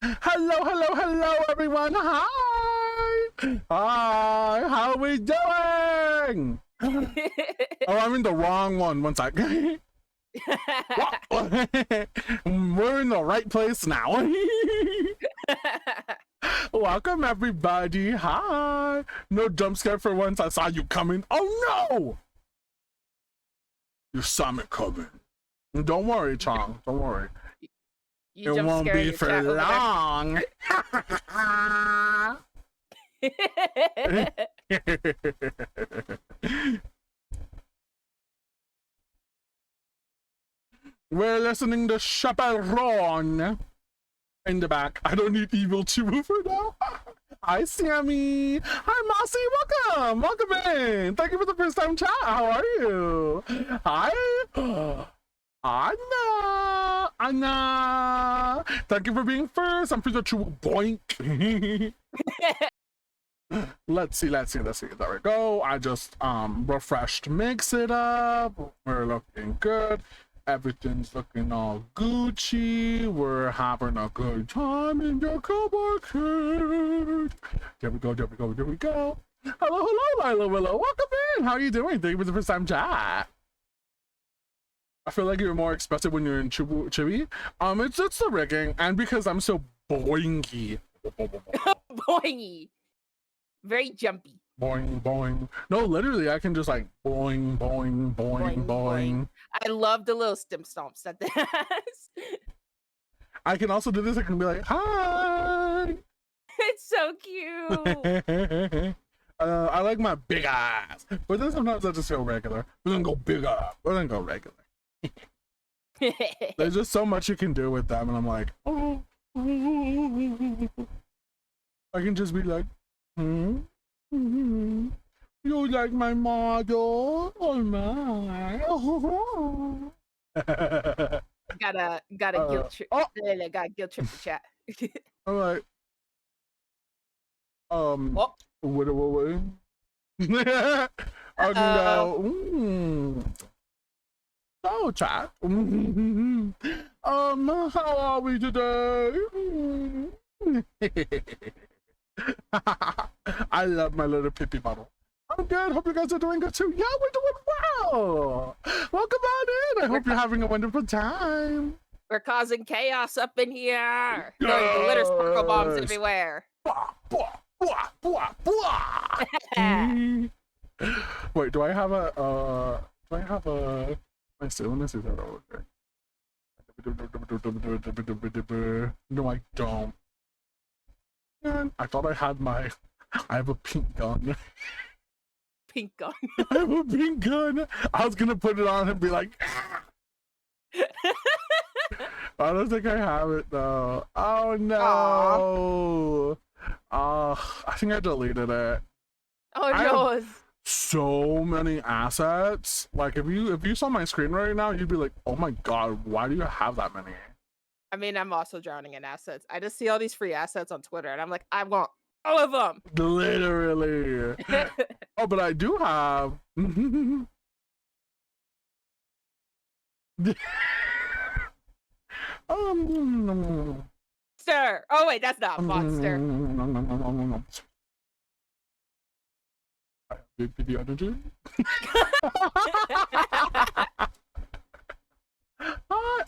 Hello, everyone. Hi. Hi. How are we doing? Oh, I'm in the wrong one. One sec. We're in the right place now. Welcome, everybody. Hi. No jump scare for once. I saw you coming. Oh, no. You saw me coming. Don't worry, Chong. Don't worry. You it won't be for long. We're listening to Chaperon in the back. I don't need evil Chibu for now. Hi, Sammy. Hi, Mossy. Welcome. Welcome in. Thank you for the first time chat. How are you? Hi. Anna. Thank you for being first. I'm pretty sure boink. Let's see. There we go. I just refreshed Mix It Up. We're looking good. Everything's looking all Gucci. We're having a good time in the co-working. There we go. Hello, Lila Willow. Welcome in. How are you doing? Thank you for the first time chat. I feel like you're more expressive when you're in Chibi. It's the rigging, and because I'm so boingy. Boingy. Very jumpy. Boing. No, literally, I can just like boing. I love the little stim stomps that that has. I can also do this. I can be like, hi. It's so cute. I like my big eyes, but then sometimes I just feel regular. But then go bigger. But then go regular. There's just so much you can do with them, and I'm like, oh. I can just be like, you like my model? Oh my. Gotta guilt trip. Got guilt trip the chat. All right. What? So chat. How are we today? I love my little pippy bottle. I'm good. Hope you guys are doing good too. Yeah, we're doing well. Welcome on in. I hope you're having a wonderful time. We're causing chaos up in here. Throwing glitter sparkle bombs everywhere. Wait, do I have a let's see that over. No, I don't. Man, I thought I have a pink gun. Pink gun. I have a pink gun. I was gonna put it on and be like, I don't think I have it though. Oh no. I think I deleted it. Oh no. So many assets. Like if you saw my screen right now, you'd be like, oh my god, why do you have that many? I mean, I'm also drowning in assets. I just see all these free assets on Twitter, and I'm like, I want all of them. Literally. Oh, but I do have. Sir. Oh wait, that's not monster. Big baby energy.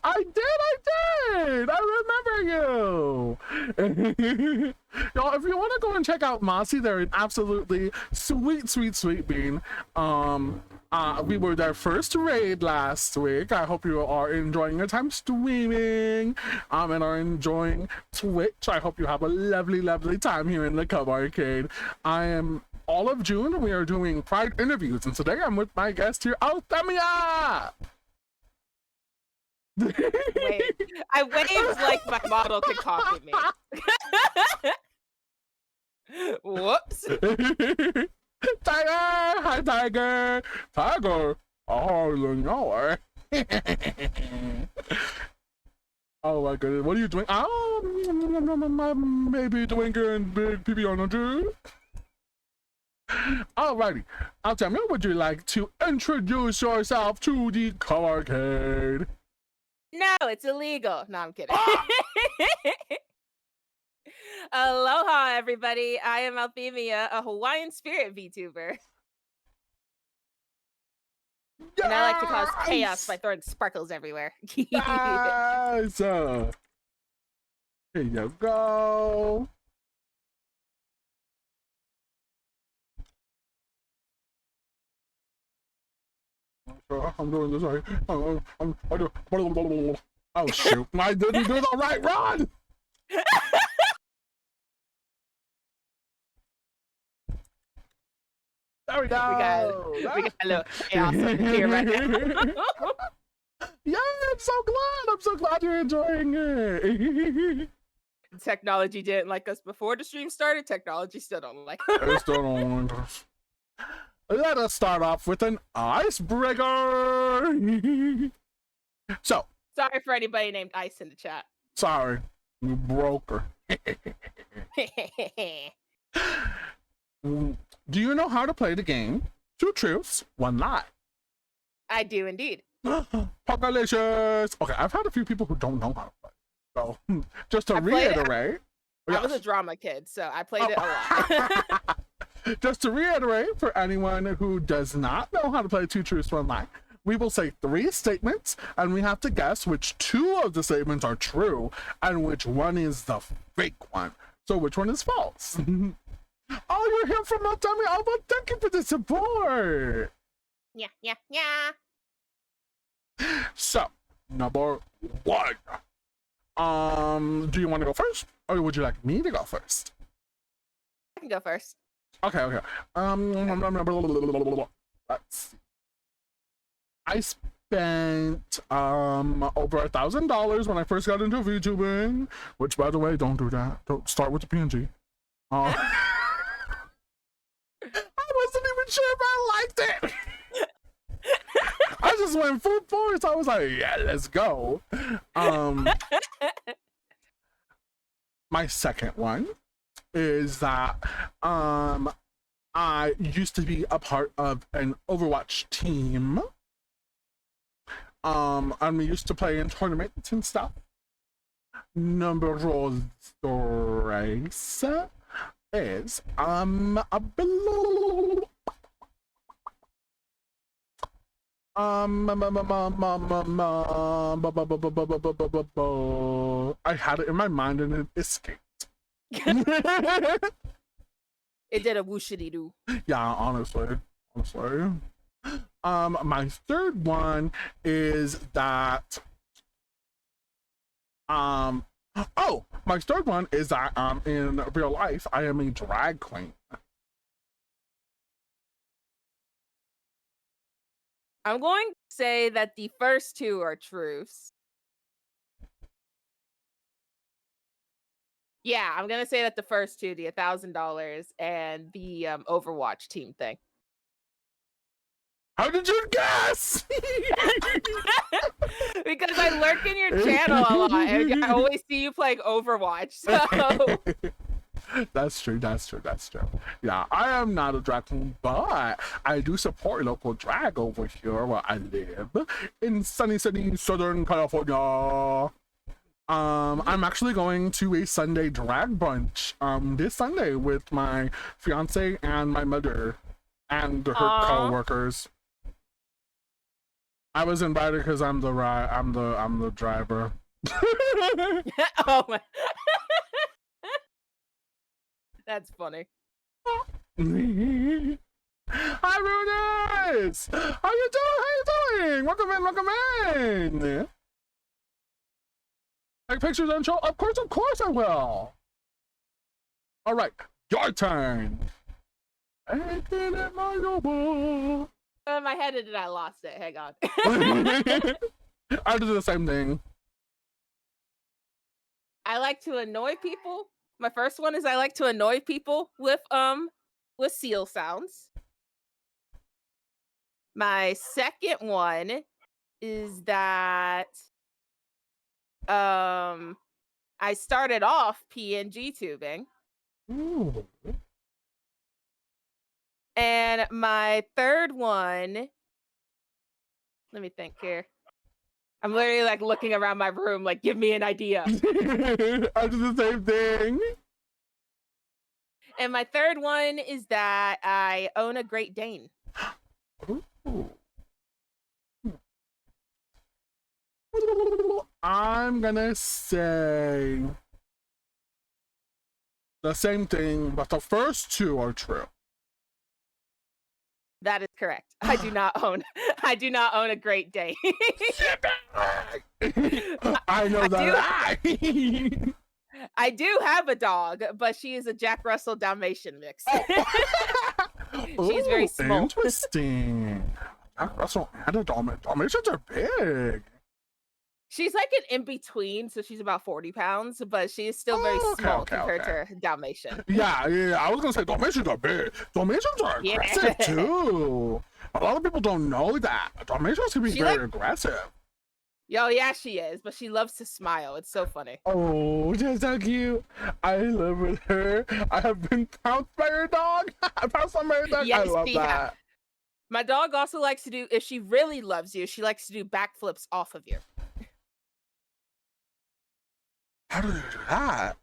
I did. I remember you. Y'all, if you want to go and check out Mossy, they're an absolutely sweet bean. We were their first raid last week. I hope you are enjoying your time streaming, and are enjoying Twitch. I hope you have a lovely time here in the Cub Arcade. I am all of June. We are doing Pride interviews, and today I'm with my guest here, Althemia. Wait, I waved like my model could copy me. Whoops. Tiger! Hi, Tiger! Tiger! Oh, no. Oh my goodness, what are you doing? Oh, maybe Dwinker and Big PB Energy. Alrighty, Althemia, would you like to introduce yourself to the Cub Arcade? No, it's illegal. No, I'm kidding. Aloha, everybody. I am Althemia, a Hawaiian spirit VTuber. And I like to cause chaos by Yes! throwing sparkles everywhere. Yes! Here you go. I'm doing this right. Oh shoot! I didn't do the right run. There we go. We got a little chaos up in here right now. Yeah, I'm so glad. I'm so glad you're enjoying it. Technology didn't like us before the stream started. Technology still don't like I us. still don't like us. Let us start off with an icebreaker. So, Sorry for anybody named Ice in the chat. sorry, you broke her. Do you know how to play the game? 2 truths, 1 lie. I do indeed. Pokalicious. Okay, I've had a few people who don't know how to play. So, just to reiterate. I was a drama kid, so I played it a lot. Just to reiterate, for anyone who does not know how to play 2 truths, 1 lie, we will say 3 statements, and we have to guess which 2 of the statements are true and which one is the fake one. So which one is false? Oh, you're here from Althemia. Oh, well, thank you for the support. Yeah. So, number 1. Do you want to go first, or would you like me to go first? I can go first. Okay. Let's see. I spent over $1,000 when I first got into VTubing, which, by the way, don't do that. Don't start with the PNG. I wasn't even sure if I liked it. I just went full force. I was like, yeah, let's go. My second one is that I used to be a part of an Overwatch team. And we used to play in tournaments and stuff. Number 3 is I had it in my mind and it escaped. It did a whooshity doo. Yeah, honestly. My third one is that my third one is that in real life I am a drag queen. I'm going to say that the first 2 are truths. Yeah, I'm gonna say that the first 2, the $1,000 and the Overwatch team thing. How did you guess? Because I lurk in your channel a lot, and I always see you playing Overwatch. So That's true. Yeah, I am not a drag queen, but I do support local drag over here where I live in sunny Southern California. I'm actually going to a Sunday drag brunch this Sunday with my fiance and my mother and her co-workers. I was invited because I'm the driver. oh my That's funny. Hi, Runes! How you doing? Welcome in. Take pictures and show. Of course I will. All right, your turn. My head and I lost it. Hang on. I do the same thing. I like to annoy people. My first one is I like to annoy people with seal sounds. My second one is that I started off PNG tubing. Ooh. And my third one, let me think here. I'm literally like looking around my room, like, give me an idea. I do the same thing. And my third one is that I own a Great Dane. Ooh. I'm gonna say the same thing, but the first two are true. That is correct. I do not own a Great Dane. I know that. I do have a dog, but she is a Jack Russell Dalmatian mix. She's very small. Interesting. Jack Russell and a Dalmatians are big. She's like an in-between, so she's about 40 pounds, but she is still very small compared to Dalmatian. Yeah. I was gonna say Dalmatians are big. Dalmatians are aggressive too. A lot of people don't know that. Dalmatians can be very aggressive. Yo, yeah, she is, but she loves to smile. It's so funny. Oh, that's so cute. I live with her. I have been pounced by her dog. I pounced on my dog. Yes, I love that. My dog also likes to do, if she really loves you, she likes to do backflips off of you. How do they do that?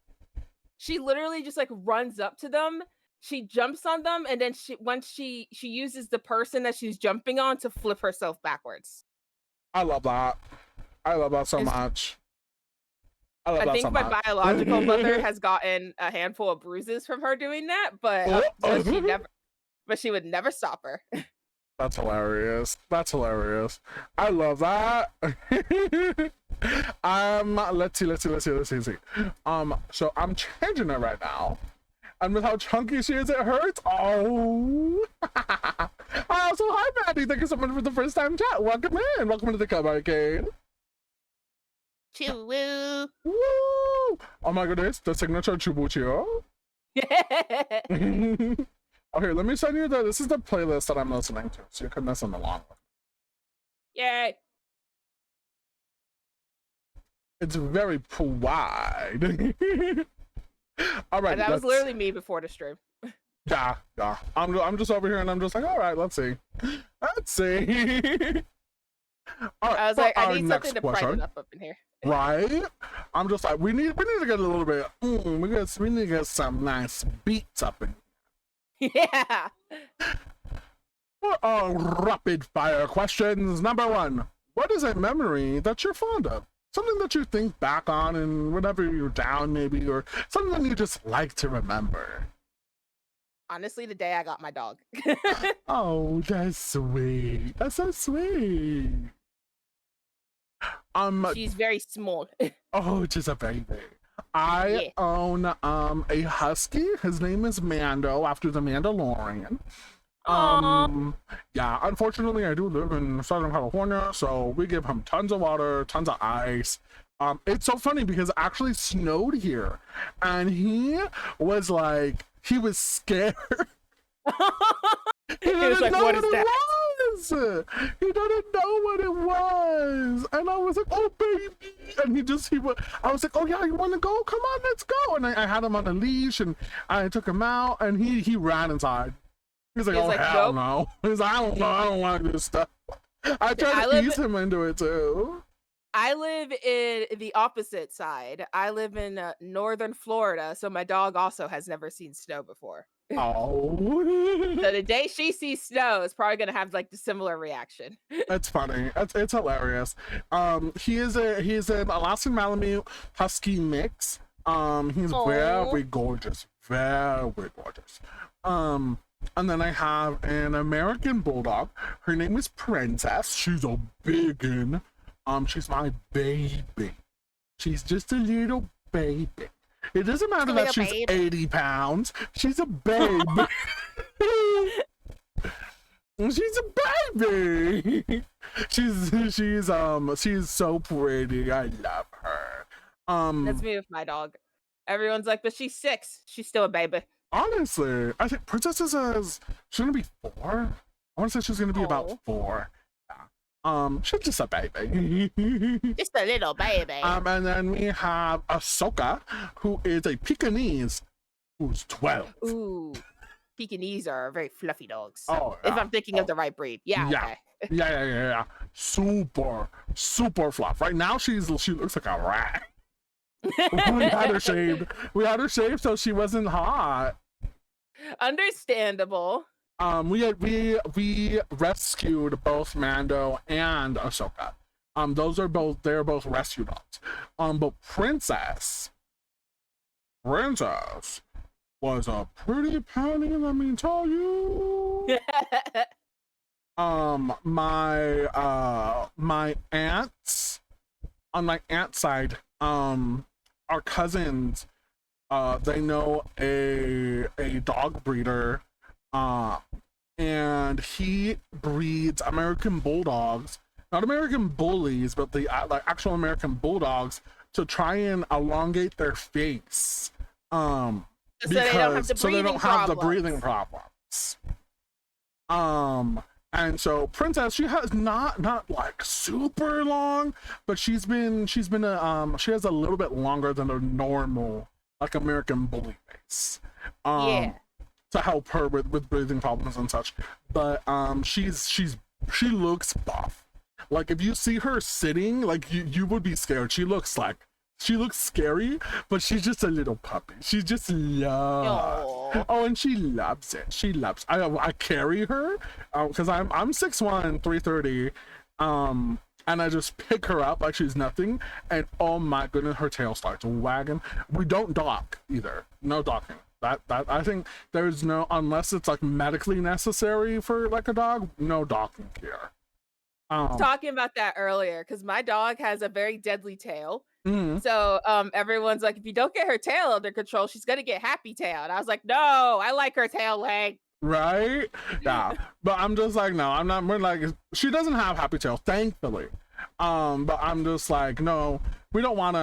She literally just like runs up to them. She jumps on them, and then once she uses the person that she's jumping on to flip herself backwards. I love that. I love that so much. I think my biological mother has gotten a handful of bruises from her doing that, but she would never stop her. That's hilarious. That's hilarious. I love that. Let's see. So I'm changing it right now. And with how chunky she is, it hurts. Oh. So hi, Maddie. Thank you so much for the first time chat. Welcome in. Welcome to the Cub Arcade. Choo-woo. Woo. Oh my goodness. The signature Chubuchio. Okay, let me send you this is the playlist that I'm listening to, so you can listen along with me. Yay. It's very wide. All right. That was literally me before the stream. Yeah. I'm just over here and I'm just like, all right, let's see. All right, I was like, I need something to brighten up in here. Right? I'm just like, we need to get a little bit. We need to get some nice beats up in here. Yeah. For our rapid fire questions, number 1, what is a memory that you're fond of? Something that you think back on and whenever you're down, maybe, or something you just like to remember. Honestly, the day I got my dog. Oh, that's sweet. That's so sweet. She's very small. Oh, just a baby. I own a husky. His name is Mando, after the Mandalorian. Yeah, unfortunately I do live in Southern California, so we give him tons of water, tons of ice. It's so funny because it actually snowed here and he was scared. He was like, what is that? He didn't know what it was, and I was like, oh baby, and I was like, oh yeah, you want to go, come on, let's go. And I had him on a leash and I took him out and he ran inside. He's like, oh hell no. He's like, I don't like this stuff. I tried to ease him into it too. I live in the opposite side. I live in northern Florida, so my dog also has never seen snow before. Oh. So the day she sees snow is probably gonna have like the similar reaction. That's funny. It's hilarious. He's an Alaskan Malamute Husky mix. He's very gorgeous. Very gorgeous. And then I have an American Bulldog. Her name is Princess. She's a biggin'. She's my baby. She's just a little baby. It doesn't matter that she's 80 pounds. She's a baby. She's a baby. She's so pretty. I love her. That's me with my dog. Everyone's like, but she's 6. She's still a baby. Honestly, I think Princess she's gonna be 4. I want to say she's gonna be about 4. She's just a baby. Just a little baby. And then we have Ahsoka, who is a Pekingese, who's 12. Ooh, Pekingese are very fluffy dogs. Oh, yeah. If I'm thinking of the right breed. Yeah. Yeah. Okay. Yeah. Super fluff. Right now, she looks like a rat. We had her shaved so she wasn't hot. Understandable. We rescued both Mando and Ahsoka. They're both rescue dogs. But Princess was a pretty penny, let me tell you. My aunts on my aunt's side, our cousins, they know a dog breeder, and he breeds American bulldogs, not American bullies, but the like actual American bulldogs, to try and elongate their face, So they don't have the breathing problems. And so Princess, she has not like super long, but she has a little bit longer than a normal like American bully face. Yeah. To help her with breathing problems and such. But she looks buff. Like if you see her sitting, like you would be scared. She looks scary, but she's just a little puppy. She just loves. Oh, and she loves it. I carry her because I'm 6'1", 330, and I just pick her up like she's nothing, and oh my goodness, her tail starts wagging. We don't dock either. No docking. That I think there's no, unless it's like medically necessary for like a dog, no docking here. Talking about that earlier, because my dog has a very deadly tail. Mm-hmm. So everyone's like, if you don't get her tail under control, she's gonna get happy tail. And I was like, no, I like her tail length. Right? Yeah. But I'm just like, no, I'm not. We're like, she doesn't have happy tail, thankfully. But I'm just like, no, we don't want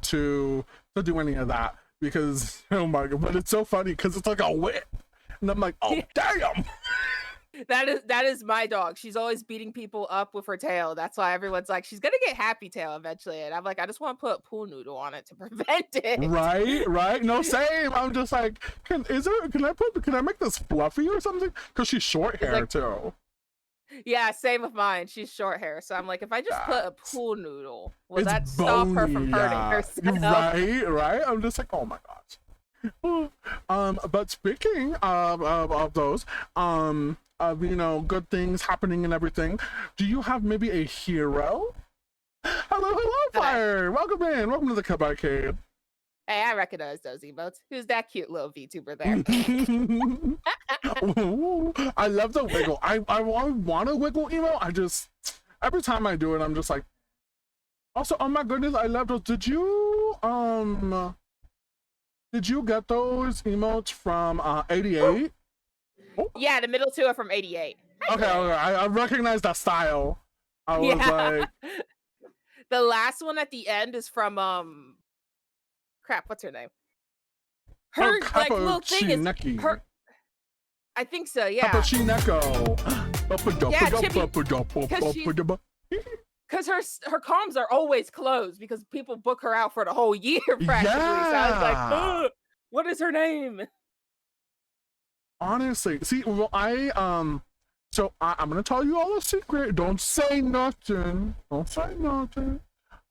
to do any of that, because oh my god. But it's so funny because it's like a whip, and I'm like, oh damn. That is my dog. She's always beating people up with her tail. That's why everyone's like, she's gonna get happy tail eventually. And I'm like, I just want to put pool noodle on it to prevent it. Right. No, same. I'm just like, can I make this fluffy or something? Because she's short hair too. Yeah, same with mine. She's short hair, so I'm like, if I just put a pool noodle, will that stop her from hurting herself? Right. I'm just like, oh my gosh. But speaking of those, of good things happening and everything, do you have maybe a hero? Hello, Fire. Welcome to the Cup Arcade. Hey, I recognize those emotes. Who's that cute little VTuber there? Ooh, I love the wiggle. I want a wiggle emote. I just, every time I do it, I'm just like, also, oh my goodness, I love those. Did you get those emotes from 88? Oh. Yeah, the middle two are from 88. Okay, I recognize that style. I was like, the last one at the end is from crap, what's her name? Her like little thing is her. I think so, yeah. Because her comms are always closed because people book her out for the whole year practically. Yeah. So I was like, what is her name? Honestly, see, well, I'm gonna tell you all a secret. Don't say nothing.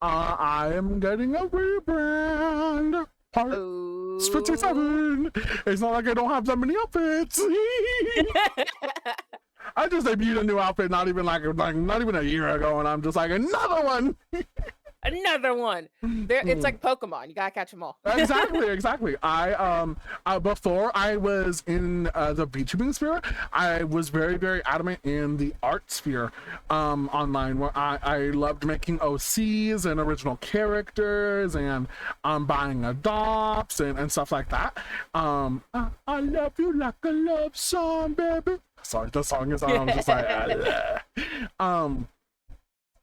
I am getting a rebrand. Part 57. It's not like I don't have that many outfits. I just debuted a new outfit not even a year ago, and I'm just like, another one. Another one. It's like Pokemon. You gotta catch them all. Exactly. I before I was in the VTubing sphere, I was very, very adamant in the art sphere online, where I loved making OCs and original characters and buying adopts and stuff like that. I love you like a love song, baby. Sorry, the song is on. I'm just like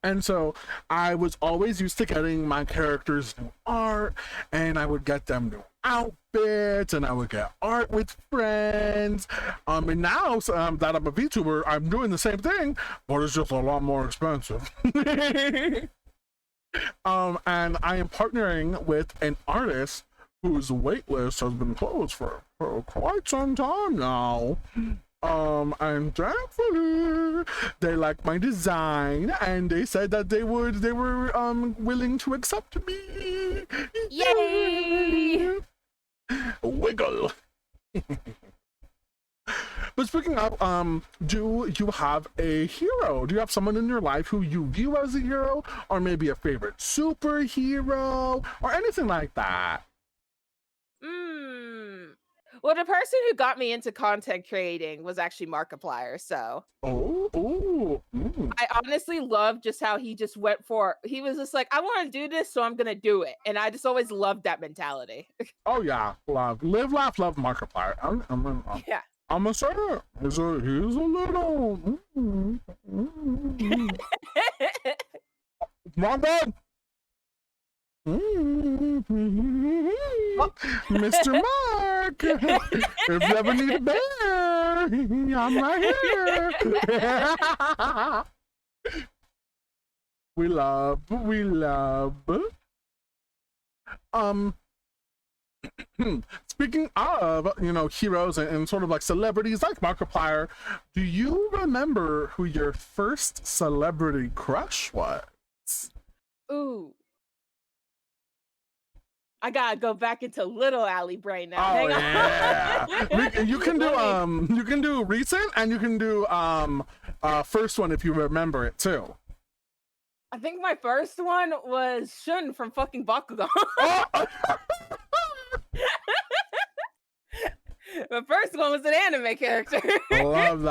and so I was always used to getting my characters new art, and I would get them new outfits, and I would get art with friends. And now that I'm a VTuber, I'm doing the same thing, but it's just a lot more expensive. And I am partnering with an artist whose waitlist has been closed for quite some time now. And thankfully they like my design, and they said that they were willing to accept me. Yay! Wiggle. But speaking of, do you have a hero? Do you have someone in your life who you view as a hero, or maybe a favorite superhero, or anything like that? Well, the person who got me into content creating was actually Markiplier, so. I honestly love just how he just went for. He was just like, I want to do this, so I'm gonna do it, and I just always loved that mentality. Oh yeah, love, live, laugh, love Markiplier. Yeah. I'm a sir. He's a little. Wrong button. Mr. Mark, if you ever need a bear, I'm right here. We love. Speaking of, heroes and sort of like celebrities like Markiplier, do you remember who your first celebrity crush was? Ooh. I gotta go back into little Allie brain now. Oh, yeah. You can do recent, and you can do first one if you remember it too. I think my first one was Shun from fucking Bakugan. The first one was an anime character. I love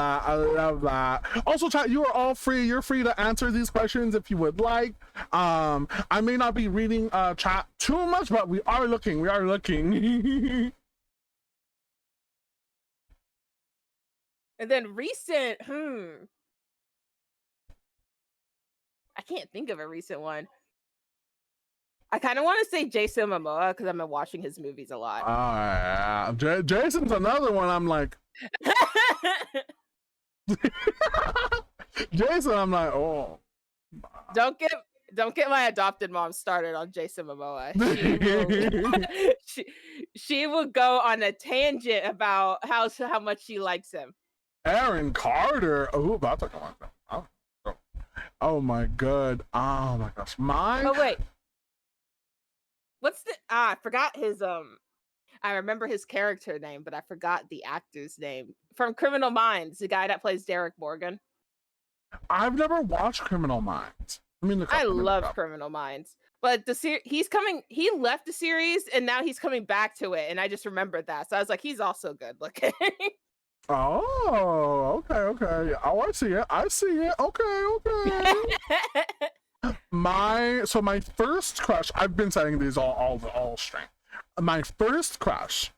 that. Also, chat, you are all free. You're free to answer these questions if you would like. I may not be reading chat too much, but we are looking. And then recent, I can't think of a recent one. I kind of want to say Jason Momoa because I've been watching his movies a lot. Jason's another one. I'm like, Jason. I'm like, oh. Don't get my adopted mom started on Jason Momoa. She will go on a tangent about how much she likes him. Aaron Carter. Oh, that's a one. Oh my god. Oh my gosh. Oh wait. What's the I forgot his I remember his character name, but I forgot the actor's name. From Criminal Minds, the guy that plays Derek Morgan. I've never watched Criminal Minds. I love Criminal Minds. But he left the series and now he's coming back to it, and I just remembered that. So I was like, he's also good looking. Oh, okay. Oh, I see it. Okay. My first crush, I've been saying these all straight. My first crush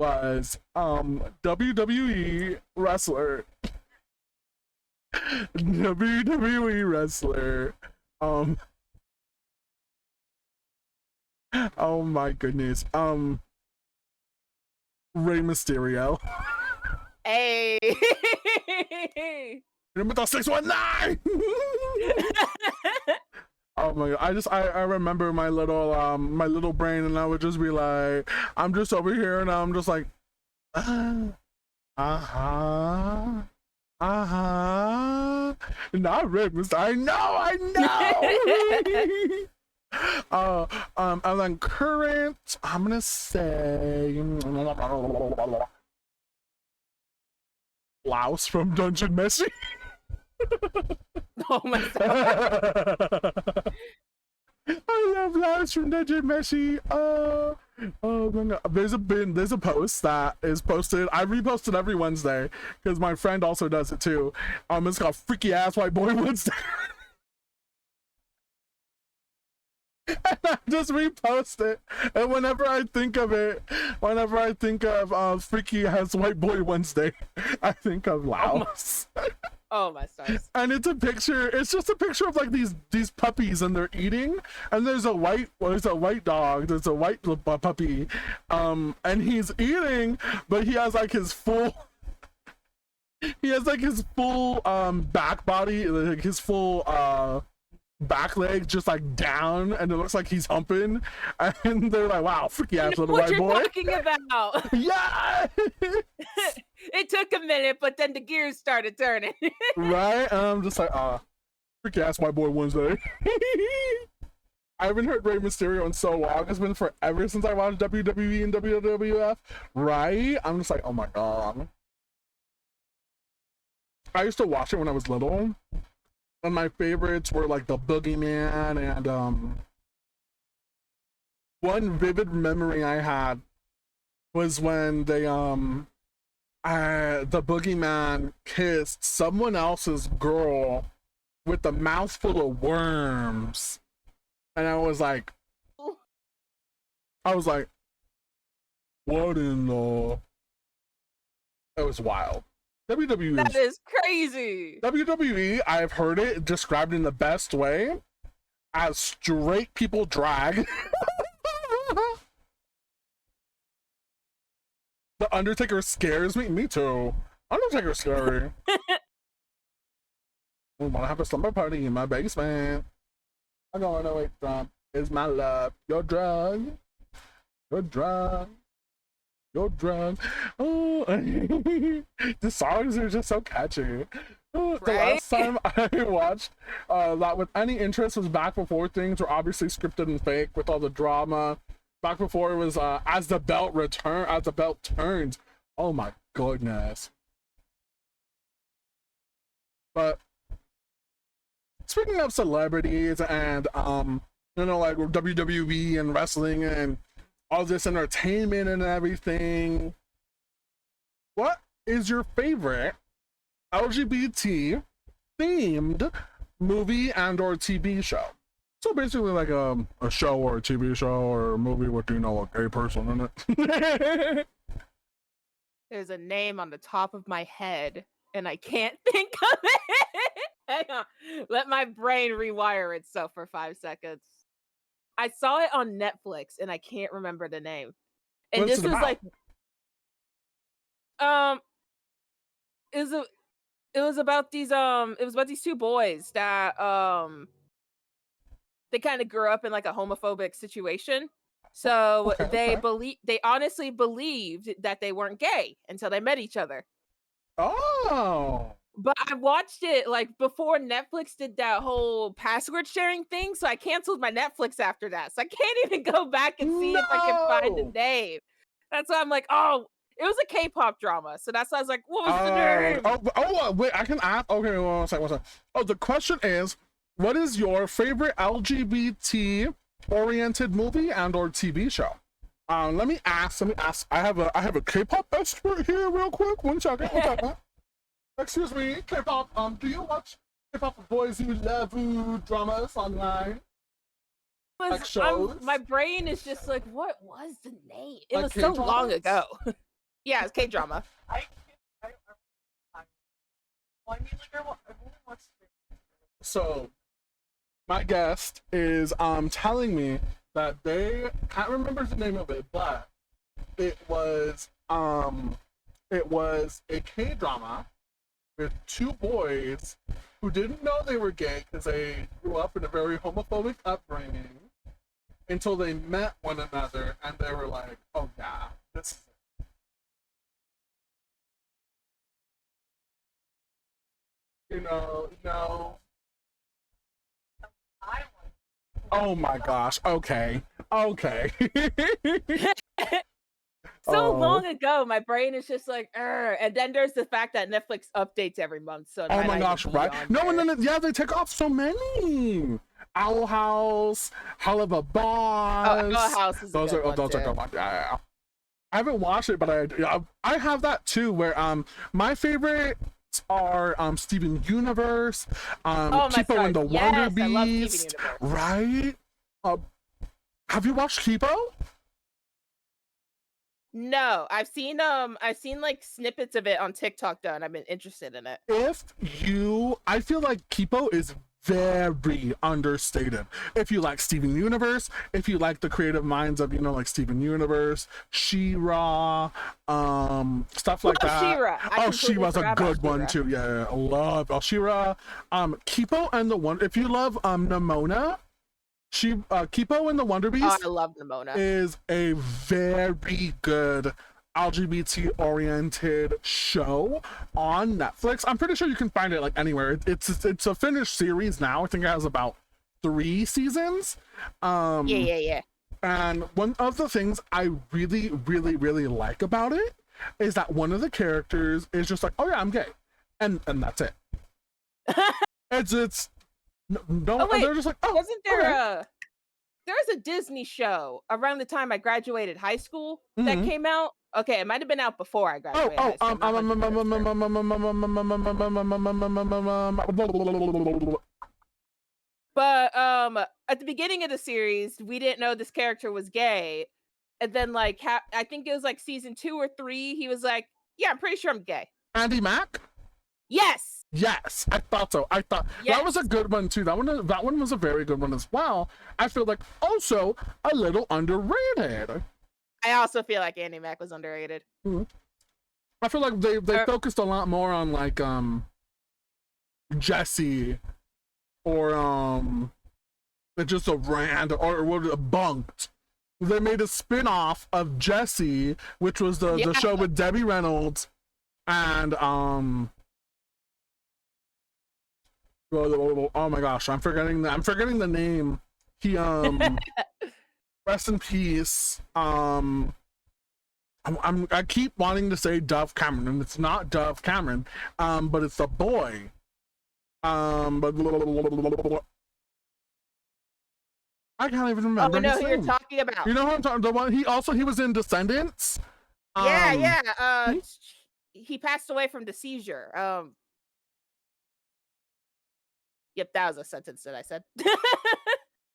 was WWE wrestler. Oh my goodness. Rey Mysterio. Hey. Remember the 619? Oh my god! I remember my little brain, and I would just be like, I'm just over here, and I'm just like, Not Red Mist. I know. And then current, I'm gonna say Laos from Dungeon Messi. Oh my god. I love Laos from Dungeon Messi. Oh my god. There's a post that is posted. I repost it every Wednesday because my friend also does it too. It's called Freaky Ass White Boy Wednesday. And I just repost it, and whenever I think of Freaky Ass White Boy Wednesday, I think of Laos. Oh my stars. And it's just a picture of like these puppies, and they're eating, and there's a white dog, there's a white puppy, and he's eating, but he has like his full back body, like his full back leg just like down, and it looks like he's humping, and they're like, wow, freaky ass little white boy. What you're talking about. Yeah. It took a minute, but then the gears started turning. Right? And I'm just like, freaky ass white boy Wednesday. I haven't heard Rey Mysterio in so long. It's been forever since I watched WWE and WWF, right? I'm just like, oh my god. I used to watch it when I was little, and my favorites were like the Boogeyman and one vivid memory I had was when they the Boogeyman kissed someone else's girl with a mouthful of worms, and I was like, what in the? It was wild. WWE. That is crazy. WWE, I've heard it described in the best way as straight people drag. The Undertaker scares me. Me too. Undertaker's scary. We wanna have a slumber party in my basement. I'm going away from is my love. Your drug. Your drug. Your drug. Oh, the songs are just so catchy. Right? The last time I watched that with any interest was back before things were obviously scripted and fake with all the drama. Back before it was as the belt turns. Oh my goodness. But speaking of celebrities and you know, like WWE and wrestling and all this entertainment and everything, what is your favorite LGBT themed movie and or TV show? So basically like a show or a TV show or a movie with, you know, a gay person in it. There's a name on the top of my head and I can't think of it. Hang on. Let my brain rewire itself for 5 seconds. I saw it on Netflix and I can't remember the name. And What's this was about? Like it was about these two boys that they kind of grew up in like a homophobic situation. So they honestly believed that they weren't gay until they met each other. Oh. But I watched it like before Netflix did that whole password sharing thing, so I canceled my Netflix after that. So I can't even go back and see if I can find the name. That's why I'm like, oh, it was a K-pop drama. So that's why I was like, what was the name? Wait, I can ask. Okay, one second. Oh, the question is, what is your favorite LGBT oriented movie and or TV show? Let me ask. I have a K-pop expert here real quick. One second. Excuse me, K-pop. Do you watch K-pop boys who love dramas online? Like shows? My brain is just like, what was the name? It was so long ago. Yeah, it's K-drama. So, my guest is telling me that they can't remember the name of it, but it was a K-drama with two boys who didn't know they were gay because they grew up in a very homophobic upbringing until they met one another and they were like, oh yeah, this is it. You know. Oh my gosh, okay. So long ago, my brain is just like, and then there's the fact that Netflix updates every month. So oh my gosh, right? No, yeah, they take off so many. Owl House, Hell of a Boss. Oh, Owl House is those are good ones. Yeah. I haven't watched it, but I have that too. Where my favorites are Steven Universe, Kipo and the Wonder Beast, right? Have you watched Kipo? No, I've seen like snippets of it on TikTok though, and I've been interested in it. I feel like Kipo is very understated. If you like Steven Universe, if you like the creative minds of, you know, like Steven Universe, She-Ra, stuff like that. She-Ra. She-Ra's a good one too. Yeah, I love She-Ra. Kipo and the one. If you love Nimona, Kipo and the Wonder Beast. I love Nimona. Is a very good LGBT oriented show on Netflix. I'm pretty sure you can find it like anywhere. It's a finished series now. I think it has about 3 seasons. Yeah. And one of the things I really, really, really like about it is that one of the characters is just like, oh yeah, I'm gay, and that's it. it's no, Oh, wait, they're just like, oh, wasn't there okay. there was a Disney show around the time I graduated high school that Mhm. came out. Okay, it might have been out before I Oh, graduated high school. I'm not 100% sure. But at the beginning of the series, we didn't know this character was gay, and then like I think it was like season 2 or 3. He was like, "Yeah, I'm pretty sure I'm gay." Andy Mack. Yes. Yes, I thought so. I thought that was a Yes. good one too. That one was a very good one as well. I feel like also a little underrated. I also feel like Andy Mack was underrated. I feel like they focused a lot more on like Jesse or just a rand or what bunked. They made a spin-off of Jesse, which was the show with Debbie Reynolds and oh my gosh, I'm forgetting the name. He rest in peace. I keep wanting to say Dove Cameron, and it's not Dove Cameron, but it's the boy. But I can't even remember. Oh, I know his who name. you're talking about. You know who I'm talking? The one he was in Descendants. Yeah. He passed away from the seizure. Yep, that was a sentence that I said.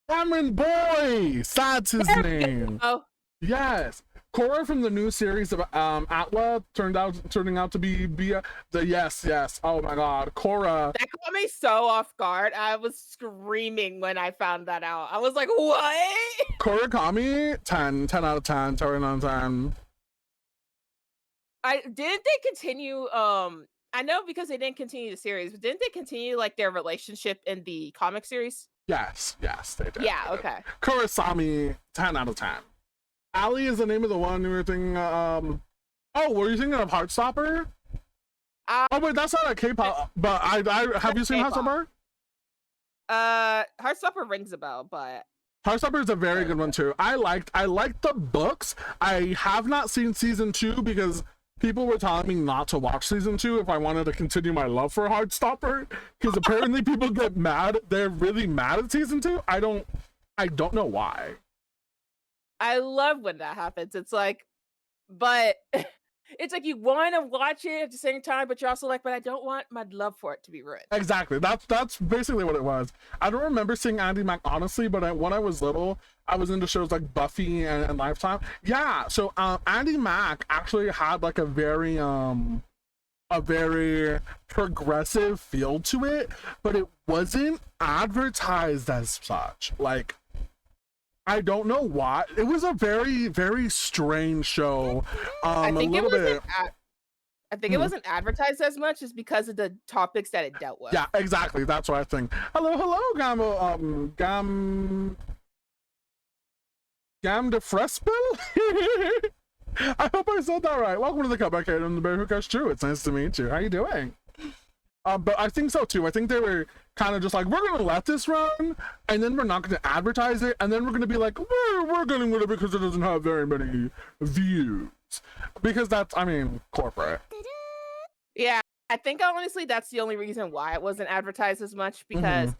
Cameron Boyce, that's his name. Oh, Yes, Cora from the new series of Atla turning out to be the yes. Oh my God, Cora. that caught me so off guard. I was screaming when I found that out. I was like, "What?" Cora Kami, 10 out of 10, 10 out of 10. Didn't they continue. I know because they didn't continue the series, but didn't they continue like their relationship in the comic series? Yes, they did. Yeah. Okay. Kurosami, 10 out of 10. Ali is the name of the one we were thinking. Oh, were you thinking of Heartstopper? Oh wait, that's not a K-pop. But I have you seen Heartstopper? Heartstopper rings a bell, but Heartstopper is a very good one too. I liked the books. I have not seen season 2 because people were telling me not to watch season 2 if I wanted to continue my love for Heartstopper. Because apparently people get mad. They're really mad at season 2. I don't know why. I love when that happens. It's like, but it's like you want to watch it at the same time, but you're also like, but I don't want my love for it to be ruined. Exactly. That's basically what it was. I don't remember seeing Andy Mack honestly, but when I was little, I was into shows like Buffy and Lifetime. Yeah. So Andy Mack actually had like a very progressive feel to it, but it wasn't advertised as such. Like, I don't know why. It was a very, very strange show. I think a little bit. I think it wasn't advertised as much is because of the topics that it dealt with. Yeah, exactly. That's what I think. Hello, Gam de Frespel? I hope I said that right. Welcome to the Cutback Kid and the Bear Who Cuts True. It's nice to meet you. How you doing? But I think so too. I think they were kind of just like, we're gonna let this run, and then we're not gonna advertise it, and then we're gonna be like, we're getting rid of it because it doesn't have very many views. Because that's, I mean, corporate. Yeah, I think honestly that's the only reason why it wasn't advertised as much, because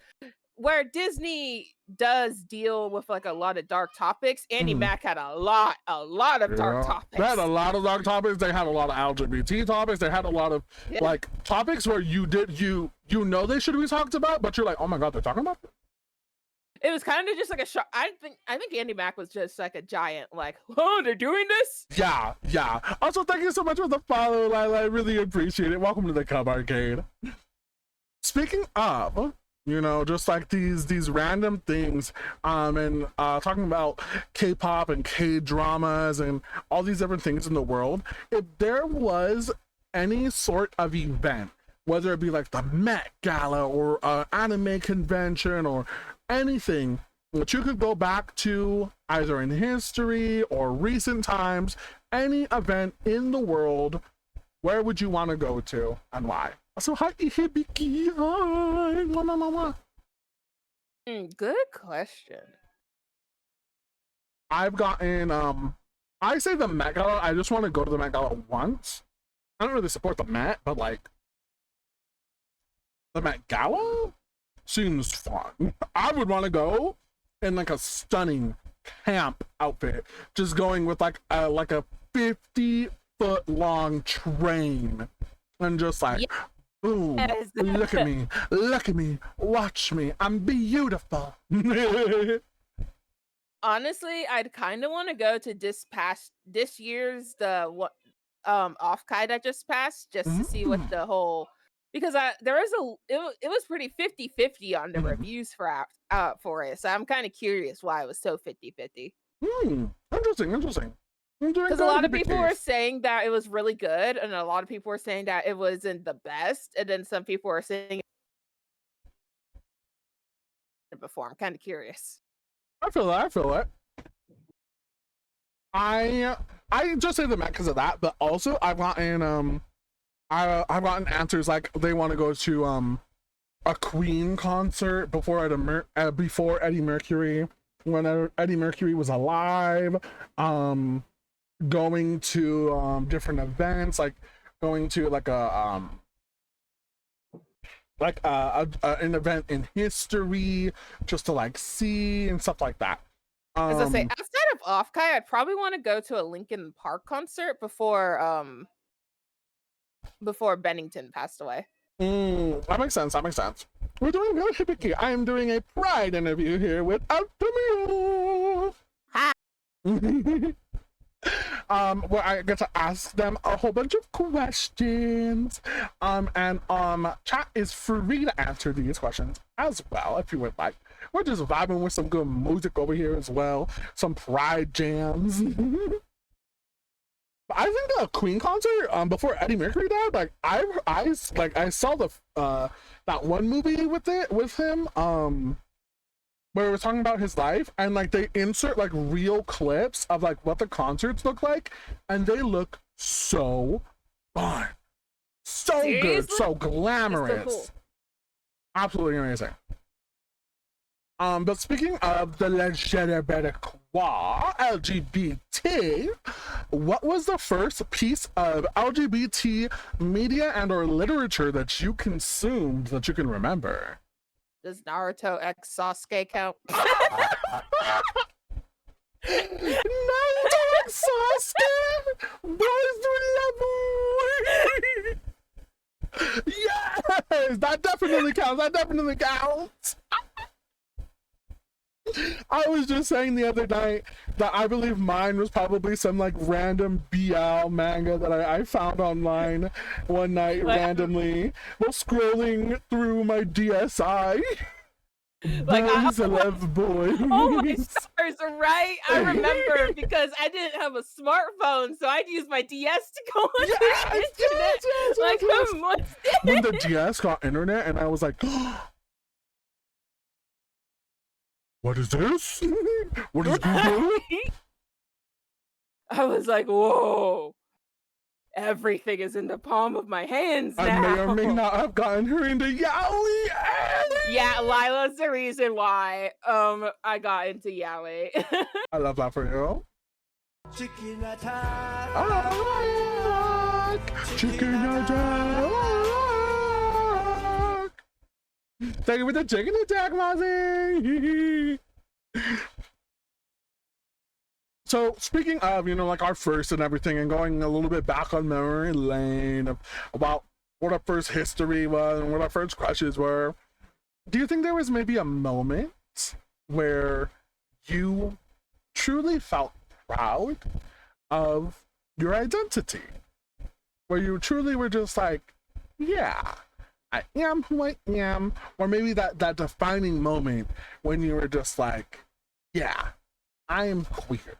where Disney does deal with like a lot of dark topics, Andy Mack had a lot of dark topics. They had a lot of dark topics. They had a lot of LGBT topics. They had a lot of like topics where you know they should be talked about, but you're like, oh my God, they're talking about it. It was kind of just like a shock. I think Andy Mack was just like a giant, like, oh, they're doing this? Yeah. Also, thank you so much for the follow, Lila. I really appreciate it. Welcome to the Cub Arcade. Speaking of, you know, just like these random things, and talking about K-pop and K-dramas and all these different things in the world, if there was any sort of event, whether it be like the Met Gala or an anime convention or anything that you could go back to either in history or recent times, any event in the world, where would you want to go to and why? So hi Hibiki, hi. Good question. I've gotten I say the Met Gala. I just want to go to the Met Gala once. I don't really support the Met, but like the Met Gala seems fun. I would want to go in like a stunning camp outfit, just going with like a 50-foot long train, and just like, boom, Yes. look at me, watch me, I'm beautiful. Honestly, I'd kind of want to go to this year's off-kai that just passed, just to see what Mm. the whole, because there is it was pretty 50-50 on the Mhm. reviews for it. So I'm kind of curious why it was so 50-50. Interesting. I'm doing Because a good, lot of Hippie people were Case. saying that it was really good, and a lot of people were saying that it wasn't the best, and then some people were saying it before. I'm kind of curious. I feel that. I just say the Met because of that, but also I've gotten I've gotten answers like they want to go to a Queen concert before Eddie Mercury, when Eddie Mercury was alive. Going to different events, like going to like an event in history just to like see and stuff like that. As I say, Um, outside of off-kai, I'd probably want to go to a Linkin Park concert before Bennington passed away. that makes sense. We're doing good, Hibiki. I am doing a Pride interview here with Althemia. Ha! Where I get to ask them a whole bunch of questions. And chat is free to answer these questions as well if you would like. We're just vibing with some good music over here as well. Some Pride jams. I think the Queen concert before Eddie Mercury died, like I saw the that one movie with him where it was talking about his life, and like they insert like real clips of like what the concerts look like, and they look so fun, so good, Seriously? so glamorous. That's so cool. Absolutely amazing. But speaking of the LGBT, what was the first piece of LGBT media and or literature that you consumed that you can remember? Does Naruto X Sasuke count? Naruto and Sasuke, boys do love. Yes, that definitely counts. I was just saying the other night that I believe mine was probably some like random BL manga that I found online one night randomly while scrolling through my DSI. Boys love boys. Oh my stars, right? I remember because I didn't have a smartphone, so I'd use my DS to go on the internet. Yes. When the DS got internet, and I was like, what is this? What is Google? I was like, whoa. Everything is in the palm of my hands now. I may or may not have gotten her into yaoi. Yeah, Lila's the reason why I got into yaoi. I love that for you. Chicken attack. Thank you for the chicken attack, Mozzie. So speaking of, like our first and everything, and going a little bit back on memory lane about what our first history was and what our first crushes were, do you think there was maybe a moment where you truly felt proud of your identity? Where you truly were just like, yeah, I am who I am? Or maybe that defining moment when you were just like, yeah, I am queer.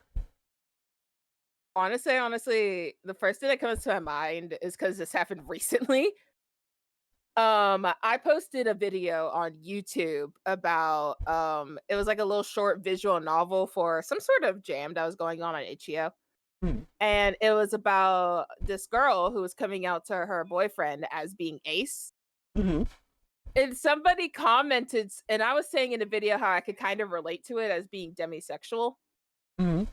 Honestly, the first thing that comes to my mind is because this happened recently. I posted a video on YouTube about it was like a little short visual novel for some sort of jam that was going on Itch.io. And it was about this girl who was coming out to her boyfriend as being ace. And somebody commented, and I was saying in the video how I could kind of relate to it as being demisexual. Mhm.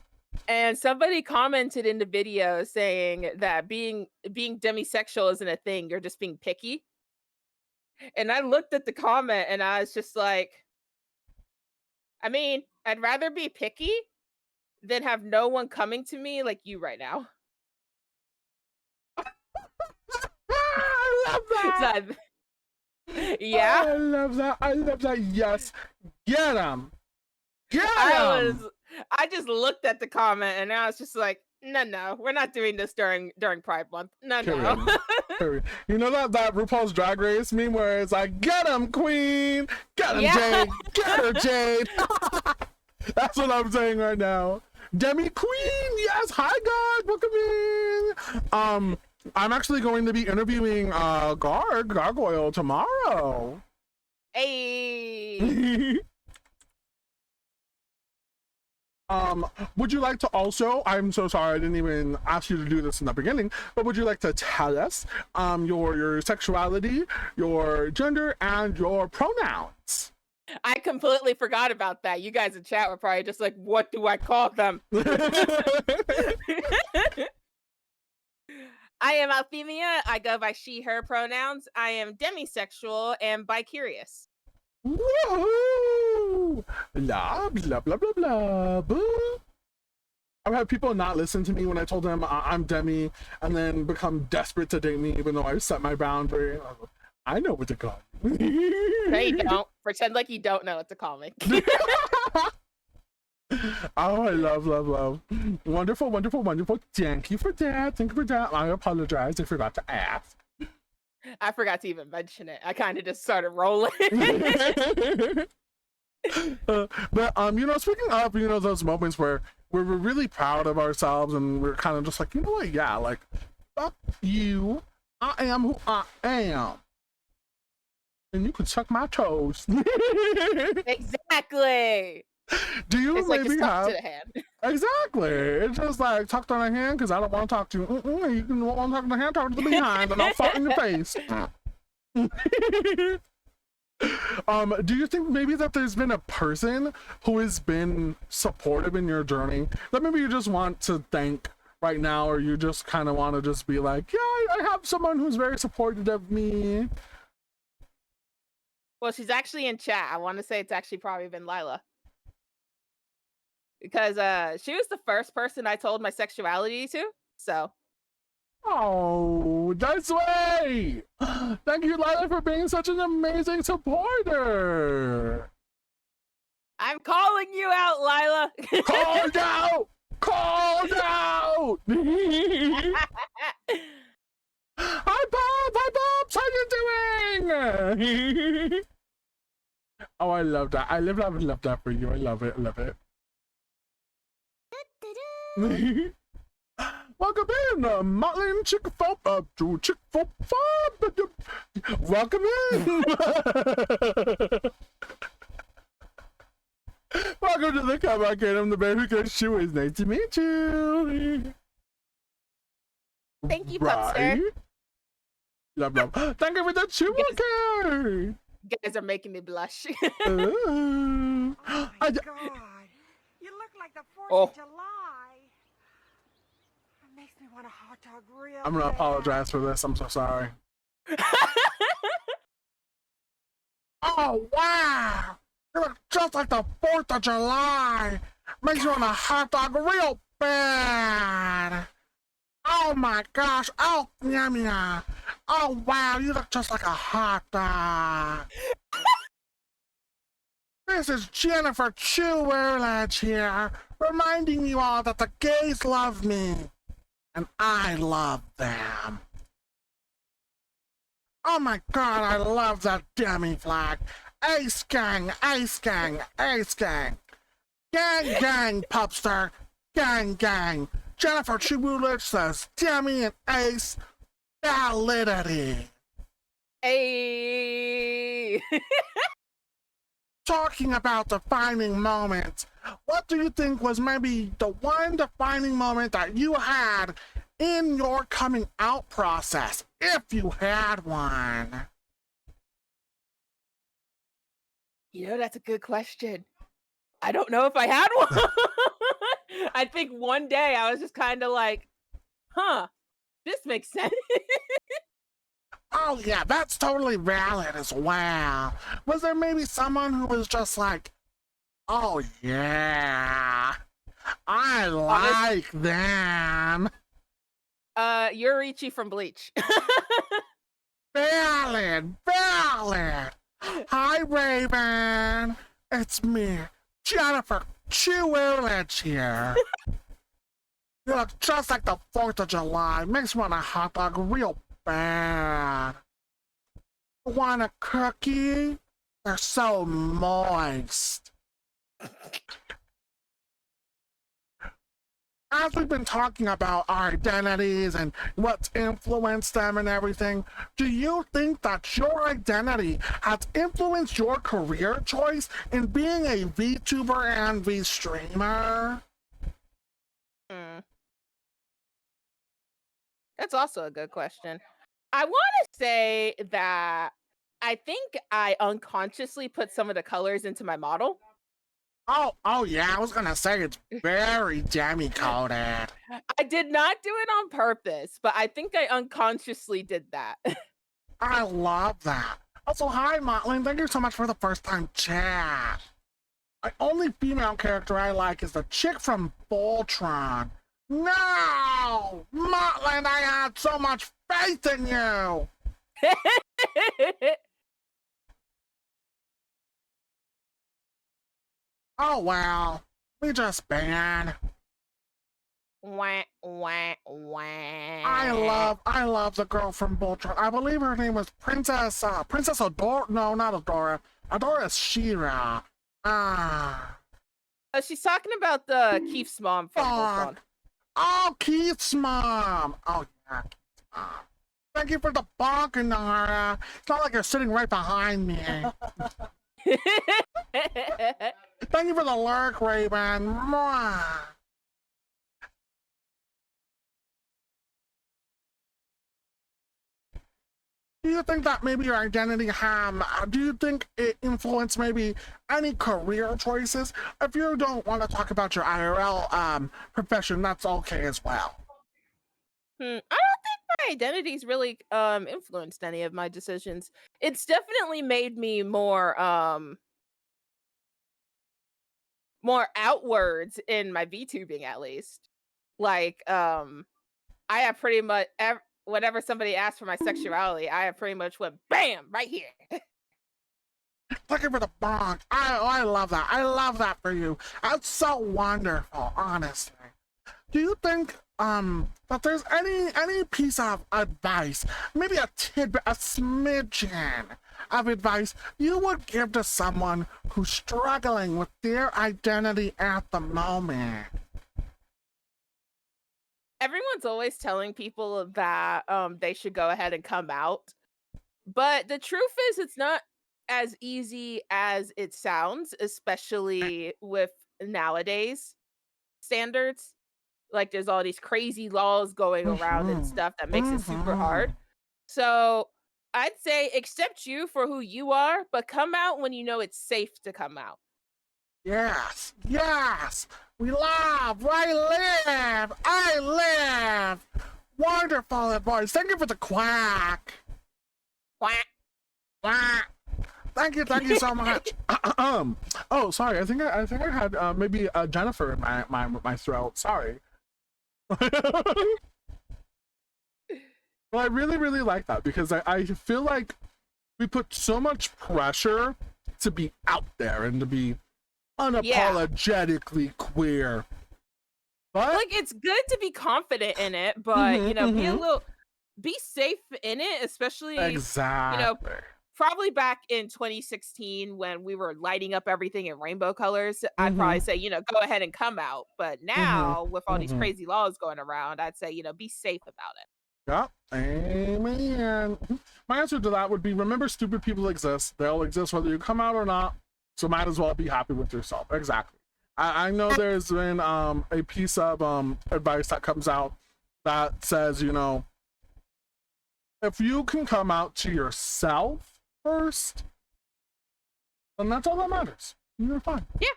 And somebody commented in the video saying that being demisexual isn't a thing, you're just being picky. And I looked at the comment and I was just like, I mean, I'd rather be picky than have no one coming to me like you right now. I love that. So yeah, I love that. I love that. Yes. Get him. Get I him. was I just looked at the comment and I was just like, no, we're not doing this during Pride Month. No. Period. Period. You know that RuPaul's Drag Race meme where it's like, get him, queen. Get him, Yeah. Jade. Get her, Jade. That's what I'm saying right now. Demi Queen, yes. Hi guys, welcome in. I'm actually going to be interviewing Gargoyle tomorrow. Hey. Would you like to also, I'm so sorry I didn't even ask you to do this in the beginning, but would you like to tell us your sexuality, your gender, and your pronouns? I completely forgot about that. You guys in chat were probably just like, what do I call them? I am Althemia. I go by she, her pronouns. I am demisexual and bi-curious. Woohoo! Blah, blah, blah, blah, blah, boo. I've had people not listen to me when I told them I'm Demi and then become desperate to date me even though I set my boundary. I know what to call you. No, you don't. Pretend like you don't know what to call me. Oh, I love. Wonderful, wonderful, wonderful. Thank you for that. Thank you for that. I apologize. I forgot to ask. I forgot to even mention it. I kind of just started rolling. But you know, speaking of, you know, those moments where we're really proud of ourselves and we're kind of just like, you know what, yeah, like, fuck you, I am who I am, and you can suck my toes. Exactly. Do you It's maybe like it's have to the hand. exactly? It's just like tucked on a hand because I don't want to talk to you. You can want to talk to the hand, talk to the behind, and I'll fart in your face. Do you think maybe that there's been a person who has been supportive in your journey that maybe you just want to thank right now, or you just kind of want to just be like, yeah, I have someone who's very supportive of me? Well, she's actually in chat. I want to say it's actually probably been Lila. Because she was the first person I told my sexuality to. So Oh, that's way. Thank you, Lila, for being such an amazing supporter. I'm calling you out, Lila. Called out! Called out! Hi, Bob! Hi, Bobs! How you doing? Oh, I love that. I love that for you. I love it. I love it. Welcome in, Motley and Chick-fil-A, to Chick-fil-A. Welcome in. Welcome to the comeback. I'm the baby girl. She was nice to meet you. Thank you, Pupster. Love. Thank you for the chewbacca. You guys are making me blush. Oh my God. You look like the 4th Oh. of July. It makes me want a hot dog real I'm gonna bad. apologize for this. I'm so sorry. Oh, wow. You look just like the 4th of July. Makes you want a hot dog real bad. Oh my gosh. Oh, yummy. Oh, wow. You look just like a hot dog. This is Jennifer Chewerledge here, reminding you all that the gays love me, and I love them. Oh my God, I love that Demi flag. Ace gang, ace gang, ace gang. Gang, gang, Pupster. Gang, gang. Jennifer Chewerledge says Demi and Ace, validity. Hey. Talking about defining moments, what do you think was maybe the one defining moment that you had in your coming out process, if you had one? You know, that's a good question. I don't know if I had one. I think one day I was just kind of like, huh, this makes sense. Oh yeah, that's totally valid as well. Was there maybe someone who was just like, oh yeah, I Honest, like them? Yurichi from Bleach. Valid, valid. Hi Raven, it's me, Jennifer Chewilich here. You look just like the 4th of July. Makes me want a hot dog real bad. Want a cookie? They're so moist. As we've been talking about our identities and what's influenced them and everything, do you think that your identity has influenced your career choice in being a VTuber and VStreamer? That's also a good question. I want to say that I think I unconsciously put some of the colors into my model. Oh yeah, I was gonna say it's very demi-coded. I did not do it on purpose, but I think I unconsciously did that. I love that. Also, hi Motlin, thank you so much for the first time chat. The only female character I like is the chick from Voltron. No! Motlin, I had so much faith in you! Oh well, we just banned. Wah, wah, wah. I love the girl from Voltron. I believe her name was Princess Adora. No, not Adora. Adora Shira. She's talking about the Keith's mom from Voltron. Oh, Keith's mom. Oh yeah, Keith's mom. Thank you for the bonk, Nara. It's not like you're sitting right behind me. Thank you for the lurk, Raven. Mwah. Do you think that maybe your identity do you think it influenced maybe any career choices? If you don't want to talk about your IRL profession, that's okay as well. I don't think my identity's really influenced any of my decisions. It's definitely made me more outwards in my VTubing, at least. Like I have pretty much whenever somebody asks for my sexuality, I have pretty much went bam right here. Looking for the bonk. I love that. I love that for you. That's so wonderful, honestly. Do you think that there's any piece of advice, maybe a tidbit, a smidgen of advice you would give to someone who's struggling with their identity at the moment? Everyone's always telling people that they should go ahead and come out. But the truth is it's not as easy as it sounds, especially with nowadays standards. Like there's all these crazy laws going around and stuff that makes it super hard. So I'd say accept you for who you are, but come out when you know it's safe to come out. Yes, yes. We love. I live. Wonderful advice. Thank you for the quack. Quack. Quack. Thank you so much. Oh, sorry. I think I had maybe Jennifer in my throat. Sorry. Well, I really like that because I feel like we put so much pressure to be out there and to be unapologetically queer. But like it's good to be confident in it, but you know, be safe in it, especially exactly. You know, probably back in 2016 when we were lighting up everything in rainbow colors, I'd probably say, you know, go ahead and come out. But now with all these crazy laws going around, I'd say, you know, be safe about it. Yep. Amen. My answer to that would be remember stupid people exist. They'll exist whether you come out or not. So might as well be happy with yourself. Exactly. I know there's been a piece of advice that comes out that says, you know, if you can come out to yourself first, And that's all that matters. You're fine. Yeah.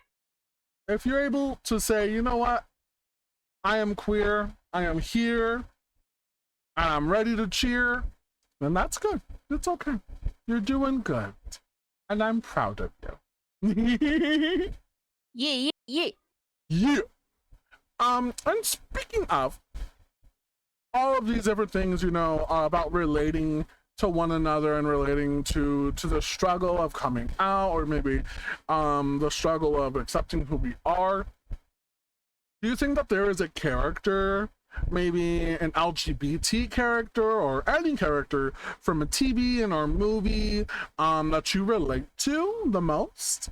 If you're able to say, you know what, I am queer, I am here, and I'm ready to cheer, then that's good. It's okay. You're doing good. And I'm proud of you. Yeah. Yeah. And speaking of all of these different things, you know, about relating to one another and relating to the struggle of coming out, or maybe the struggle of accepting who we are, do you think that there is a character, maybe an LGBT character or any character from a TV and or movie that you relate to the most?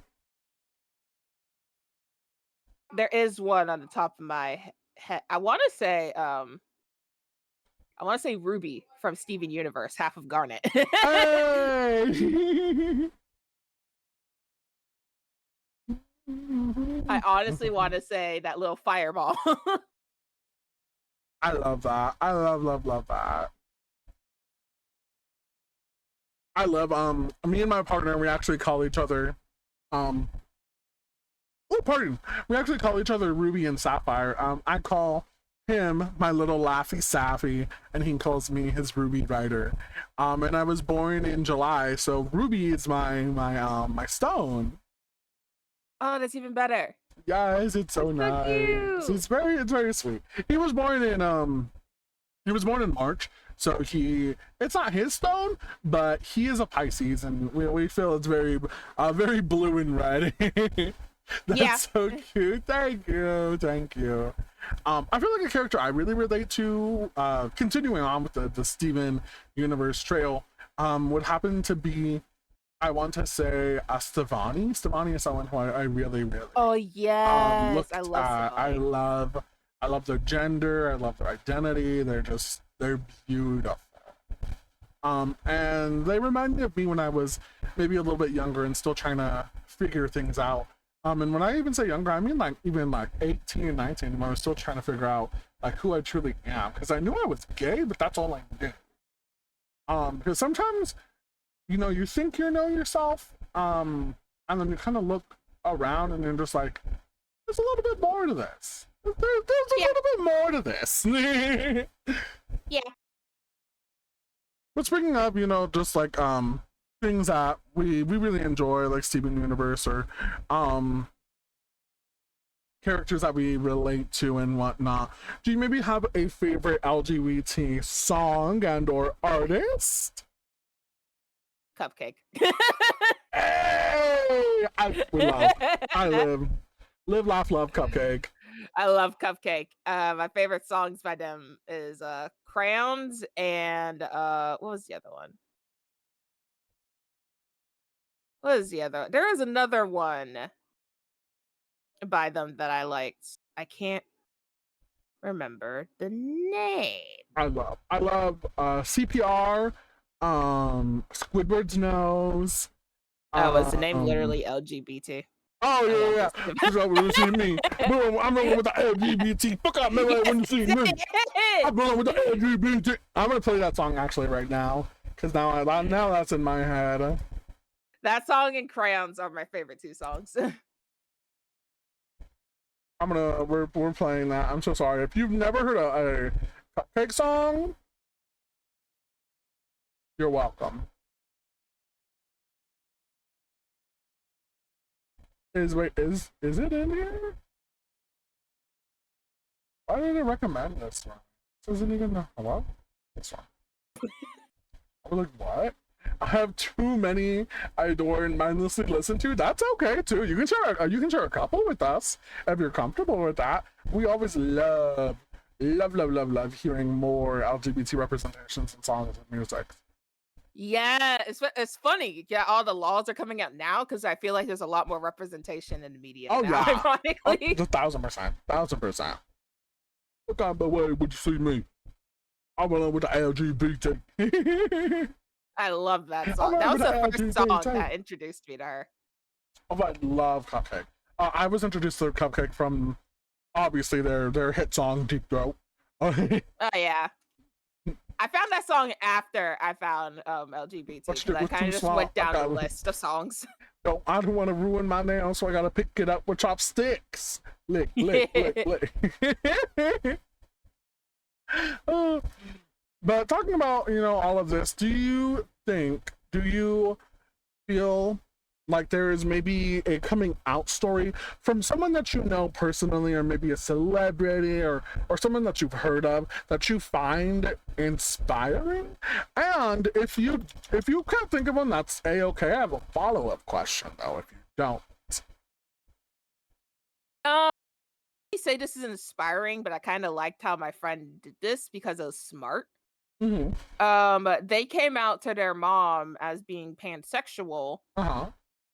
There is one on the top of my head. I want to say Ruby from Steven Universe, half of Garnet. Hey! I honestly want to say that little fireball. I love that. I love that. I love me and my partner, we actually call each other we actually call each other Ruby and Sapphire. I call him my little Laffy Saffy, and he calls me his Ruby Rider. And I was born in July, so Ruby is my stone. Oh, that's even better. Guys, it's so nice. Cute. It's very sweet. He was born in March, so it's not his stone, but he is a Pisces, and we feel it's very blue and red. That's so cute. Thank you. I feel like a character I really relate to, continuing on with the Steven Universe trail, would happen to be, I want to say, Stevani. Stevani is someone who I really Oh yes, looked I love at. I love their gender. I love their identity. They're beautiful. And they remind me of me when I was maybe a little bit younger and still trying to figure things out. And when I even say younger, I mean like even like 18, 19, when I was still trying to figure out like who I truly am. Because I knew I was gay, but that's all I knew. Because sometimes, you know, you think you know yourself, and then you kind of look around and you're just like, there's a little bit more to this. There's a little bit more to this. Yeah. But speaking of, you know, just like things that we really enjoy, like Steven Universe, or characters that we relate to and whatnot, do you maybe have a favorite LGBT song and or artist? Cupcake. Hey! I live, laugh, love Cupcake. I love Cupcake. My favorite songs by them is Crayons and what was the other one? What is the other? There is another one by them that I liked. I can't remember the name. I love CPR, Squidward's Nose. Oh, was the name literally LGBT? Oh yeah. That's what you see me. I'm rolling with the LGBT. Fuck up, man, when you see me. I'm rolling with the LGBT. I'm gonna play that song actually right now, because now that's in my head. That song and Crayons are my favorite two songs. We're playing that. I'm so sorry. If you've never heard a Cupcake song, you're welcome. Is it in here? Why did it recommend this one? This isn't even hello? This one. I'm like, what? I have too many I adore and mindlessly listen to. That's okay too. You can share a couple with us if you're comfortable with that. We always love hearing more LGBT representations in songs and music. Yeah, it's funny. Yeah, all the laws are coming out now because I feel like there's a lot more representation in the media. Oh now, yeah, ironically. 1,000%. Look out the way when you see me. I'm along with the LGBT. I love that song. That was the first song that introduced me to her. Oh, I love Cupcake. I was introduced to Cupcake from obviously their hit song Deep Throat. Oh yeah. I found that song after I found LGBT. But Because I kind of just went down the list of songs. No, I don't want to ruin my nail, so I gotta pick it up with chopsticks. Lick, lick, lick, lick. But talking about, you know, all of this, do you feel like there is maybe a coming out story from someone that you know personally, or maybe a celebrity, or someone that you've heard of that you find inspiring? And if you can't think of one, that's a-okay. I have a follow-up question though if you don't. You say this is inspiring, but I kind of liked how my friend did this because it was smart. They came out to their mom as being pansexual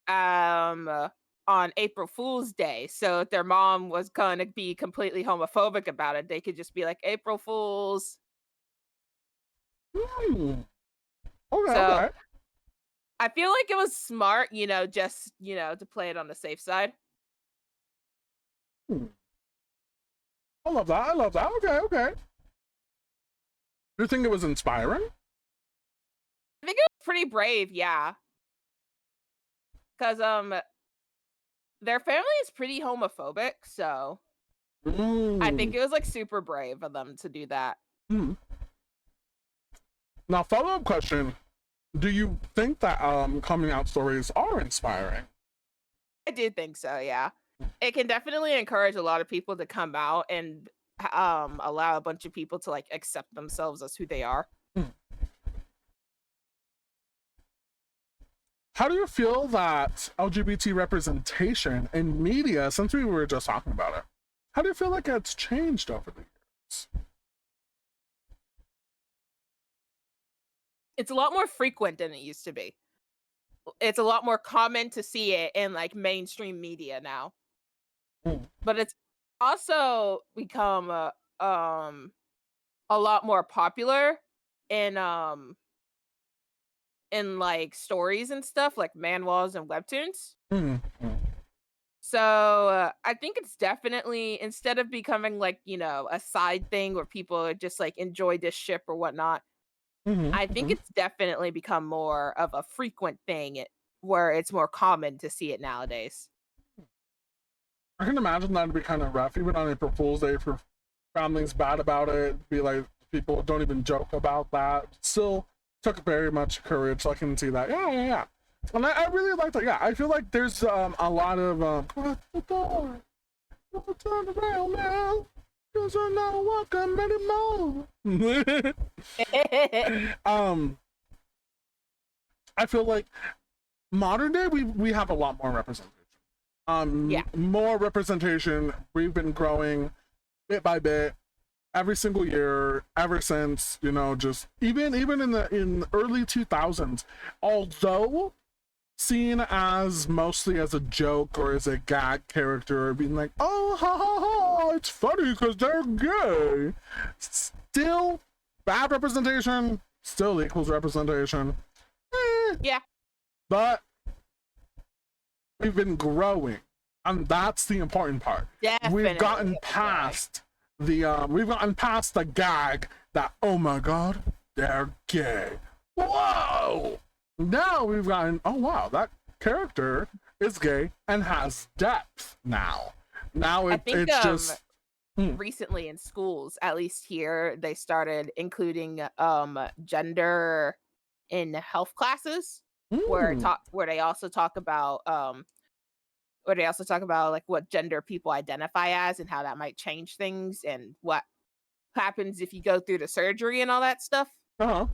on April Fool's Day. So if their mom was gonna be completely homophobic about it, they could just be like, April Fools. Okay, So I feel like it was smart, you know, just, you know, to play it on the safe side. I love that. Okay. Do you think it was inspiring? I think it was pretty brave, yeah. Because their family is pretty homophobic, so I think it was like super brave of them to do that. Now, follow-up question. Do you think that coming out stories are inspiring? I do think so, yeah. It can definitely encourage a lot of people to come out and allow a bunch of people to like accept themselves as who they are. How do you feel that LGBT representation in media, since we were just talking about it, how do you feel like it's changed over the years? It's a lot more frequent than it used to be. It's a lot more common to see it in like mainstream media now. But it's also become a lot more popular in like stories and stuff, like manhwas and webtoons. So I think it's definitely, instead of becoming like, you know, a side thing where people just like enjoy this ship or whatnot, I think it's definitely become more of a frequent thing where it's more common to see it nowadays. I can imagine that'd be kind of rough, even on April Fool's Day, for families bad about it. Be like, people don't even joke about that. Still took very much courage, so I can see that. Yeah. And I really like that. Yeah, I feel like there's a lot of close the door, don't turn around now, 'cause you're not welcome anymore. I feel like modern day we have a lot more representation. More representation. We've been growing bit by bit every single year ever since, you know, just even in the early 2000s, although seen as mostly as a joke or as a gag character, being like, oh ha ha ha, it's funny because they're gay. Still bad representation, still equals representation. Yeah. But we've been growing, and that's the important part. Definitely. We've gotten past the gag that, oh my god, they're gay. Whoa! Now we've gotten, oh wow, that character is gay and has depth now. Now it's just recently in schools, at least here, they started including gender in health classes. Where they also talk about like what gender people identify as and how that might change things and what happens if you go through the surgery and all that stuff. So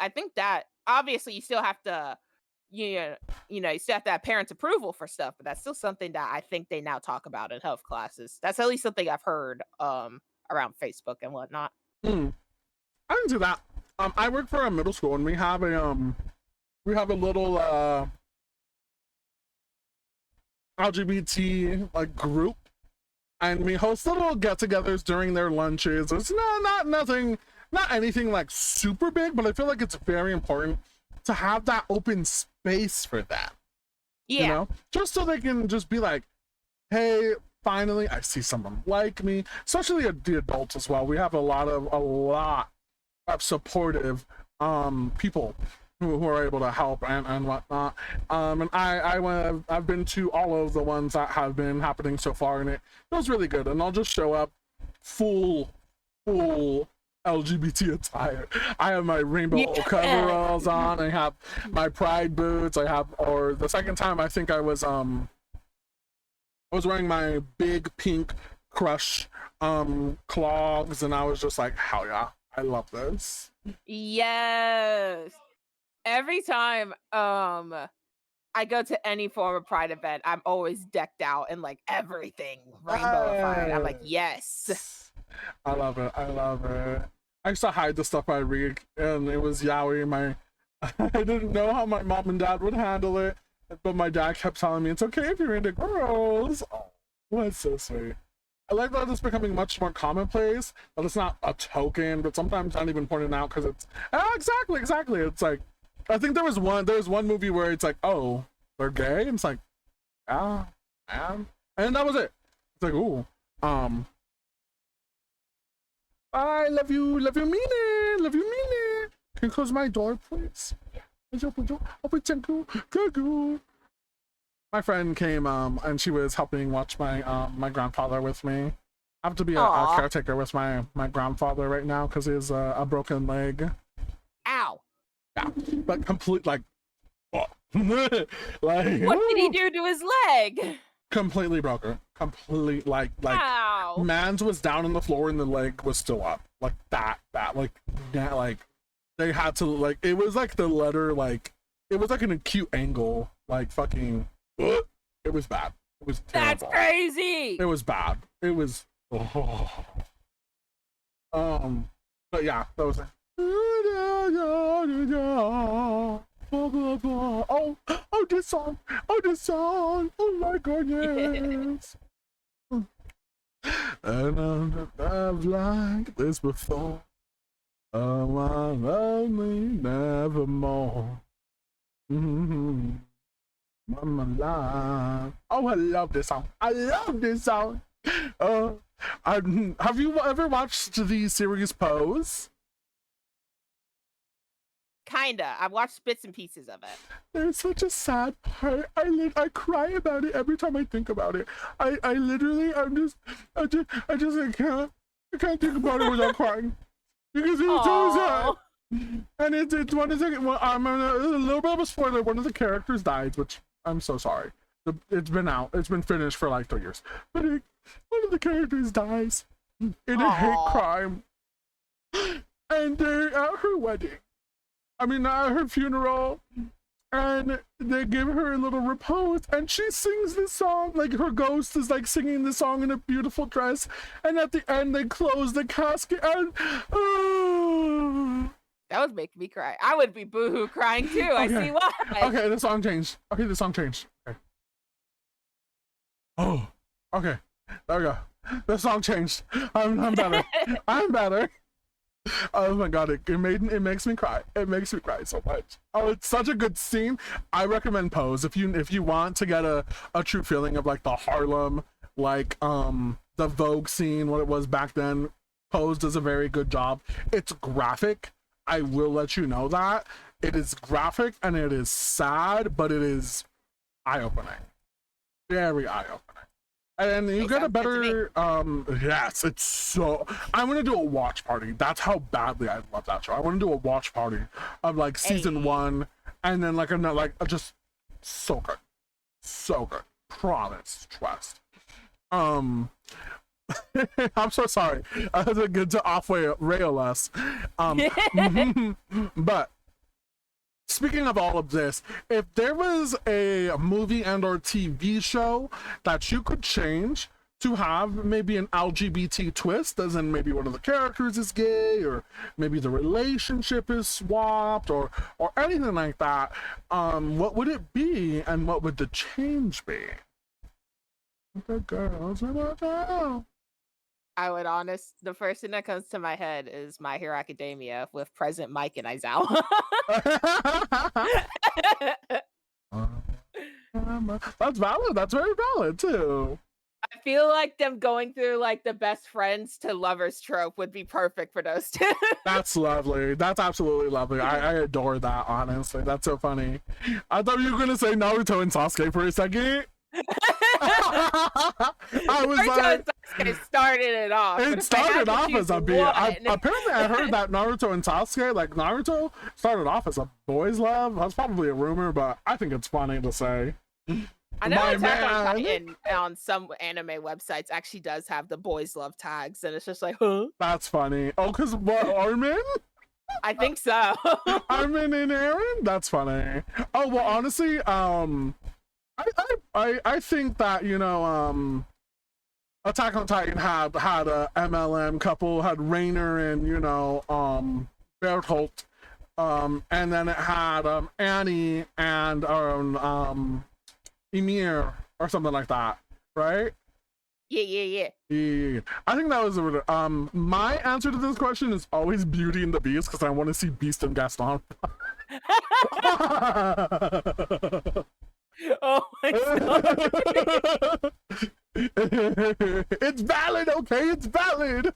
I think that obviously you still have to you still have to have parents' approval for stuff, but that's still something that I think they now talk about in health classes. That's at least something I've heard around Facebook and whatnot. I didn't do that. I work for a middle school, and we have a little LGBT like group, and we host little get-togethers during their lunches. It's not anything like super big, but I feel like it's very important to have that open space for them. Yeah. You know, just so they can just be like, hey, finally I see someone like me, especially the adults as well. We have a lot supportive people who are able to help and whatnot. And I've been to all of the ones that have been happening so far, and it was really good. And I'll just show up full LGBT attire. I have my rainbow coveralls on. I have my pride boots. Or the second time I think I was wearing my big pink Crush clogs, and I was just like, hell yeah, I love this. Yes. Every time I go to any form of pride event, I'm always decked out in like everything rainbowified. I'm like, yes. I love it. I love it. I used to hide the stuff I read, and it was yaoi. I didn't know how my mom and dad would handle it, but my dad kept telling me it's okay if you're into girls. Oh, that's so sweet. I like that it's becoming much more commonplace, that it's not a token, but sometimes not even pointed out because it's exactly. It's like, I think there was one movie where it's like, oh, they're gay, and it's like, yeah, and that was it. It's like, ooh, I love you, mean it. Can you close my door, please? My friend came and she was helping watch my grandfather with me. I have to be a caretaker with my grandfather right now because he has a broken leg. Ow. Yeah, but complete like like what did he do to his leg? Completely broken. Complete like Ow. Mans was down on the floor and the leg was still up. Like that like yeah, like they had to like, it was like the letter, like it was like an acute angle, like fucking it was bad. It was terrible. That's crazy. It was bad. It was but yeah, that was this song. Oh my goodness. And I've like this before. Oh, my love me nevermore. Mama life. Oh, I love this song. Have you ever watched the series Pose? Kinda. I've watched bits and pieces of it. There's such a sad part. I cry about it every time I think about it. I can't think about it without crying. Because it's so sad. And it's one of the, well, I'm a little bit of a spoiler. One of the characters died, which I'm so sorry. It's been finished for like 3 years. But one of the characters dies in a hate crime. And they're at her wedding. I mean, at her funeral. And they give her a little repose, and she sings this song, like her ghost is like singing the song in a beautiful dress, and at the end they close the casket, and that would make me cry. I would be boohoo crying too. Okay. I see why. Okay, the song changed. Okay. Oh, okay, there we go. The song changed. I'm better. I'm better. Oh my god, it makes me cry. It makes me cry so much. Oh, it's such a good scene. I recommend Pose if you want to get a true feeling of like the Harlem, like the Vogue scene, what it was back then. Pose does a very good job. It's graphic. I will let you know that. It is graphic and it is sad, but it is eye-opening. Very eye-opening. And you get a better yes, it's so, I'm gonna do a watch party. That's how badly I love that show. I want to do a watch party of like season 1, and then like another, like just so good. Promise, trust. I'm so sorry. I was good to rail us. But speaking of all of this, if there was a movie and or TV show that you could change to have maybe an LGBT twist, as in maybe one of the characters is gay, or maybe the relationship is swapped, or anything like that, what would it be, and what would the change be? The girls are not down. The first thing that comes to my head is My Hero Academia with President Mike and Aizawa. That's valid. That's very valid too. I feel like them going through like the best friends to lovers trope would be perfect for those two. That's lovely. That's absolutely lovely. I adore that, honestly. That's so funny. I thought you were gonna say Naruto and Sasuke for a second. I was Naruto like, and Sasuke started it off. but it if I had started to off choose as a beat. one- Apparently, I heard that Naruto and Sasuke, like Naruto, started off as a boys' love. That's probably a rumor, but I think it's funny to say. I know My Attack on man. Titan on some anime websites actually does have the boys love tags, and it's just like, huh? That's funny. Oh, because what, Armin? I think so. Armin and Aaron? That's funny. Oh, well, honestly, I think that, you know, Attack on Titan had a MLM couple, had Rainer and, you know, Berthold, and then it had Annie and Emir or something like that, right? Yeah. Yeah. I think that was my answer to this question is always Beauty and the Beast, because I want to see Beast and Gaston. Oh my god. It's valid, okay? It's valid.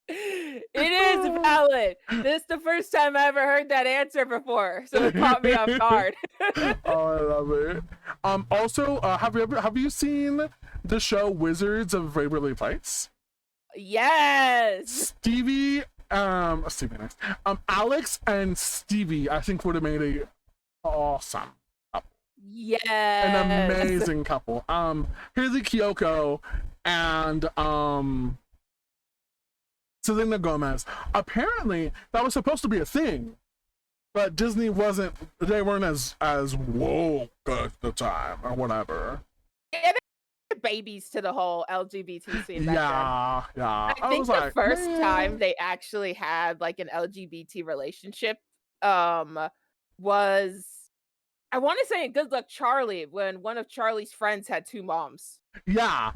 It is valid. This is the first time I ever heard that answer before, so it caught me off guard. Oh, I love it. Also, have you seen the show Wizards of Waverly Place? Yes. Stevie next. Alex and Stevie, I think would have made a awesome, Yes. an amazing couple. Here's Kyoko and Selena Gomez. Apparently, that was supposed to be a thing, but Disney wasn't. They weren't as woke at the time or whatever. Yeah, they're babies to the whole LGBT scene. Back then. Yeah. I think was the like, first man. time they actually had like an LGBT relationship was, I want to say in Good Luck Charlie, when one of Charlie's friends had two moms. Yeah.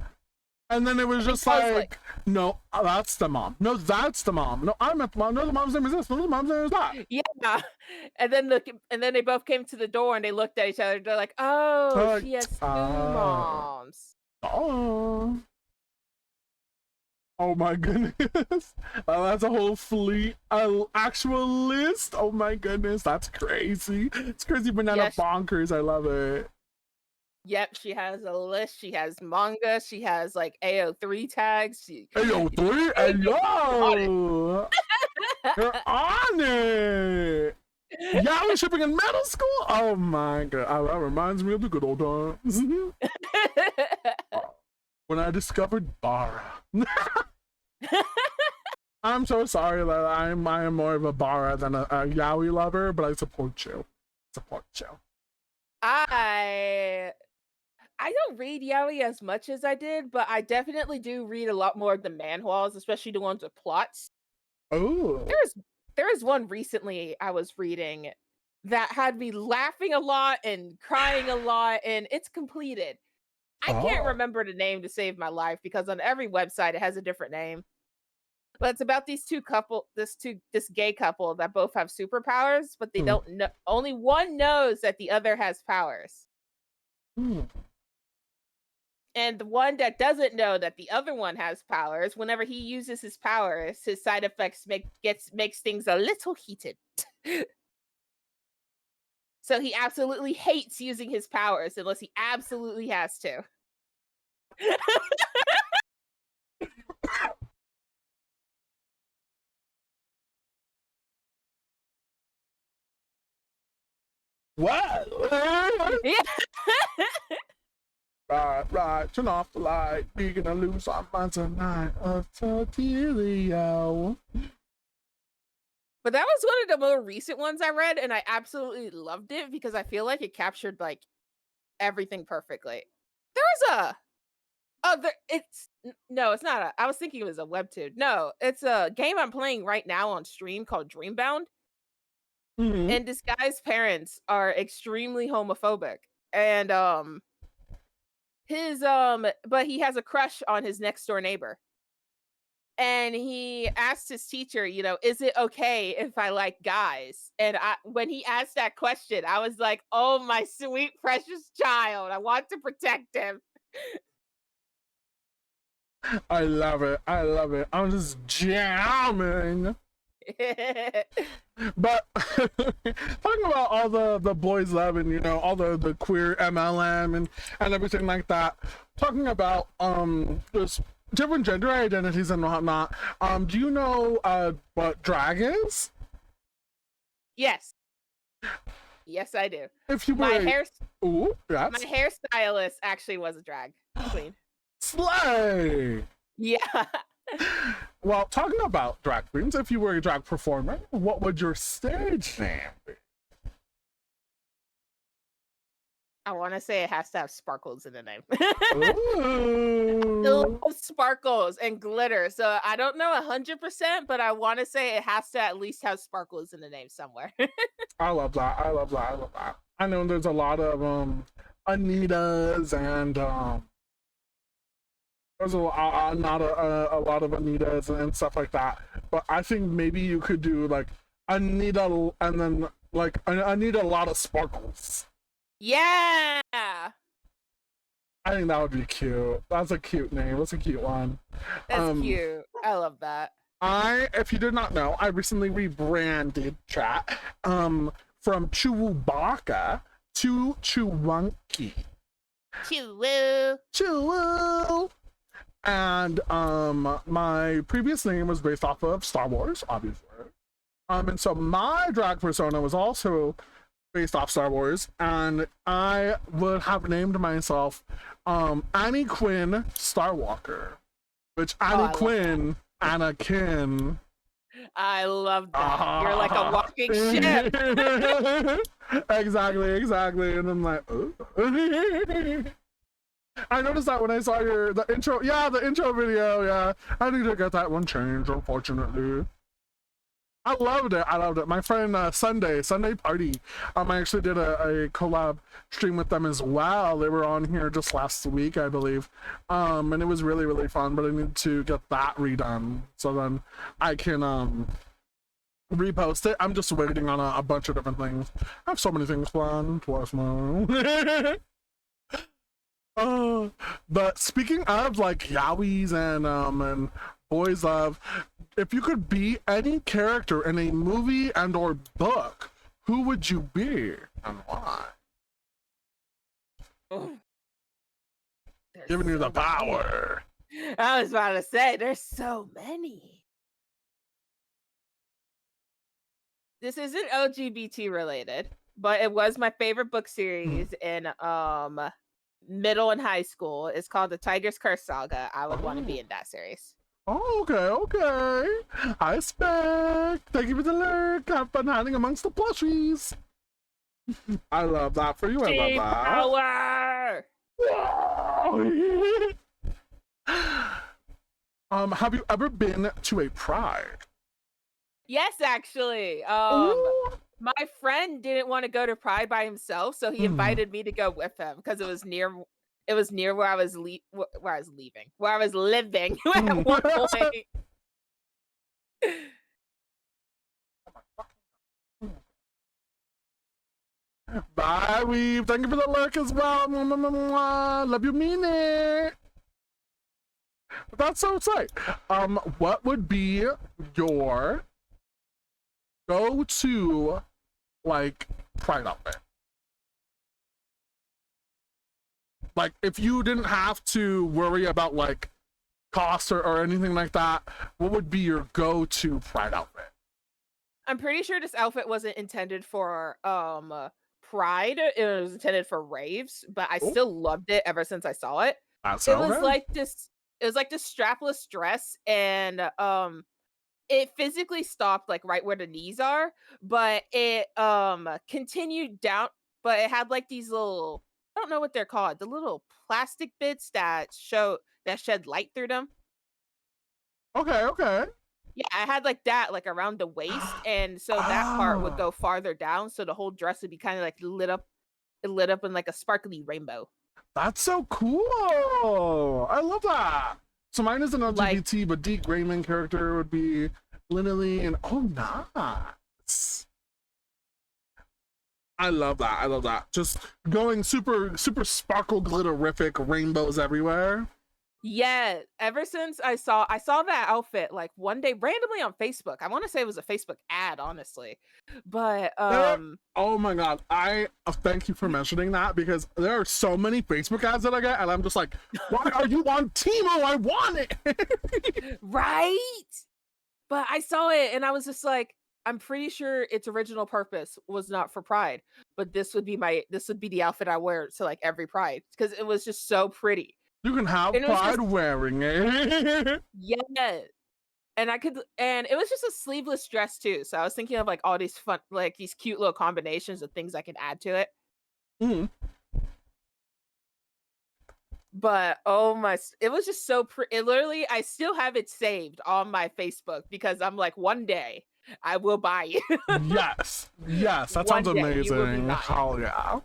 And then it was just I was like, no, that's the mom. No, that's the mom. No, I met the mom. No, the mom's name is this. No, the mom's name is that. Yeah. And then they both came to the door and they looked at each other. They're like, oh, she has two moms. Oh. Oh my goodness. That's a whole fleet, actual list. Oh my goodness. That's crazy. It's crazy banana bonkers. I love it. Yep, she has a list. She has manga. She has like AO3 tags. AO3? Hello! You're on it! Yeah, we're shipping in middle school? Oh my god. That reminds me of the good old times. When I discovered Bara. I'm so sorry that I am more of a Bara than a yaoi lover, but I support you. I don't read yaoi as much as I did, but I definitely do read a lot more of the manhwas, especially the ones with plots. Oh. There was one recently I was reading that had me laughing a lot and crying a lot, and it's completed. I can't remember the name to save my life because on every website it has a different name. But it's about this gay couple that both have superpowers, but they don't know. Only one knows that the other has powers. And the one that doesn't know that the other one has powers, whenever he uses his powers, his side effects makes things a little heated. So he absolutely hates using his powers unless he absolutely has to. What? Yeah. Right, turn off the light. We're gonna lose our minds tonight. Tortillo. But that was one of the more recent ones I read, and I absolutely loved it because I feel like it captured like everything perfectly. There was it's not I was thinking it was a webtoon. No, it's a game I'm playing right now on stream called Dreambound. And this guy's parents are extremely homophobic. And but he has a crush on his next door neighbor. And he asked his teacher, is it okay if I like guys? And when he asked that question, I was like, oh, my sweet, precious child. I want to protect him. I love it. I love it. I'm just jamming. But talking about all the boys love and, you know, all the queer MLM and everything like that, talking about just different gender identities and whatnot, do you know what drag is? Yes. Yes, I do. If you were My hair ooh, yes. my hairstylist actually was a drag queen. Slay. Yeah. Well, talking about drag queens, if you were a drag performer, what would your stage name be? I want to say it has to have sparkles in the name. Ooh. I love sparkles and glitter. So I don't know 100%, but I want to say it has to at least have sparkles in the name somewhere. I love that. I love that. I love that. I know there's a lot of Anitas and there's not a lot of Anitas and stuff like that. But I think maybe you could do like Anita and then like Anita a lot of sparkles. Yeah. I think that would be cute. That's a cute name. That's a cute one. That's cute. I love that. If you did not know, I recently rebranded chat from Chewbacca to Chewunky. Chew. And my previous name was based off of Star Wars, obviously. And so my drag persona was also based off Star Wars, and I would have named myself Annie Quinn Starwalker, which Annie Quinn, Anakin. I love that. You're like a walking ship. Exactly. And I'm like, oh. I noticed that when I saw the intro video. Yeah, I need to get that one changed, unfortunately. I loved it. My friend Sunday Party, I actually did a collab stream with them as well. They were on here just last week, I believe, and it was really, really fun. But I need to get that redone so then I can repost it. I'm just waiting on a bunch of different things. I have so many things planned. Twice more. But speaking of like yaois and boys love, if you could be any character in a movie and or book, who would you be and why? Giving you the power. I was about to say, there's so many. This isn't LGBT related, but it was my favorite book series in middle and high school. It's called The Tiger's Curse Saga. I would want to be in that series. Oh, okay. I expect. Thank you for the lurk. Have fun hiding amongst the plushies. I love that for you. I love that. Power. Have you ever been to a pride? Yes, actually. My friend didn't want to go to Pride by himself, so he invited me to go with him because it was near where I was living at one point. Bye, Weave. Thank you for the lurk as well. Love you, mean it. That's so tight. What would be your go-to like pride outfit? Like if you didn't have to worry about like cost or anything like that, what would be your go-to pride outfit? I'm pretty sure this outfit wasn't intended for pride. It was intended for raves, but I still loved it ever since I saw it. It was like this strapless dress, and it physically stopped like right where the knees are, but it continued down, but it had like these little, I don't know what they're called, the little plastic bits that shed light through them. Okay. Yeah, I had like that like around the waist, and so that part would go farther down, so the whole dress would be kind of like lit up in like a sparkly rainbow. That's so cool. I love that. So mine isn't LGBT, but Deke Raymond character would be Literally, and oh, nice. I love that. Just going super sparkle glitterific, rainbows everywhere. Yeah, ever since I saw that outfit like one day randomly on Facebook. I want to say it was a Facebook ad, honestly. But There, oh my god, I thank you for mentioning that because there are so many Facebook ads that I get, and I'm just like, why are you on Timo? I want it. right? But I saw it and I was just like, I'm pretty sure its original purpose was not for Pride, but this would be the outfit I wear to like every Pride because it was just so pretty. You can have And it was pride just wearing it. yeah. And it was just a sleeveless dress too. So I was thinking of like all these fun, like these cute little combinations of things I can add to it. Mm. But oh my, it was just so pretty. It literally, I still have it saved on my Facebook because I'm like, one day I will buy you. Yes, yes, that One sounds day you will be amazing. mine. Hell yeah.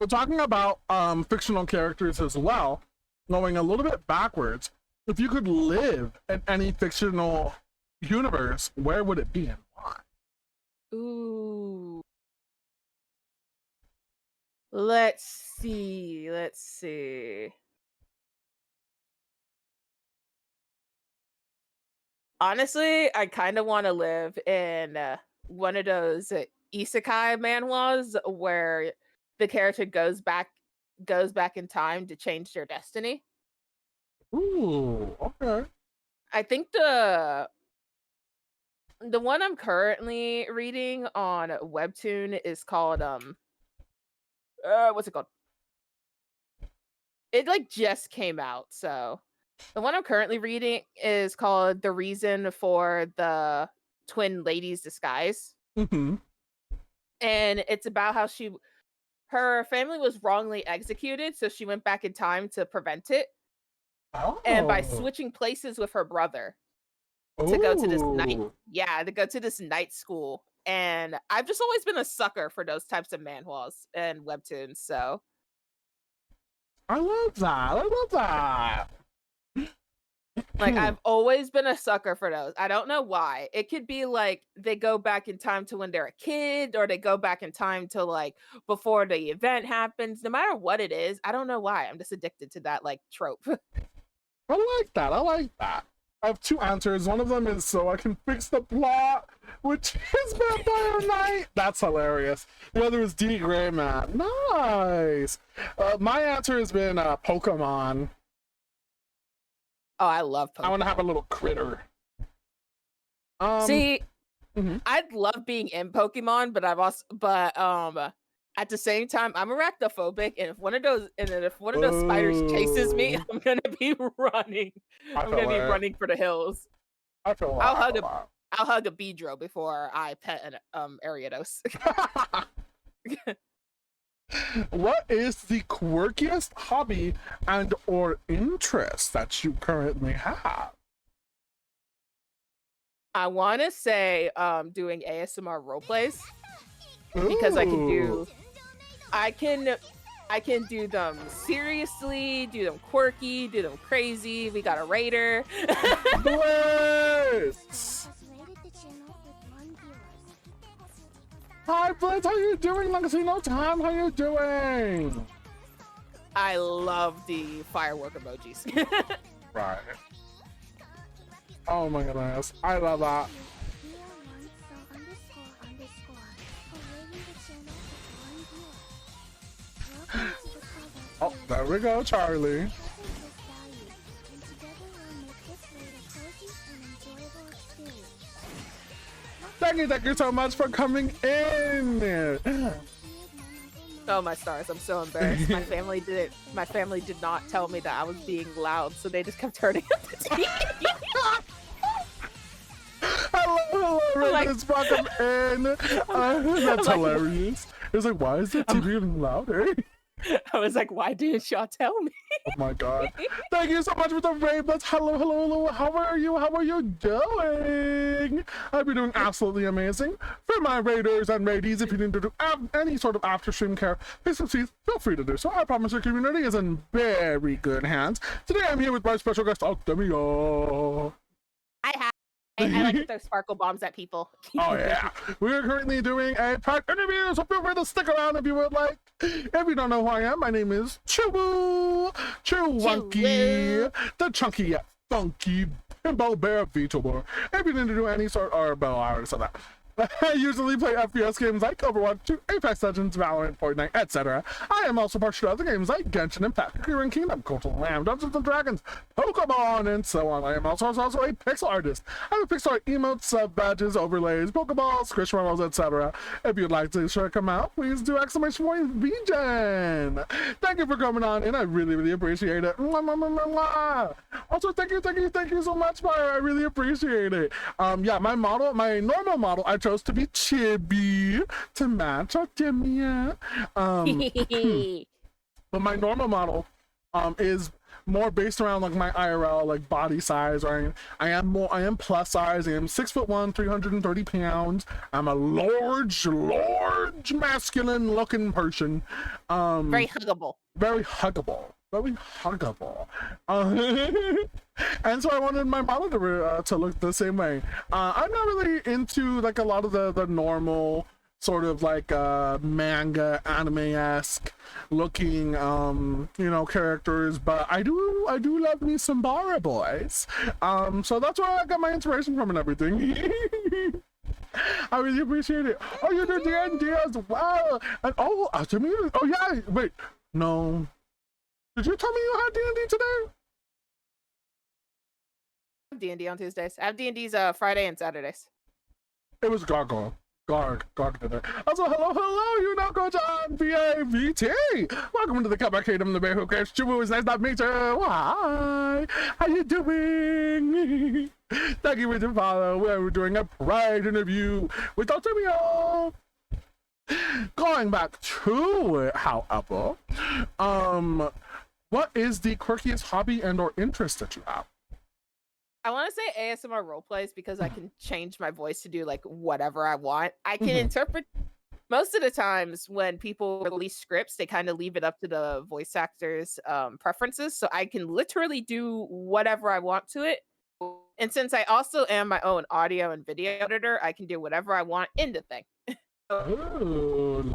We're talking about fictional characters as well, going a little bit backwards. If you could live in any fictional universe, where would it be and why? Ooh. Let's see. Let's see. Honestly, I kind of want to live in one of those isekai manhwas where the character goes back in time to change their destiny. Ooh, okay. I think the one I'm currently reading on Webtoon is called what's it called? It like just came out, so the one I'm currently reading is called The Reason for the Twin Ladies Disguise. Mm-hmm. And it's about how her family was wrongly executed, so she went back in time to prevent it. And by Oh. switching places with her brother to go to this night, Ooh. to go to this night school. And I've just always been a sucker for those types of manhwas and webtoons. So I love that. I love that. like I've always been a sucker for those. I don't know why. It could be like they go back in time to when they're a kid, or they go back in time to like before the event happens. No matter what it is, I don't know why. I'm just addicted to that like trope. I like that. I like that. I have two answers. One of them is so I can fix the plot, which is Vampire Knight. That's hilarious. The other is D. Gray Man. Nice. My answer has been Pokemon. Oh, I love Pokemon. I want to have a little critter. See, mhm. I'd love being in Pokemon, but at the same time, I'm arachnophobic, and if one of those spiders chases me, I'm gonna be running. I'm gonna be running for the hills. I feel I'll hug a Beedrill before I pet an Ariados. What is the quirkiest hobby and or interest that you currently have? I want to say doing ASMR roleplays because I can do them seriously, do them quirky, do them crazy. We got a raider. Blitz! Hi Blitz, how you doing? Long as you know time, how you doing? I love the firework emojis. Right. Oh my goodness, I love that. Oh, there we go, Charlie. Thank you so much for coming in. Oh my stars, I'm so embarrassed. My family did not tell me that I was being loud, so they just kept turning up the TV. Hello, Raiders, welcome in. That's hilarious. It's like, why is the TV getting louder? I was like, why didn't y'all tell me? Oh my god. Thank you so much for the raid. Hello. How are you? How are you doing? I've been doing absolutely amazing. For my raiders and raidees, if you need to do any sort of after stream care, please feel free to do so. I promise your community is in very good hands. Today I'm here with my special guest, Althemia. I have I like to throw sparkle bombs at people. Oh yeah, we are currently doing a packed interview, so feel free to stick around if you would like. If you don't know who I am, my name is Chewoo Chewunky, the chunky yet funky Bimbo Bear VTuber. If you need to do any sort or Bell, I already said that. I usually play FPS games like Overwatch 2, Apex Legends, Valorant, Fortnite, etc. I am also partial to other games like Genshin Impact, Kingdom, Kingdom, Cultural Lamb, Dungeons and Dragons, Pokemon, and so on. I am also a pixel artist. I have pixel art emotes, sub badges, overlays, Pokeballs, squish models, etc. If you'd like to check them out, please do exclamation point VGen. Thank you for coming on, and I really appreciate it. Mwah, mwah, mwah, mwah. Also, thank you so much, Fire. I really appreciate it. Yeah, my normal model, I chose to be chibi to match Althemia. But my normal model is more based around like my IRL like body size. Or I am plus size. I am 6'1", 330 pounds. I'm a large masculine looking person. Very huggable. Very huggable. And so I wanted my model to look the same way. I'm not really into like a lot of the normal sort of like manga anime-esque looking characters, but I do love me some Bara boys. So that's where I got my inspiration from and everything. I really appreciate it. Oh, you do D&D as well. And to me, oh yeah, wait, no. Did you tell me you had D&D today? D&D on Tuesdays. I have D&D's Friday and Saturdays. It was Garg did it. Also, hello, you know Coach on AlthemiaVT. Welcome to the Cupback Kingdom, the bear who cares. Chewoo, it's nice to meet you. Hi, how you doing? Thank you for the follow. We're doing a pride interview with Althemia. Going back to it, however, what is the quirkiest hobby and or interest that you have? I want to say ASMR roleplays because I can change my voice to do like whatever I want. I can interpret most of the times when people release scripts, they kind of leave it up to the voice actors' preferences. So I can literally do whatever I want to it. And since I also am my own audio and video editor, I can do whatever I want in the thing. Oh,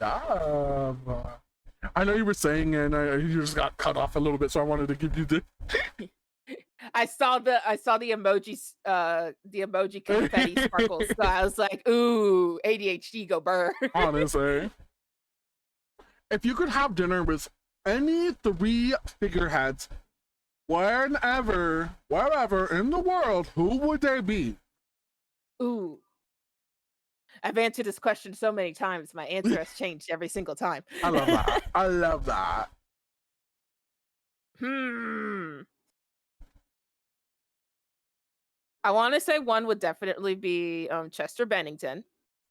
love. I know you were saying, and you just got cut off a little bit, so I wanted to give you the. I saw the emojis, the emoji confetti sparkles. So I was like, "Ooh, ADHD, go burn." Honestly, if you could have dinner with any 3 figureheads, wherever in the world, who would they be? Ooh. I've answered this question so many times. My answer has changed every single time. I love that. I want to say one would definitely be Chester Bennington.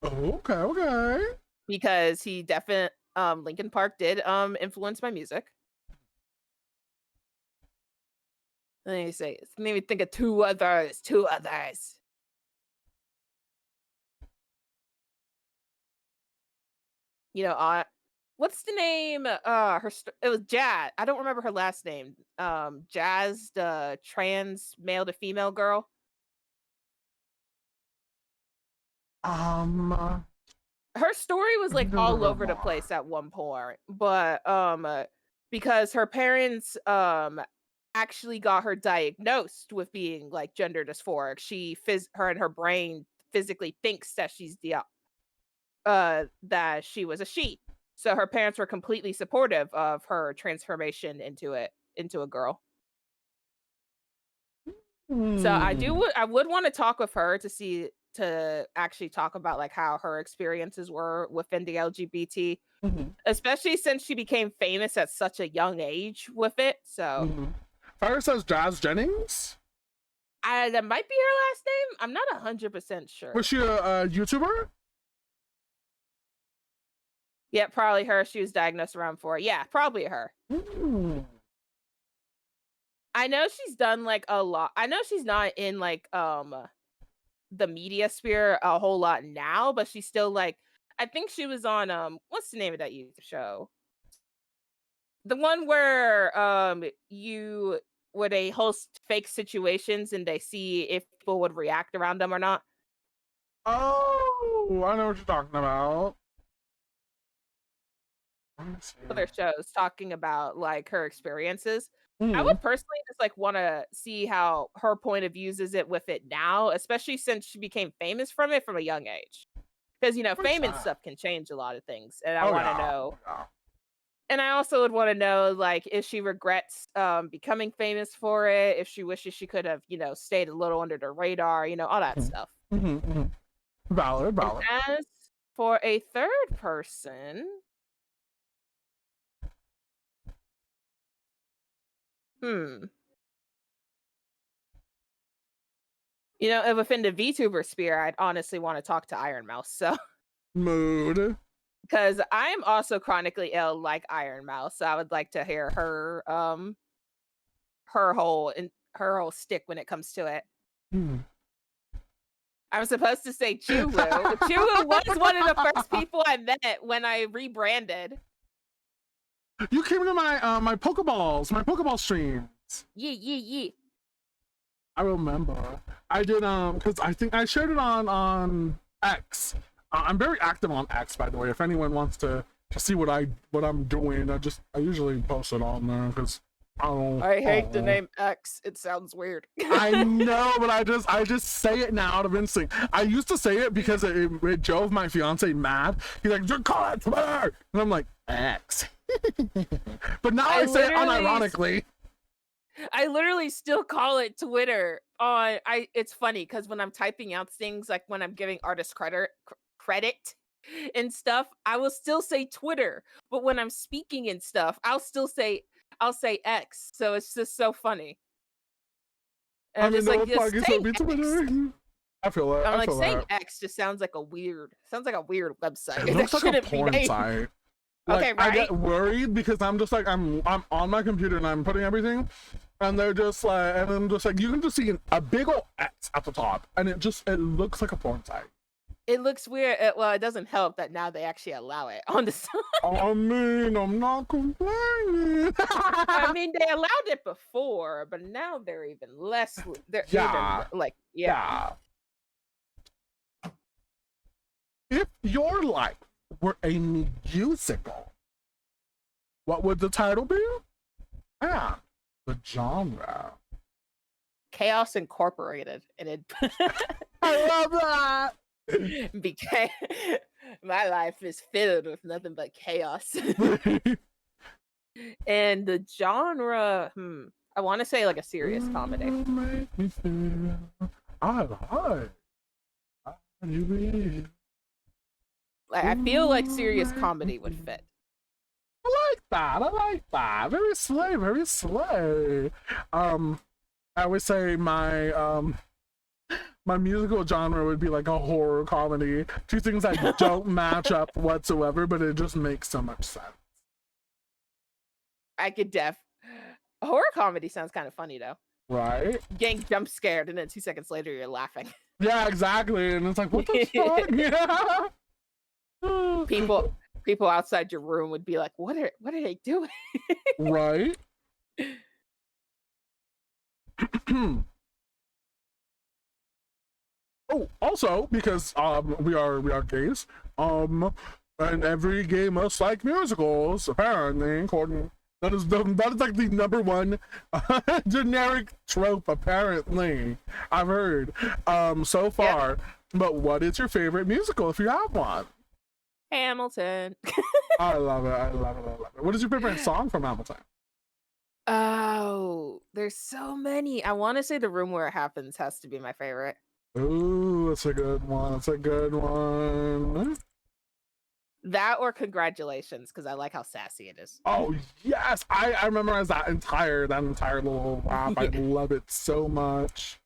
Okay. Because he definitely Linkin Park did influence my music. Let me say, let me think of two others. You know, what's the name? It was Jazz. I don't remember her last name. Jazz, the trans male to female girl. Her story was like all over the place at one point, but because her parents actually got her diagnosed with being like gender dysphoric. Her and her brain physically thinks that she's that she was a she. So her parents were completely supportive of her transformation into a girl. So I would want to talk with her to actually talk about like how her experiences were within the LGBT, especially since she became famous at such a young age with it. So Fire says Jazz Jennings. That might be her last name. I'm not 100% sure. Was she a YouTuber? Yeah, probably her. She was diagnosed around 4. Yeah, probably her. I know she's done like a lot. I know she's not in like the media sphere a whole lot now, but she's still like, I think she was on what's the name of that YouTube show? The one where you where they host fake situations and they see if people would react around them or not. Oh, I know what you're talking about. Other shows talking about like her experiences. I Mhm. would personally just like want to see how her point of views is it with it now, especially since she became famous from it from a young age. Because fame and stuff can change a lot of things, and I Oh want to yeah. know. Oh, yeah. And I also would want to know, like, if she regrets becoming famous for it, if she wishes she could have, stayed a little under the radar, all that stuff. Mm-hmm. Valid, And valid. as for a third person, hmm. If within the VTuber sphere, I'd honestly want to talk to Iron Mouse. So, Mood. because I'm also chronically ill like Iron Mouse, so I would like to hear her whole stick when it comes to it. Hmm. I'm supposed to say Chuwu. Chuwu was one of the first people I met when I rebranded. You came to my my Pokeball streams. Yee. I remember. I did because I think I shared it on X. I'm very active on X, by the way. If anyone wants to see what I'm doing, I usually post it on there because I hate the name X. It sounds weird. I know, but I just say it now out of instinct. I used to say it because it drove my fiance mad. He's like, "Just call it Twitter," and I'm like, X. But now I say it unironically. I literally still call it Twitter. It's funny because when I'm typing out things, like when I'm giving artists credit and stuff, I will still say Twitter. But when I'm speaking and stuff, I'll say X. So it's just so funny. And I'm just like, just saying X. I feel it. I'm like, saying that. X just sounds like a weird website. It looks like a porn site. Like, Okay, right? I get worried because I'm just like I'm on my computer and I'm putting everything, and they're just like, and I'm just like, you can just see a big old X at the top, and it looks like a porn site. It looks weird. Well, it doesn't help that now they actually allow it on the site. I mean, I'm not complaining. I mean, they allowed it before, but now they're even less. They're even like, yeah. If your life were a musical, what would the title be? And the genre. Chaos Incorporated, and it. I love that. Because my life is filled with nothing but chaos. And the genre, I want to say like a serious comedy. Make me feel I feel like serious comedy would fit. I like that. Very slay, very slay. I would say my my musical genre would be like a horror comedy. Two things that don't match up whatsoever, but it just makes so much sense. I could horror comedy sounds kind of funny though. Right? Getting jump scared and then 2 seconds later you're laughing. Yeah, exactly. And it's like, what the fuck? Yeah. People outside your room would be like, what are they doing? Right? Oh, also because we are gays, and every gay must like musicals, apparently, according that is like the number one generic trope, apparently, I've heard so far. Yeah. But what is your favorite musical if you have one? Hamilton. I love it. What is your favorite song from Hamilton? Oh, there's so many. I want to say The Room Where It Happens has to be my favorite. Ooh, that's a good one. That or Congratulations, because I like how sassy it is. Oh yes, I memorize that entire little rap. I love it so much.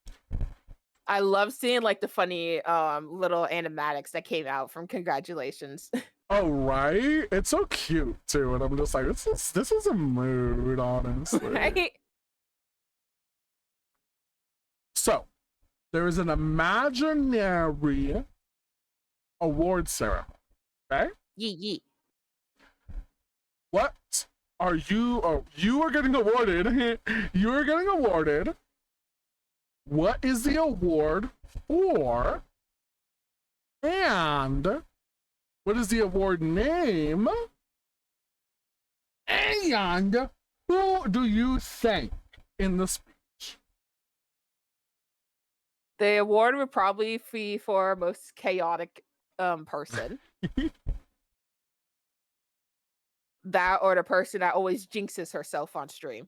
I love seeing like the funny little animatics that came out from Congratulations. Oh right, it's so cute too, and I'm just like, this is a mood, honestly. Right? So there is an imaginary award ceremony. Okay? Yee. What you are getting awarded. You are getting awarded. What is the award for? And what is the award name? And who do you thank in the speech? The award would probably be for most chaotic person. That or the person that always jinxes herself on stream.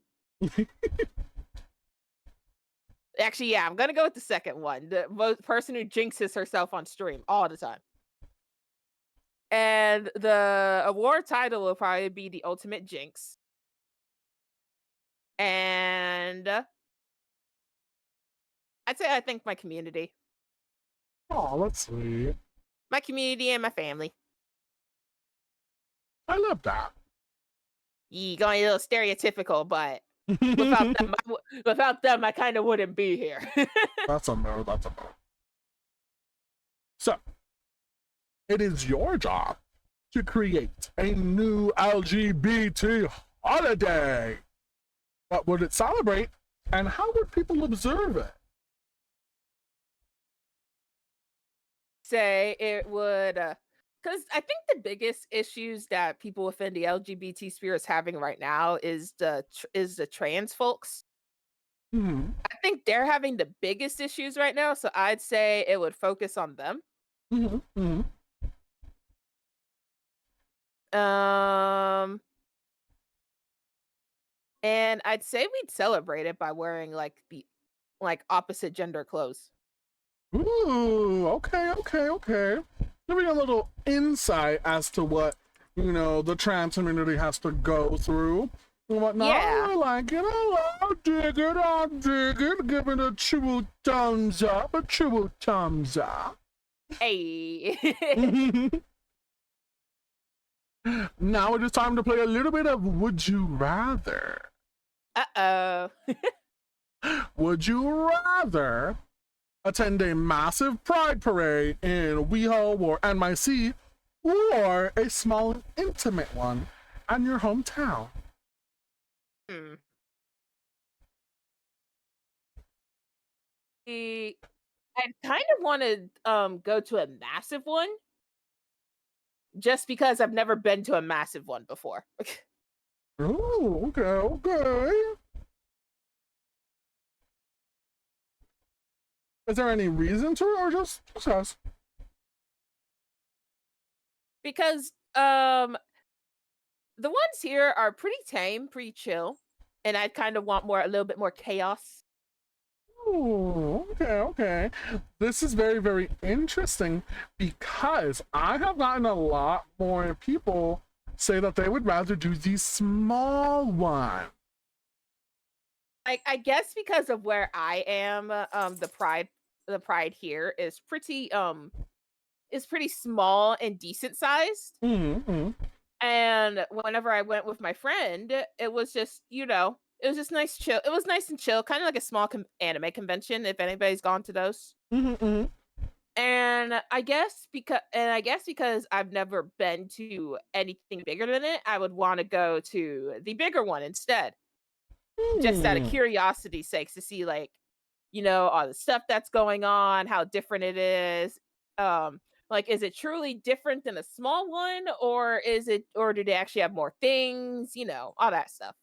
Actually, yeah, I'm gonna go with the second one. The person who jinxes herself on stream all the time. And the award title will probably be the ultimate jinx. And I'd say I thank my community. Oh, that's sweet. My community and my family. I love that. You going a little stereotypical, but without them, I kind of wouldn't be here. That's a no. That's a no. So, it is your job to create a new LGBT holiday. What would it celebrate, and how would people observe it? Say it would, because I think the biggest issues that people within the LGBT sphere is having right now is the trans folks. Hmm. I think they're having the biggest issues right now, so I'd say it would focus on them. Mm-hmm. And I'd say we'd celebrate it by wearing the opposite gender clothes. Ooh, okay. Give me a little insight as to what, the trans community has to go through and whatnot. Yeah. I like it. I dig it. Give it a true thumbs up. Hey. Now it is time to play a little bit of Would You Rather. Uh-oh. Would you rather attend a massive pride parade in WeHo or NYC, or a small and intimate one in your hometown? I kind of want to go to a massive one, just because I've never been to a massive one before. Oh, okay. Is there any reason to it, or just us? Because the ones here are pretty tame, pretty chill, and I kind of want a little bit more chaos. Oh, okay. This is very, very interesting, because I have gotten a lot more people say that they would rather do the small one. I guess because of where I am, the pride here is pretty small and decent sized. Mm-hmm. And whenever I went with my friend, it was just, it was just nice chill. It was nice and chill, kind of like a small anime convention, if anybody's gone to those. Mm-hmm. And I guess because I've never been to anything bigger than it, I would want to go to the bigger one instead. Just out of curiosity's sake, to see all the stuff that's going on, how different it is. Is it truly different than a small one, or do they actually have more things? All that stuff.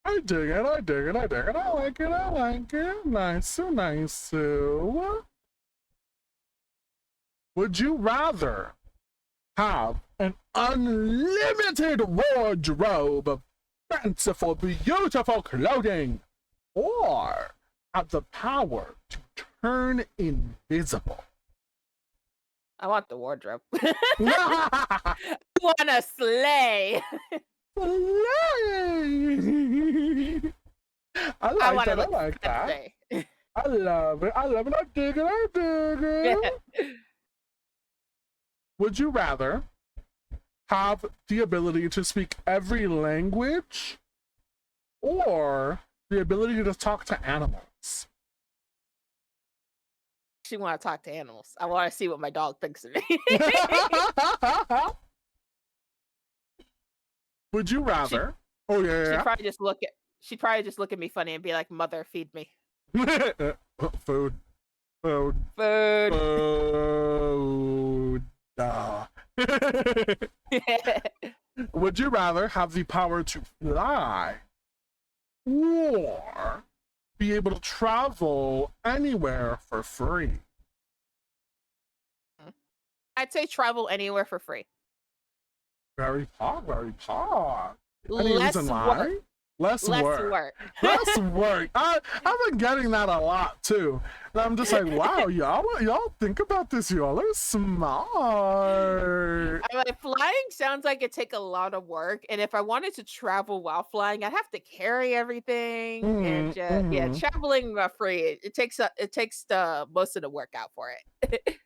I dig it. I like it. Nice. Would you rather have an unlimited wardrobe of fanciful, beautiful clothing, or have the power to turn invisible? I want the wardrobe. I want to slay. I like that. I love it. I dig it. Yeah. Would you rather have the ability to speak every language, or the ability to talk to animals? I actually want to talk to animals. I want to see what my dog thinks of me. Would you rather? Oh She'd yeah. probably just look at she'd probably just look at me funny and be like, "Mother, feed me." Food. Food. Food. Food. Would you rather have the power to fly or be able to travel anywhere for free? I'd say travel anywhere for free. Very hot, very hot. Any Less reason why? work. Less work. Less work. I've been getting that a lot too. And I'm just like, wow, y'all think about this. Y'all are smart. I'm like, flying sounds like it take a lot of work, and if I wanted to travel while flying, I'd have to carry everything, and yeah, traveling free. It takes most of the work out for it.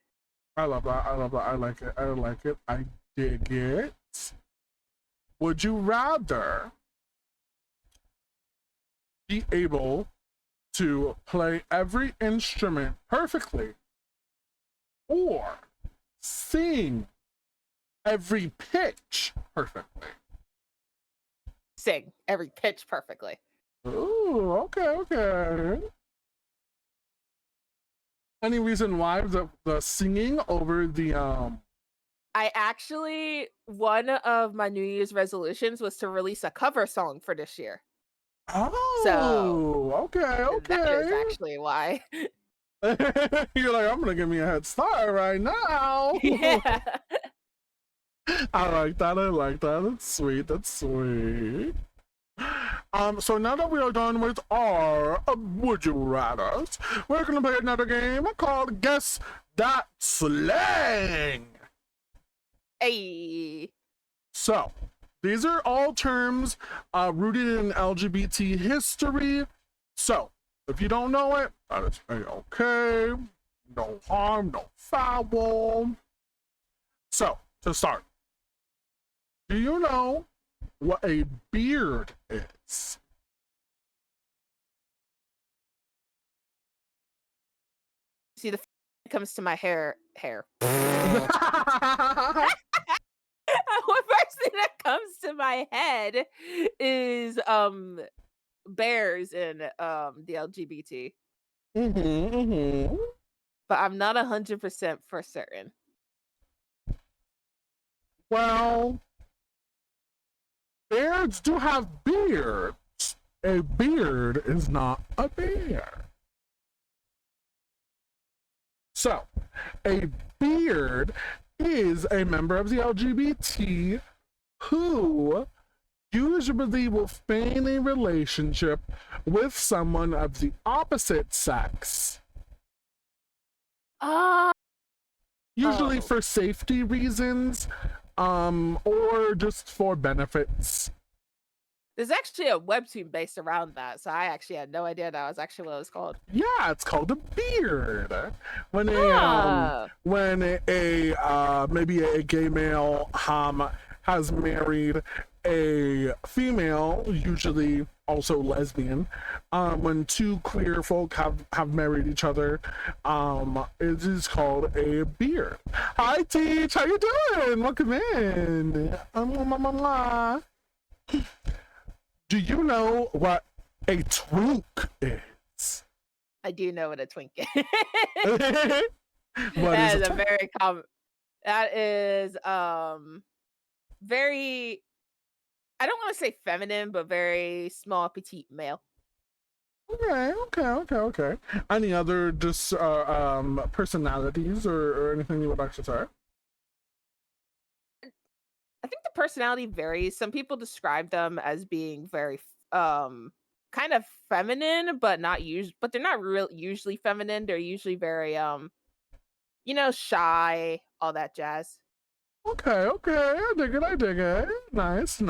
I love that. I love that. I like it. I like it. I dig it. Would you rather be able to play every instrument perfectly or sing every pitch perfectly? Sing every pitch perfectly. Ooh, okay. Any reason why the singing over the I actually, one of my New Year's resolutions was to release a cover song for this year. Oh, okay. That is actually why. You're like, I'm gonna give me a head start right now. Yeah. I like that. I like that. That's sweet. That's sweet. So now that we are done with our Would You Rathers, we're gonna play another game called Guess That Slang. Hey. So these are all terms rooted in LGBT history. So if you don't know it, that is okay. No harm, no foul. So to start, do you know what a beard is? See, the comes to my hair. One first thing that comes to my head is bears in the LGBT. But I'm not 100% for certain. Well, bears do have beards. A beard is not a bear. So, a beard is a member of the LGBT who usually will feign a relationship with someone of the opposite sex. Usually for safety reasons, or just for benefits. There's actually a webtoon based around that, so I actually had no idea that was actually what it was called. Yeah, it's called a beard. When a maybe a gay male has married a female, usually also lesbian, when two queer folk have married each other, it is called a beard. Hi Teach, how you doing? Welcome in. Do you know what a twink is? I do know what a twink is. That is a very common. That is very. I don't want to say feminine, but very small, petite male. Okay. Any other just personalities or anything you would like to say? I think the personality varies. Some people describe them as being very kind of feminine, but not but they're not usually feminine. They're usually very shy, all that jazz. Okay. I dig it. Nice.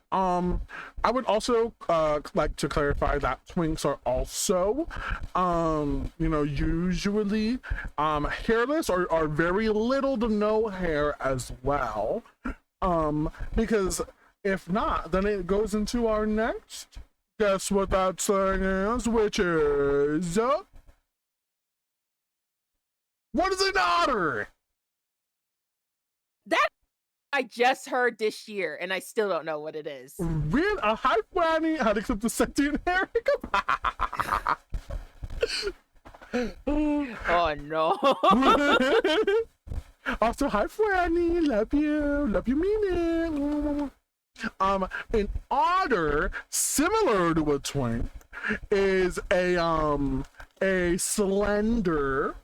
I would also like to clarify that twinks are also usually hairless or are very little to no hair as well, because if not, then it goes into our next guess what that slang is, which is what is an otter? That I just heard this year, and I still don't know what it is. Read a hype Wanny how to accept the sentient hair. Oh no. Also, hi Franny, love you, mean it. An otter, similar to a twink, is a slender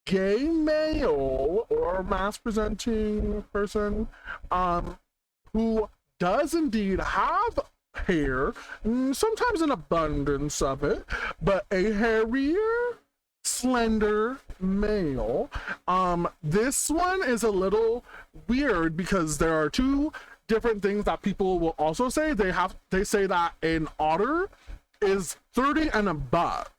gay male or mass presenting person who does indeed have hair, sometimes an abundance of it, but a hairier, slender male. This one is a little weird because there are two different things that people will also say. They say that an otter is 30 and above,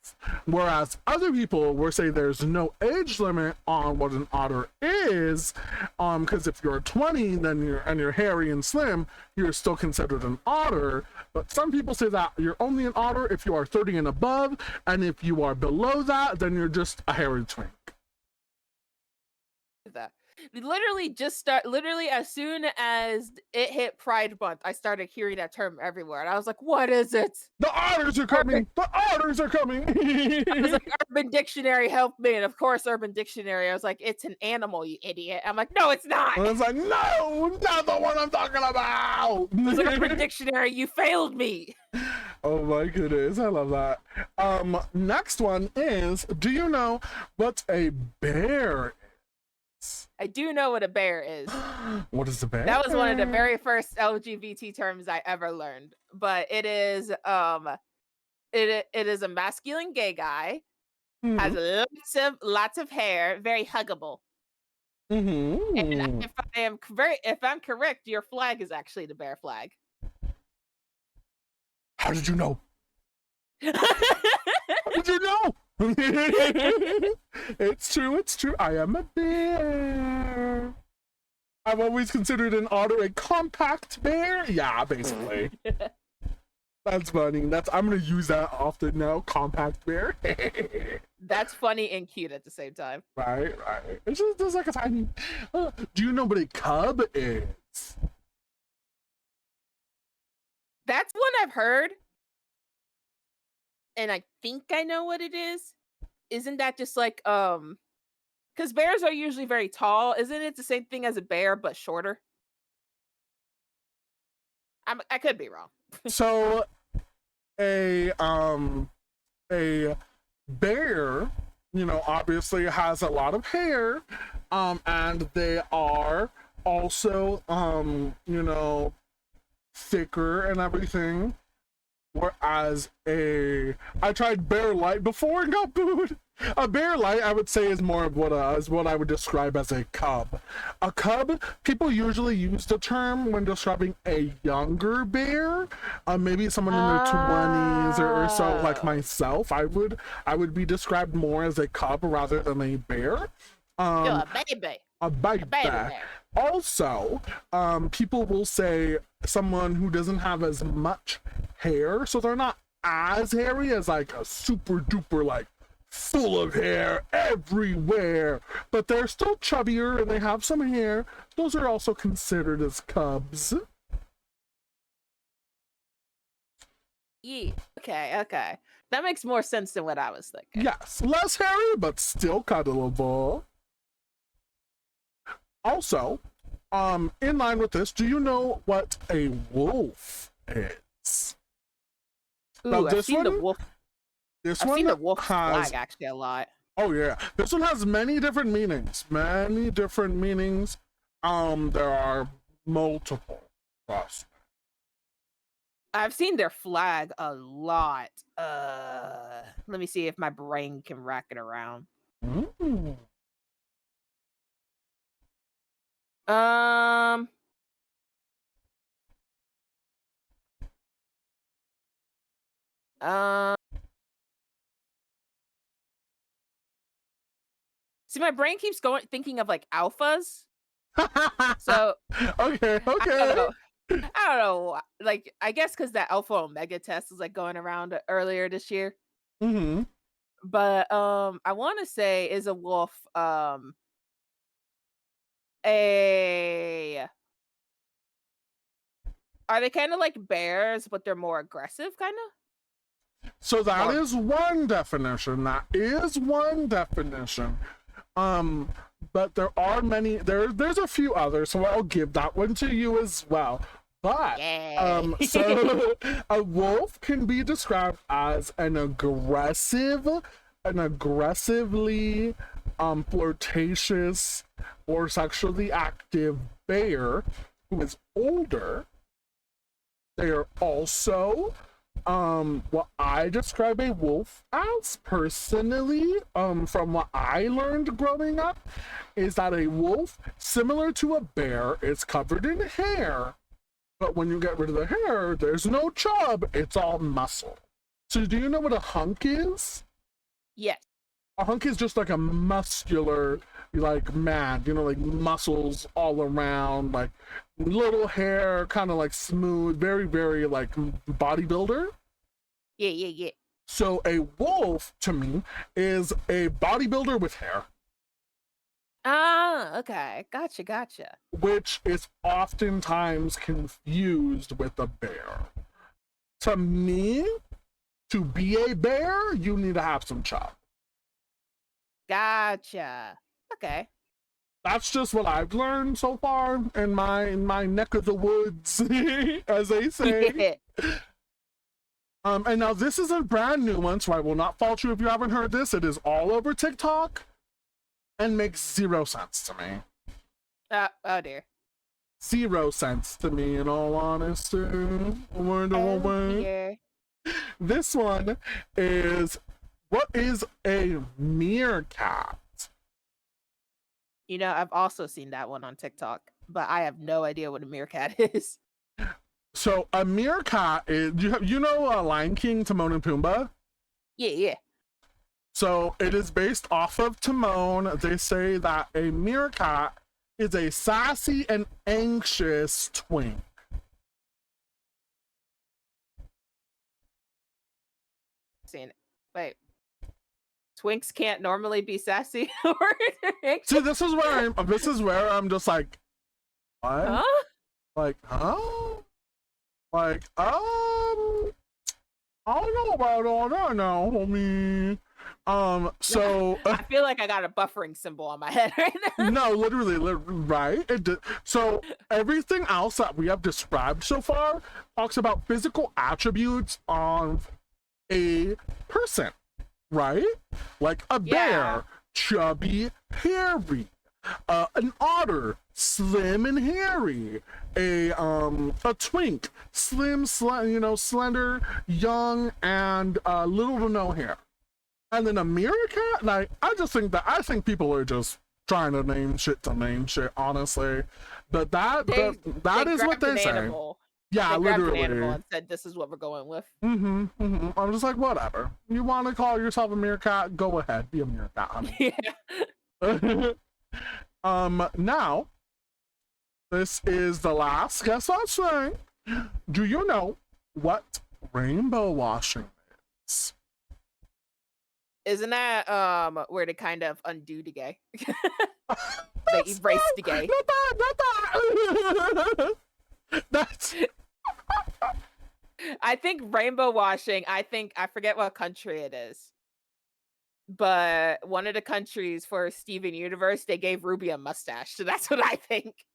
whereas other people will say there's no age limit on what an otter is, because if you're 20 then you're hairy and slim, you're still considered an otter. But some people say that you're only an otter if you are 30 and above, and if you are below that, then you're just a hairy twink. That literally as soon as it hit Pride Month, I started hearing that term everywhere, and I was like, "What is it?" The otters are coming! The otters are coming! I was like, Urban Dictionary, help me! And of course, Urban Dictionary, I was like, "It's an animal, you idiot!" I'm like, "No, it's not." And it's like, no, not the one I'm talking about. I was like, Urban Dictionary, you failed me. Oh my goodness, I love that. Next one is, do you know what a bear is? I do know what a bear is. What is a bear? That was one of the very first LGBT terms I ever learned. But it is it is a masculine gay guy, has lots of hair, very huggable. And if I'm correct, your flag is actually the bear flag. How did you know? How did you know? It's true. I am a bear. I've always considered an otter a compact bear. Yeah, basically. That's funny. I'm gonna use that often now. Compact bear. That's funny and cute at the same time. Right. It's just like a tiny. Do you know what a cub is? That's one I've heard, and I think I know what it is. Isn't that just like because bears are usually very tall? Isn't it the same thing as a bear but shorter? I could be wrong. So, a bear, obviously has a lot of hair, and they are also thicker and everything. Whereas I tried Bear Light before and got booed. A Bear Light, I would say, is more of what I would describe as a cub. A cub, people usually use the term when describing a younger bear, maybe someone in their 20s or so, like myself. I would be described more as a cub rather than a bear. You're a baby. A baby bear. Also, people will say someone who doesn't have as much hair, so they're not as hairy as like a super duper like full of hair everywhere, but they're still chubbier and they have some hair. Those are also considered as cubs. Yeah. Okay. That makes more sense than what I was thinking. Yes, less hairy, but still cuddleable. Also, in line with this, do you know what a wolf is? Ooh, Now, I've seen the wolf. This I've one seen the wolf has, flag actually a lot. Oh yeah, this one has many different meanings. There are multiple. Trust me. I've seen their flag a lot. Let me see if my brain can rack it around. See, my brain keeps thinking of like alphas. So okay. I don't know. Like, I guess because that alpha omega test was like going around earlier this year. But I want to say is a wolf a Are they kind of like bears, but they're more aggressive, kind of? So that Or is one definition. That is one definition. But there are many. There's a few others, so I'll give that one to you as well. But yeah. so a wolf can be described as an aggressively flirtatious or sexually active bear who is older. They are also what I describe a wolf as personally, from what I learned growing up, is that a wolf, similar to a bear, is covered in hair. But when you get rid of the hair, there's no chub, it's all muscle. So do you know what a hunk is? Yes. A hunk is just like a muscular, like, man, you know, like muscles all around, like little hair, kind of like smooth, very, very like bodybuilder. Yeah. So a wolf, to me, is a bodybuilder with hair. Ah, okay. Gotcha. Which is oftentimes confused with a bear. To me, to be a bear, you need to have some chub. Gotcha. Okay. That's just what I've learned so far in my neck of the woods, as they say. And now this is a brand new one, so I will not fault you if you haven't heard this. It is all over TikTok and makes 0 sense to me. Oh dear. 0 sense to me, in all honesty. Dear. This one is, what is a meerkat? You know, I've also seen that one on TikTok, but I have no idea what a meerkat is. So a meerkat is, you know Lion King, Timon and Pumbaa? Yeah. So it is based off of Timon. They say that a meerkat is a sassy and anxious twink. Seen it. Wait. Twinks can't normally be sassy or anxious? See, this is where I'm just like, what? Huh? Like, huh? Like, I don't know about all that now, homie. So I feel like I got a buffering symbol on my head right now. no, literally, right? So everything else that we have described so far talks about physical attributes of a person, right? Like a bear, chubby, hairy. An otter, slim and hairy. A twink, slim, slender, young, and little to no hair. And then a meerkat, like, I think people are just trying to name shit, honestly. But that is what they say. Animal. Yeah, they grabbed literally. an animal and said, "This is what we're going with." I'm just like, whatever. You want to call yourself a meerkat? Go ahead, be a meerkat, honey. Yeah. Now, this is the last guess I'll say. Do you know what rainbow washing is? Isn't that where they kind of undo the gay? They erase the gay. Not that. That's. I think rainbow washing. I forget what country it is, but one of the countries for Steven Universe, they gave Ruby a mustache, so that's what I think.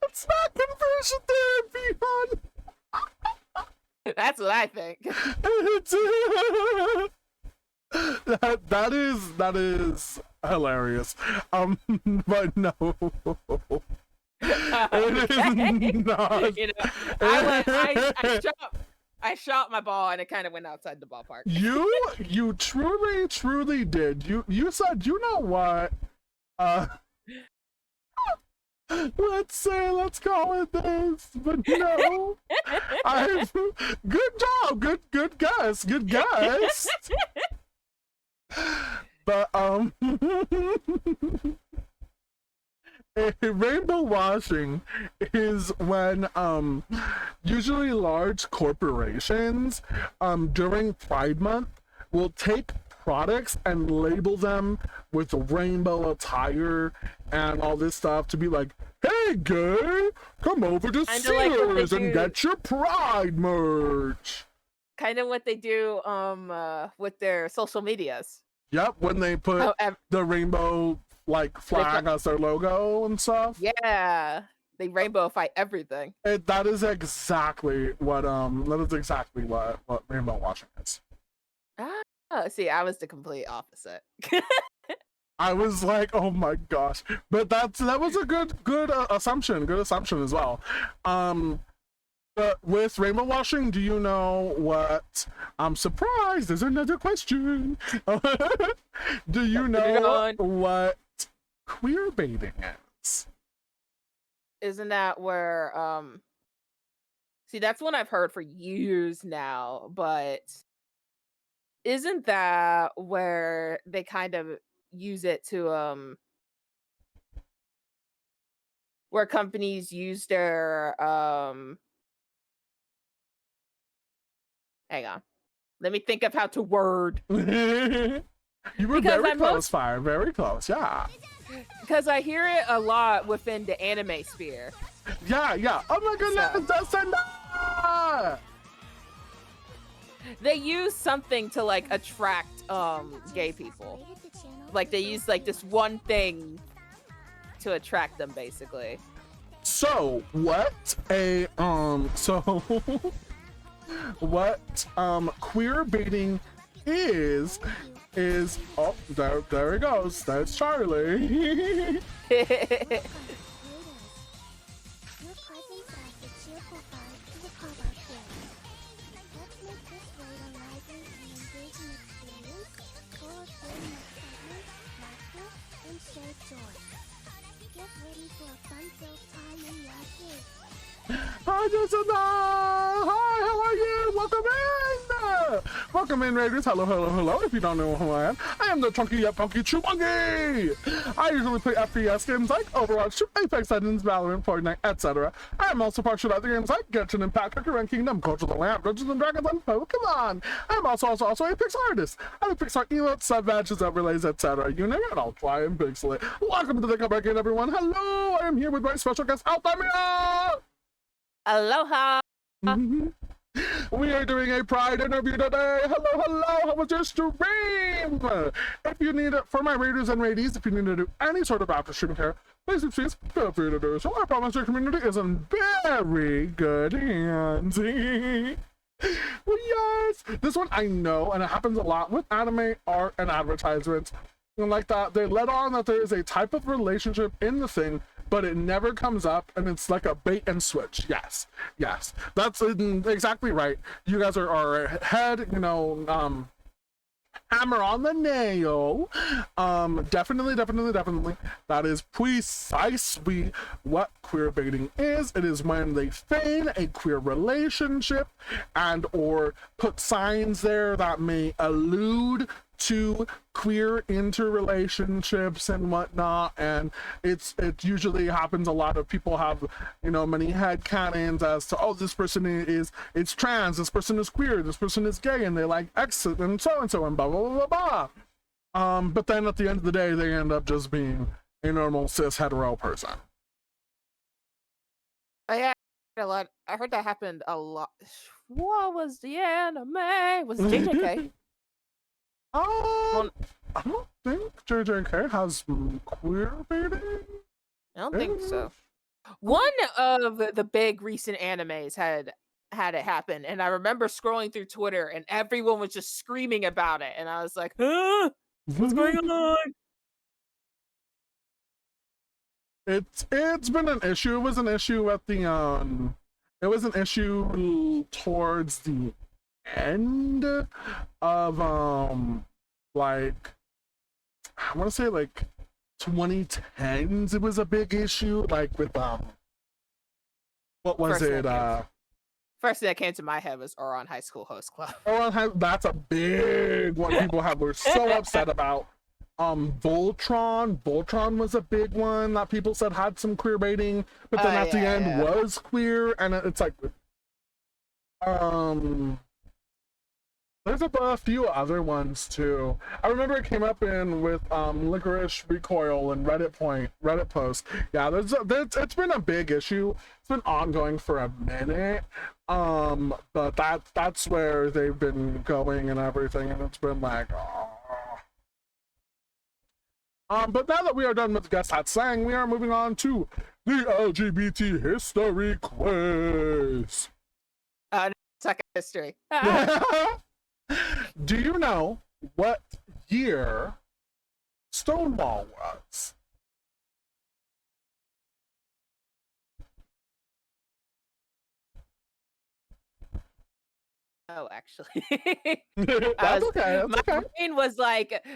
It's not conversion therapy, hon. That's what I think. that is hilarious. But no. It is not. You know, I shot my ball and it kind of went outside the ballpark. You truly did. You said, you know what? Let's call it this, but no. Good job, good guess. But rainbow washing is when usually large corporations during Pride Month will take products and label them with rainbow attire and all this stuff to be like, hey gay, come over to Kinda like what they Sears and do. get your Pride merch. Kind of what they do with their social medias. Yep, when they put However, the rainbow like flag as their logo and stuff. yeah, they rainbow fight everything. That is exactly what what rainbow washing is. Ah, see, I was the complete opposite. I was like, oh my gosh, but that was a good assumption, as well. But with rainbow washing, do you know what? I'm surprised. There's another question. Do you know what queer baiting is? Isn't that where see, that's one I've heard for years now, but isn't that where they kind of use it to where companies use their hang on. Let me think of how to word. You were Because very I'm close, Fire. Very close. Yeah. Because I hear it a lot within the anime sphere. Yeah. Oh my goodness, that's enough. They use something to like attract gay people. Like they use like this one thing to attract them, basically. So what what queer baiting is oh, there he goes. That's Charlie. Hi, Jason. Hi, how are you? Welcome in, Raiders. Hello. If you don't know who I am the chunky yet funky Chewbunky. I usually play FPS games like Overwatch, Apex Legends, Valorant, Fortnite, etc. I am also partial to other games like Genshin Impact, Current Kingdom, Culture of the Lamb, Dungeons and Dragons, and Pokemon. I am also a Pixar artist. I have Pixar emotes, sub badges, overlays, etc. You name it, I'll try and pixel it. Welcome to the comeback in, everyone. Hello, I am here with my special guest, Althemia. Aloha. We are doing a Pride interview today. Hello. How was your stream? If you need it for my readers and radies, if you need to do any sort of after stream care, please feel free to do so. I promise your community is in very good hands. Well, yes, this one I know, and it happens a lot with anime art and advertisements. And like that, they let on that there is a type of relationship in the thing, but it never comes up, and it's like a bait and switch. Yes, that's exactly right. You guys are ahead, hammer on the nail. Definitely. That is precisely what queer baiting is. It is when they feign a queer relationship and or put signs there that may allude to queer interrelationships and whatnot, and it usually happens a lot of people have many headcanons as to, oh, this person is trans, this person is queer, this person is gay, and they like exit and so and blah blah blah blah. But then at the end of the day they end up just being a normal cis hetero person. I heard that happened a lot. What was the anime? Was it JJK? I don't think JJK has queer baiting. I don't think so. One of the big recent animes had it happen, and I remember scrolling through Twitter, and everyone was just screaming about it, and I was like, huh? What's going on? It's been an issue. It was an issue at the it was an issue towards the end of like, I want to say like 2010s. It was a big issue, like with what was First thing that came to my head was Ouran High School Host Club. That's a big one. People were so upset about. Voltron was a big one that people said had some queer baiting, but then at the end was queer, and it's like There's a few other ones too. I remember it came up in with Licorice Recoil and Reddit posts. Yeah, it's been a big issue. It's been ongoing for a minute. But that's where they've been going and everything, and it's been like, oh. But now that we are done with Guess That Sang, we are moving on to the LGBT history quiz. Second history. Do you know what year Stonewall was? Oh, actually. That's okay. That's okay.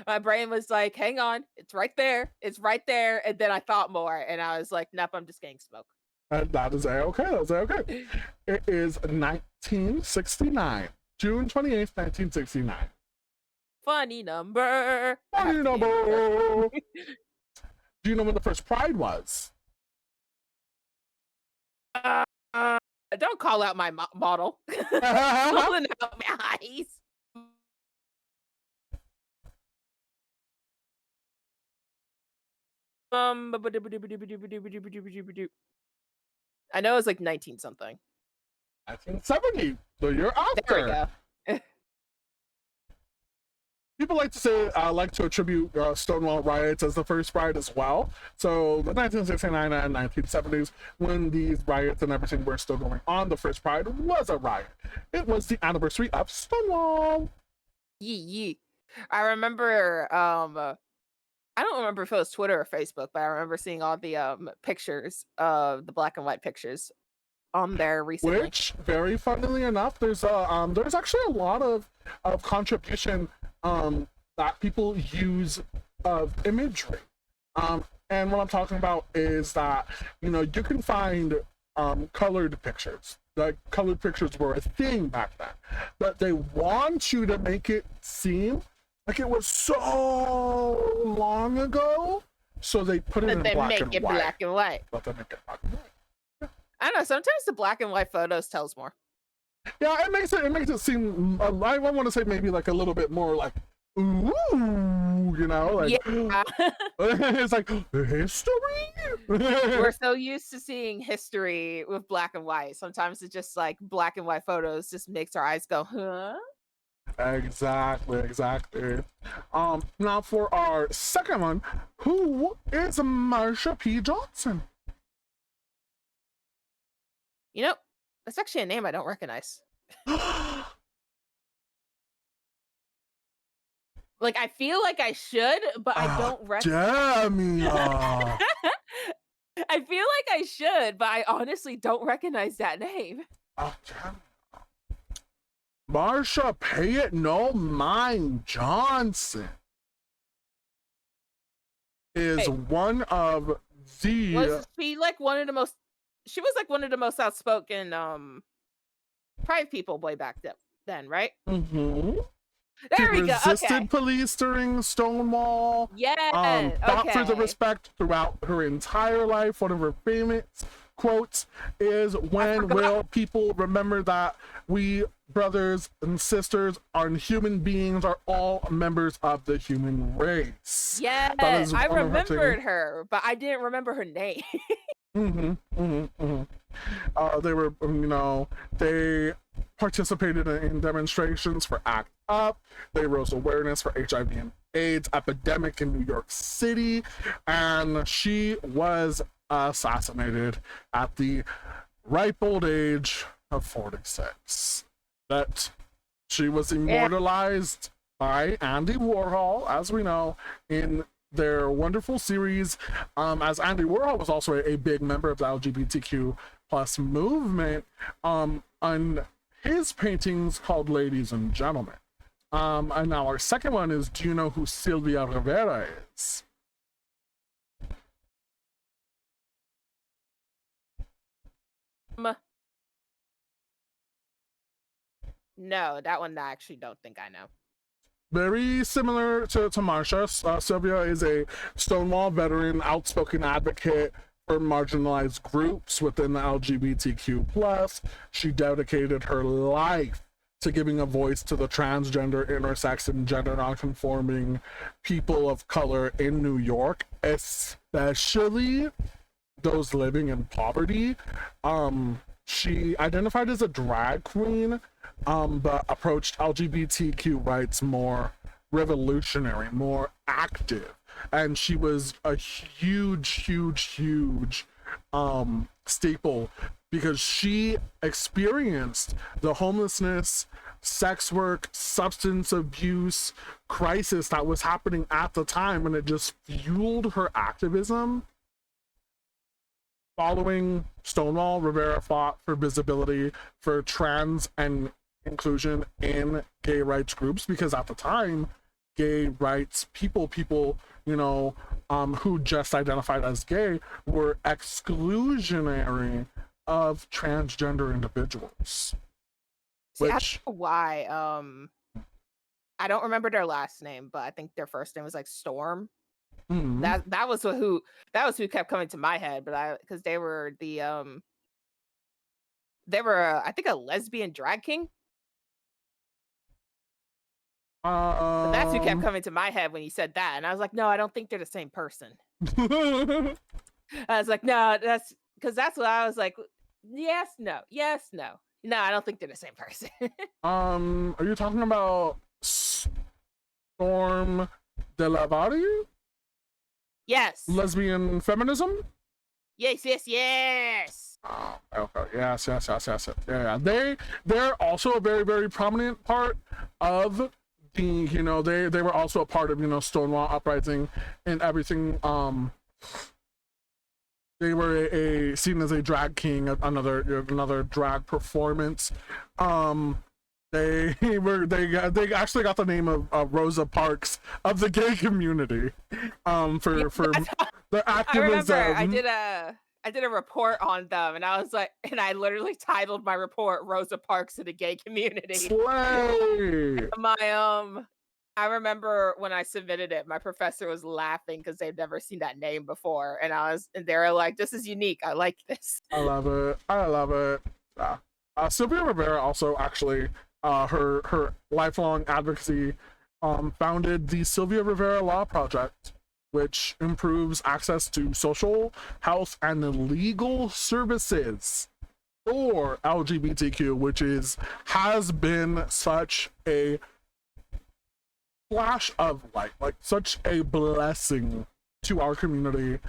My brain was like, hang on, it's right there. It's right there. And then I thought more and I was like, nope, I'm just getting smoke. That is okay. That's okay. It is 1969. June 28th, 1969. Funny number. Funny number. Do you know when the first Pride was? Don't call out my model. Calling out my eyes. I know it's like 19 something. 1970. So you're after. There we go. People like to say, like to attribute Stonewall riots as the first Pride as well. So the 1969 and 1970s, when these riots and everything were still going on, the first Pride was a riot. It was the anniversary of Stonewall. Yee. I remember, I don't remember if it was Twitter or Facebook, but I remember seeing all the pictures of the black and white pictures on there recently. Which, very funnily enough, there's actually a lot of contribution that people use of imagery. And what I'm talking about is that, you know, you can find colored pictures. Like, colored pictures were a thing back then, but they want you to make it seem like it was so long ago, so they put it in black and white. Black and white. But they make it black and white. I don't know. Sometimes the black and white photos tells more. Yeah, it makes it seem. I want to say maybe like a little bit more like, ooh, you know, like yeah. It's like history. We're so used to seeing history with black and white. Sometimes it's just like black and white photos just makes our eyes go, huh? Exactly. Now for our second one, who is Marsha P. Johnson? You know, that's actually a name I don't recognize. Like, I feel like I should, but I don't recognize. Damn. I feel like I should, but I honestly don't recognize that name. Marsha Pay It No Mind Johnson is one of the. Was she like one of the most? She was like one of the most outspoken Pride people way back then, right? Mm-hmm. There we go. Resisted police during Stonewall. Yeah. Fought for the respect throughout her entire life. One of her famous quotes is, "When will people remember that we brothers and sisters and human beings are all members of the human race?" Yeah, I remembered her, but I didn't remember her name. They were, you know, they participated in demonstrations for ACT UP. They raised awareness for HIV and AIDS epidemic in New York City, and she was assassinated at the ripe old age of 46. That she was immortalized by Andy Warhol, as we know, in their wonderful series, as Andy Warhol was also a big member of the LGBTQ plus movement, on his paintings called Ladies and Gentlemen. And now our second one is, do you know who Sylvia Rivera is? No, that one I actually don't think I know. Very similar to Marsha, Sylvia is a Stonewall veteran, outspoken advocate for marginalized groups within the LGBTQ+. She dedicated her life to giving a voice to the transgender, intersex, and gender nonconforming people of color in New York, especially those living in poverty. She identified as a drag queen, but approached LGBTQ rights more revolutionary, more active. And she was a huge staple because she experienced the homelessness, sex work, substance abuse crisis that was happening at the time, and it just fueled her activism. Following Stonewall, Rivera fought for visibility for trans and inclusion in gay rights groups, because at the time, gay rights people, you know, who just identified as gay, were exclusionary of transgender individuals. See, I Which, don't know why. I don't remember their last name, but I think their first name was like Storm. That was who kept coming to my head, but because they were I think a lesbian drag king. But that's who kept coming to my head when you said that, and I was like, no, I don't think they're the same person. I was like, no, that's what I was like. Yes, no, no, I don't think they're the same person. are you talking about Storm de la Valle? Yes. Lesbian feminism? Yes. Oh, okay. Yes. Yeah. They're also a very prominent part of the, you know, they were also a part of, you know, Stonewall uprising and everything. They were seen as a drag king, another drag performance. They actually got the name of Rosa Parks of the gay community. For their activism. I remember I did a report on them, and I was like, and I literally titled my report "Rosa Parks of the Gay Community." Slay! I remember when I submitted it, my professor was laughing because they'd never seen that name before, and they were like, "This is unique. I like this." I love it. Yeah. Sylvia Rivera also actually, her lifelong advocacy, founded the Sylvia Rivera Law Project, which improves access to social, health, and legal services for LGBTQ, which has been such a flash of light, like such a blessing to our community,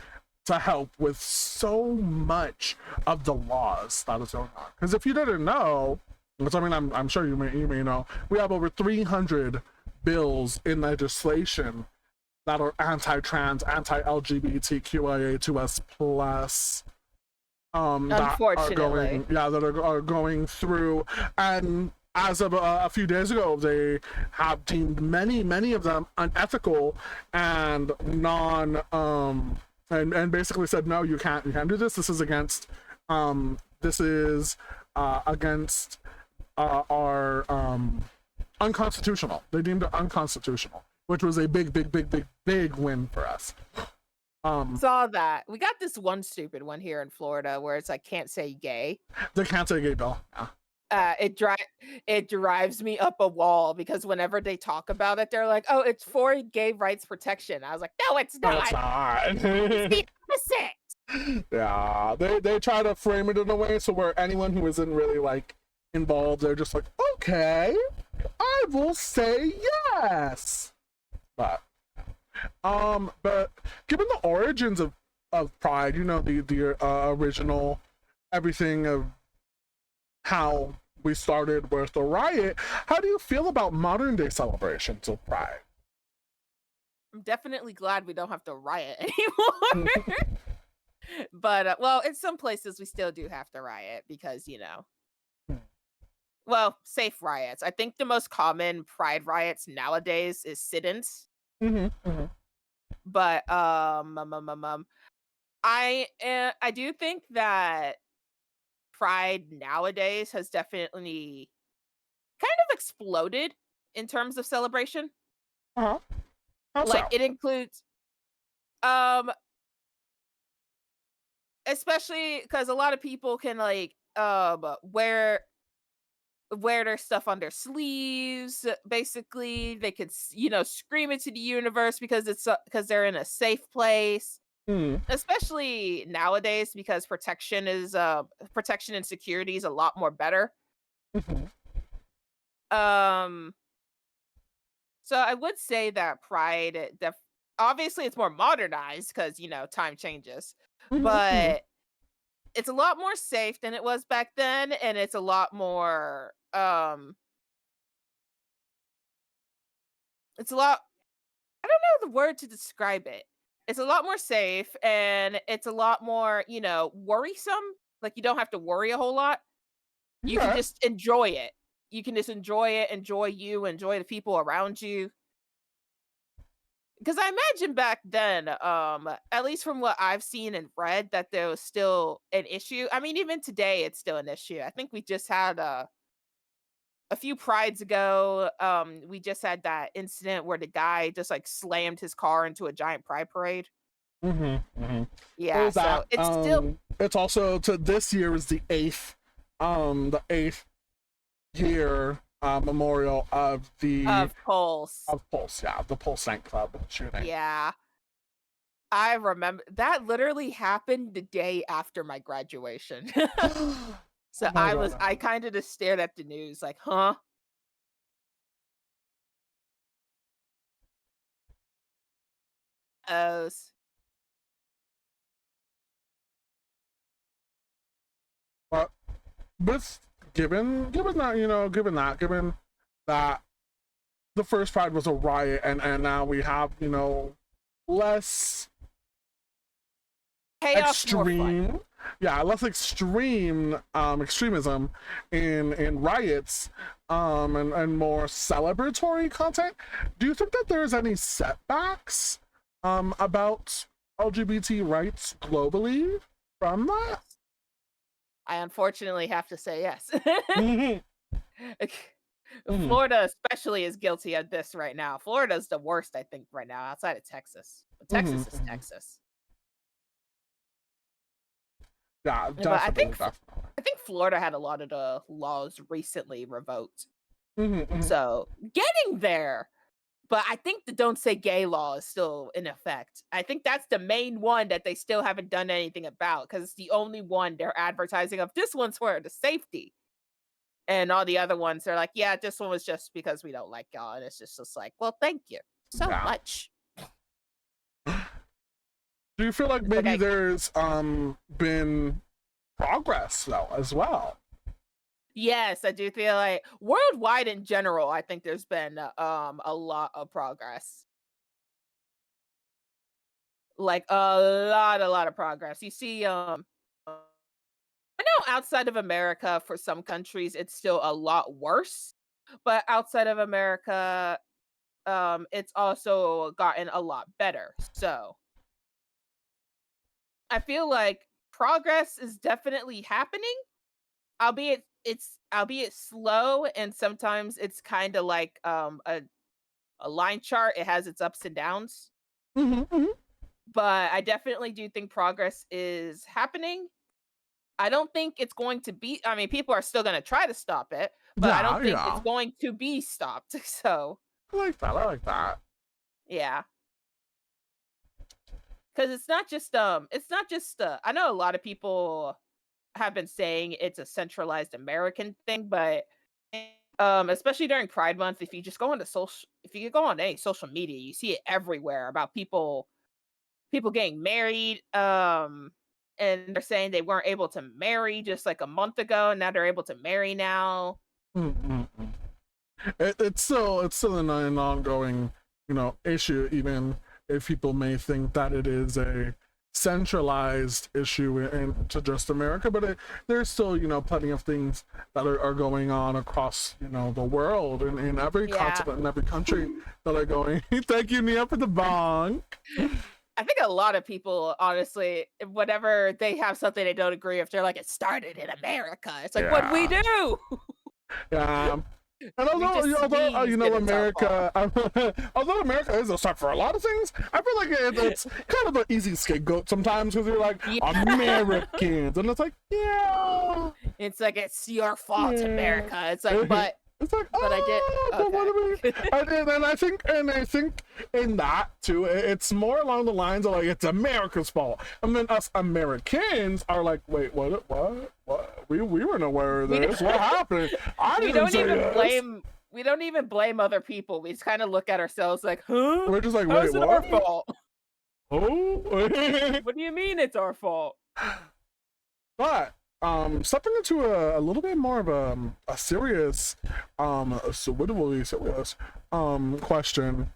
to help with so much of the laws that is going on. Because if you didn't know, which I mean, I'm sure you may know, we have over 300 bills in legislation that are anti-trans, anti-LGBTQIA2S plus. Unfortunately, that are going through, and as of a few days ago, they have deemed many of them unethical and and basically said, no, you can't do this. This is against our unconstitutional. They deemed it unconstitutional, which was a big win for us. Saw that. We got this one stupid one here in Florida where it's like, can't say gay. They can't say gay bill. Yeah. It drives me up a wall, because whenever they talk about it, they're like, oh, it's for gay rights protection. I was like, no, it's not. No, it's not. It's the opposite. Yeah, they try to frame it in a way so where anyone who isn't really like involved, they're just like, okay, I will say yes. But given the origins of Pride, you know, the original everything of how we started with the riot, how do you feel about modern day celebrations of Pride? I'm definitely glad we don't have to riot anymore. But well, in some places we still do have to riot because, you know, well, safe riots. I think the most common Pride riots nowadays is sit-ins. But I do think that Pride nowadays has definitely kind of exploded in terms of celebration. How Like so? it includes especially because a lot of people can like wear wear their stuff on their sleeves. Basically, they could, scream it to the universe because because they're in a safe place. Mm, Especially nowadays, because protection and security is a lot more better. mhm, Um, so I would say that Pride, obviously it's more modernized because time changes, mhm, mhm. but it's a lot more safe than it was back then, and it's a lot more it's a lot I don't know the word to describe it. It's a lot more safe and it's a lot more, worrisome. Like you don't have to worry a whole lot. You can Okay. just enjoy it. You can just enjoy it, enjoy you, enjoy the people around you. Because I imagine back then, at least from what I've seen and read, that there was still an issue. I mean, even today, it's still an issue. I think we just had a few prides ago. We just had that incident where the guy just like slammed his car into a giant pride parade. Mhm, mhm. Yeah, There's so that. it's still It's also to this year is the eighth year memorial of the of Pulse. of Pulse, yeah, the Pulse nightclub shooting. Yeah. I remember that literally happened the day after my graduation. Oh So my god. I kind of just stared at the news like, "Huh?" Oh, But with given that the first Pride was a riot, and now we have less chaos more fun. extreme, yeah, less extreme extremism in riots, and more celebratory content. Do you think that there's any setbacks about LGBT rights globally from that? Yes. I unfortunately have to say yes. Mhm, mhm, Florida especially is guilty of this right now. Florida's the worst, I think, right now outside of Texas. But mhm, Texas is mhm. Texas. Yeah, But I definitely, think definitely. I think Florida had a lot of the laws recently revoked. Mhm, mhm. So, getting there. But I think the don't say gay law is still in effect. I think that's the main one that they still haven't done anything about because it's the only one they're advertising of. This one's for the safety. And all the other ones, they're like, yeah, this one was just because we don't like y'all. And it's just like, well, thank you so Yeah. much. Do you feel like It's like maybe there's been progress though as well? yes, I do feel like worldwide in general, I think there's been a lot of progress. Like a lot of progress. You see, I know outside of America, for some countries, it's still a lot worse. But outside of America, it's also gotten a lot better. So I feel like progress is definitely happening, albeit slow, and sometimes it's kind of like a line chart. It has its ups and downs. Mhm, mhm. But I definitely do think progress is happening. I don't think it's going to be I mean, people are still gonna try to stop it, but I Yeah, don't think it's yeah. going to be stopped. So, I like that. I like that. yeah, because it's not just, I know a lot of people have been saying it's a centralized American thing, but, especially during Pride Month, if you go on any social media, you see it everywhere about people getting married, and they're saying they weren't able to marry just, like, a month ago, and now they're able to marry now. Mm-mm. It's still an ongoing issue, even if people may think that it is a centralized issue to just America, but there's still plenty of things that are going on across the world, and in every Yeah. continent and every country that are going. Thank you, Nia, for the bong. I think a lot of people, honestly, whenever they have something they don't agree with, they're like, "It started in America." It's like, "What'd we Yeah, do? yeah. And We although, just sneezed and it's our fault." America, although America is a start for a lot of things, I feel like it's kind of an easy scapegoat sometimes because you're like Yeah. Americans, and it's like, yeah, It's like, it's your fault, Yeah. America. It's like, but It's like, But I did- but what do we? And I think in that too, it's more along the lines of like it's America's fault, and then us Americans are like, wait, what? We weren't aware of this. What happened? I we didn't don't say even this. blame. We don't even blame other people. We just kind of look at ourselves like, huh? We're just like, How's wait, it what? our fault? Oh, What do you mean it's our fault? but stepping into a little bit more of a serious serious question.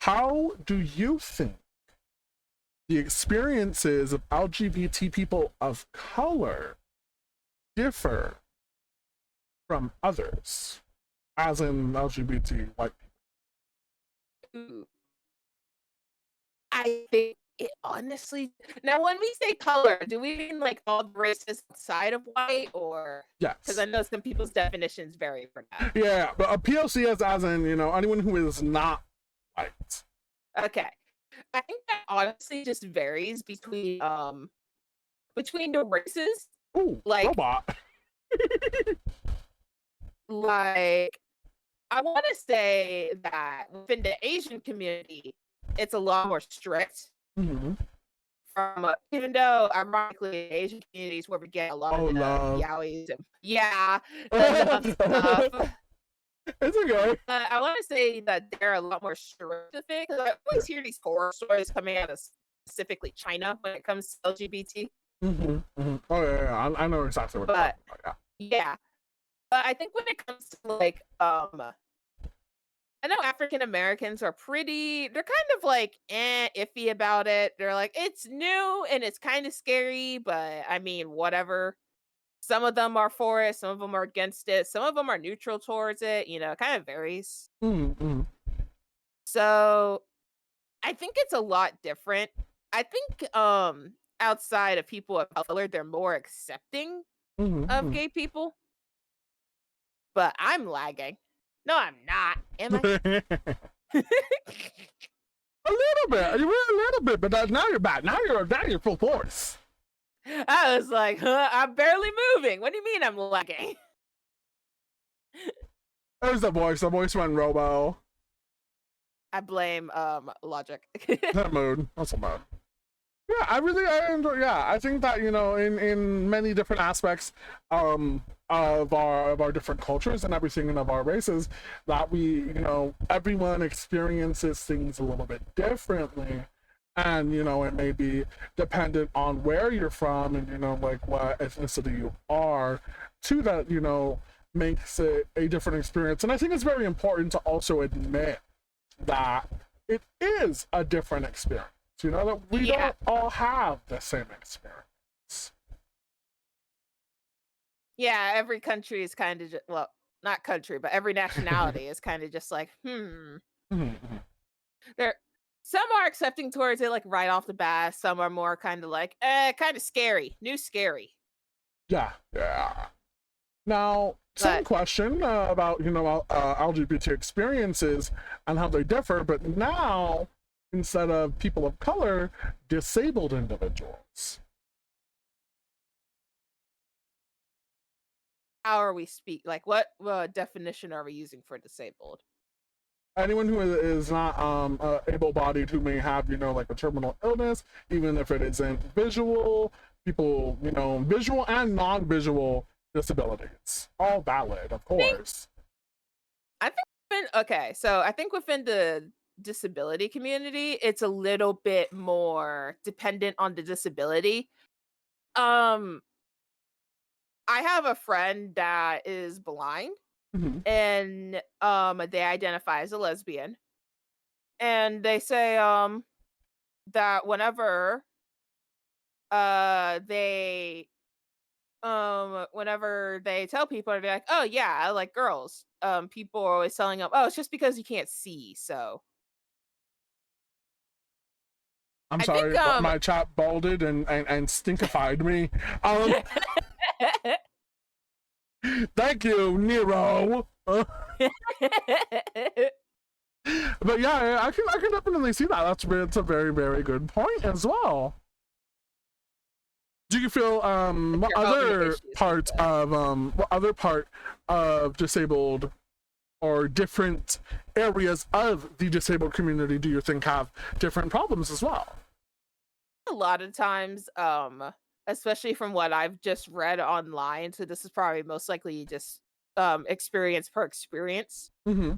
How do you think the experiences of LGBT people of color differ from others, as in LGBT white people? Ooh. I think it honestly. Now, when we say color, do we mean like all the races outside of white, or Yes. because I know some people's definitions vary for that. Yeah, but a POC as in, you know, anyone who is not white. Okay, I think that honestly just varies between the races. Ooh, Like- robot. Like, I want to say that within the Asian community, it's a lot more strict. Mm-hmm. From even though ironically Asian communities where we get a lot of the love. yaois and the love stuff. It's okay. I want to say that they're a lot more strict with it, because I always hear these horror stories coming out of specifically China when it comes to LGBT. Mm-hmm, mm-hmm. Oh yeah, I know exactly what. But you're talking about, yeah, but I think when it comes to like I know African Americans are they're kind of like iffy about it. They're like, it's new and it's kind of scary, but I mean, whatever. Some of them are for it, some of them are against it, some of them are neutral towards it, you know, it kind of varies. yeah. Mm-hmm. So I think it's a lot different. I think outside of people of color, they're more accepting Mm-hmm. of gay people. But I'm lagging. No, I'm not. Am I? A little bit. You were a little bit, but now you're back. Now you're full force. I was like, huh, I'm barely moving. What do you mean I'm lagging? There's the voice. The voice went robo. I blame logic. That mood. That's a mood. Yeah, I enjoy. Yeah, I think that, you know, in many different aspects of our different cultures and everything, and of our races, that we, you know, everyone experiences things a little bit differently, and, you know, it may be dependent on where you're from and, you know, like what ethnicity you are, to that, you know, makes it a different experience. And I think it's very important to also admit that it is a different experience. You know, that we don't all have the same experience. Yeah, every country is kind of well, not country, but every nationality is kind of just like, Mm-hmm. There, some are accepting towards it like right off the bat. Some are more kind of like, kind of scary, new scary. Yeah. Now, same question about, you know, LGBT experiences and how they differ, but now, instead of people of color, disabled individuals. How are we like what definition are we using for disabled? Anyone who is not able-bodied, who may have, you know, like a terminal illness, even if it isn't visual, people, you know, visual and non-visual disabilities, all valid, of course. I think within the disability community, it's a little bit more dependent on the disability. I have a friend that is blind, Mm-hmm. and they identify as a lesbian, and they say that whenever whenever they tell people, they're like, oh yeah, I like girls, people are always telling them, oh, it's just because you can't see. So I'm I sorry, think, my chat bolded and stinkified me. Thank you, Nero. But yeah, I can definitely see that. It's a very, very good point as well. do you feel what your own other issues with part it. of what other part of disabled or different areas of the disabled community do you think have different problems as well? A lot of times, especially from what I've just read online, so this is probably most likely just experience per experience. Mm-hmm.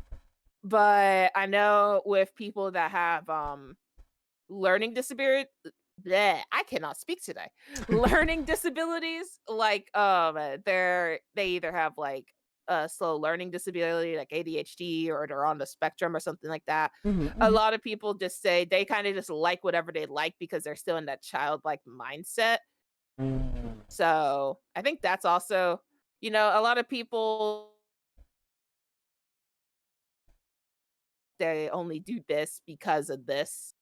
But I know with people that have learning disability, I cannot speak today. Learning disabilities, like they either have like a slow learning disability like ADHD, or they're on the spectrum or something like that. A Mm-hmm. lot of people just say they kind of just like whatever they like because they're still in that childlike mindset. Mm-hmm. So I think that's also, a lot of people, they only do this because of this.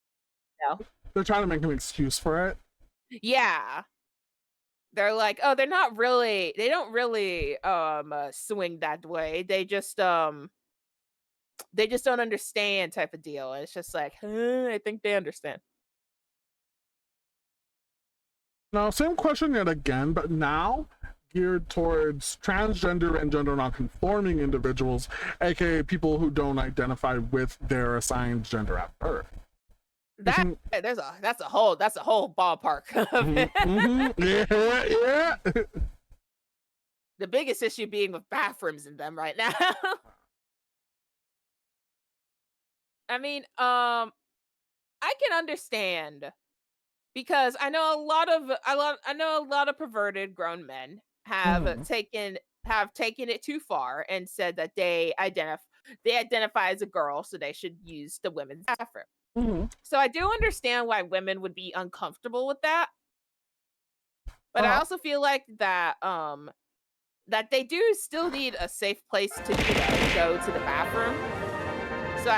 They're trying to make an excuse for it. Yeah. They're like, "Oh, they don't really, swing that way. They just don't understand," type of deal. And it's just like, I think they understand." Now, same question yet again, but now geared towards transgender and gender nonconforming individuals, aka people who don't identify with their assigned gender at birth. That Mhm, that's a whole ballpark of mhm, it. mhm. Yeah, yeah. The biggest issue being with bathrooms in them right now. I mean, I can understand because I know a lot of perverted grown men Mhm, have taken it too far and said that they identify as a girl, so they should use the women's bathroom. mhm. So I do understand why women would be uncomfortable with that, but I Uh-huh. also feel like that they do still need a safe place to, go to the bathroom. So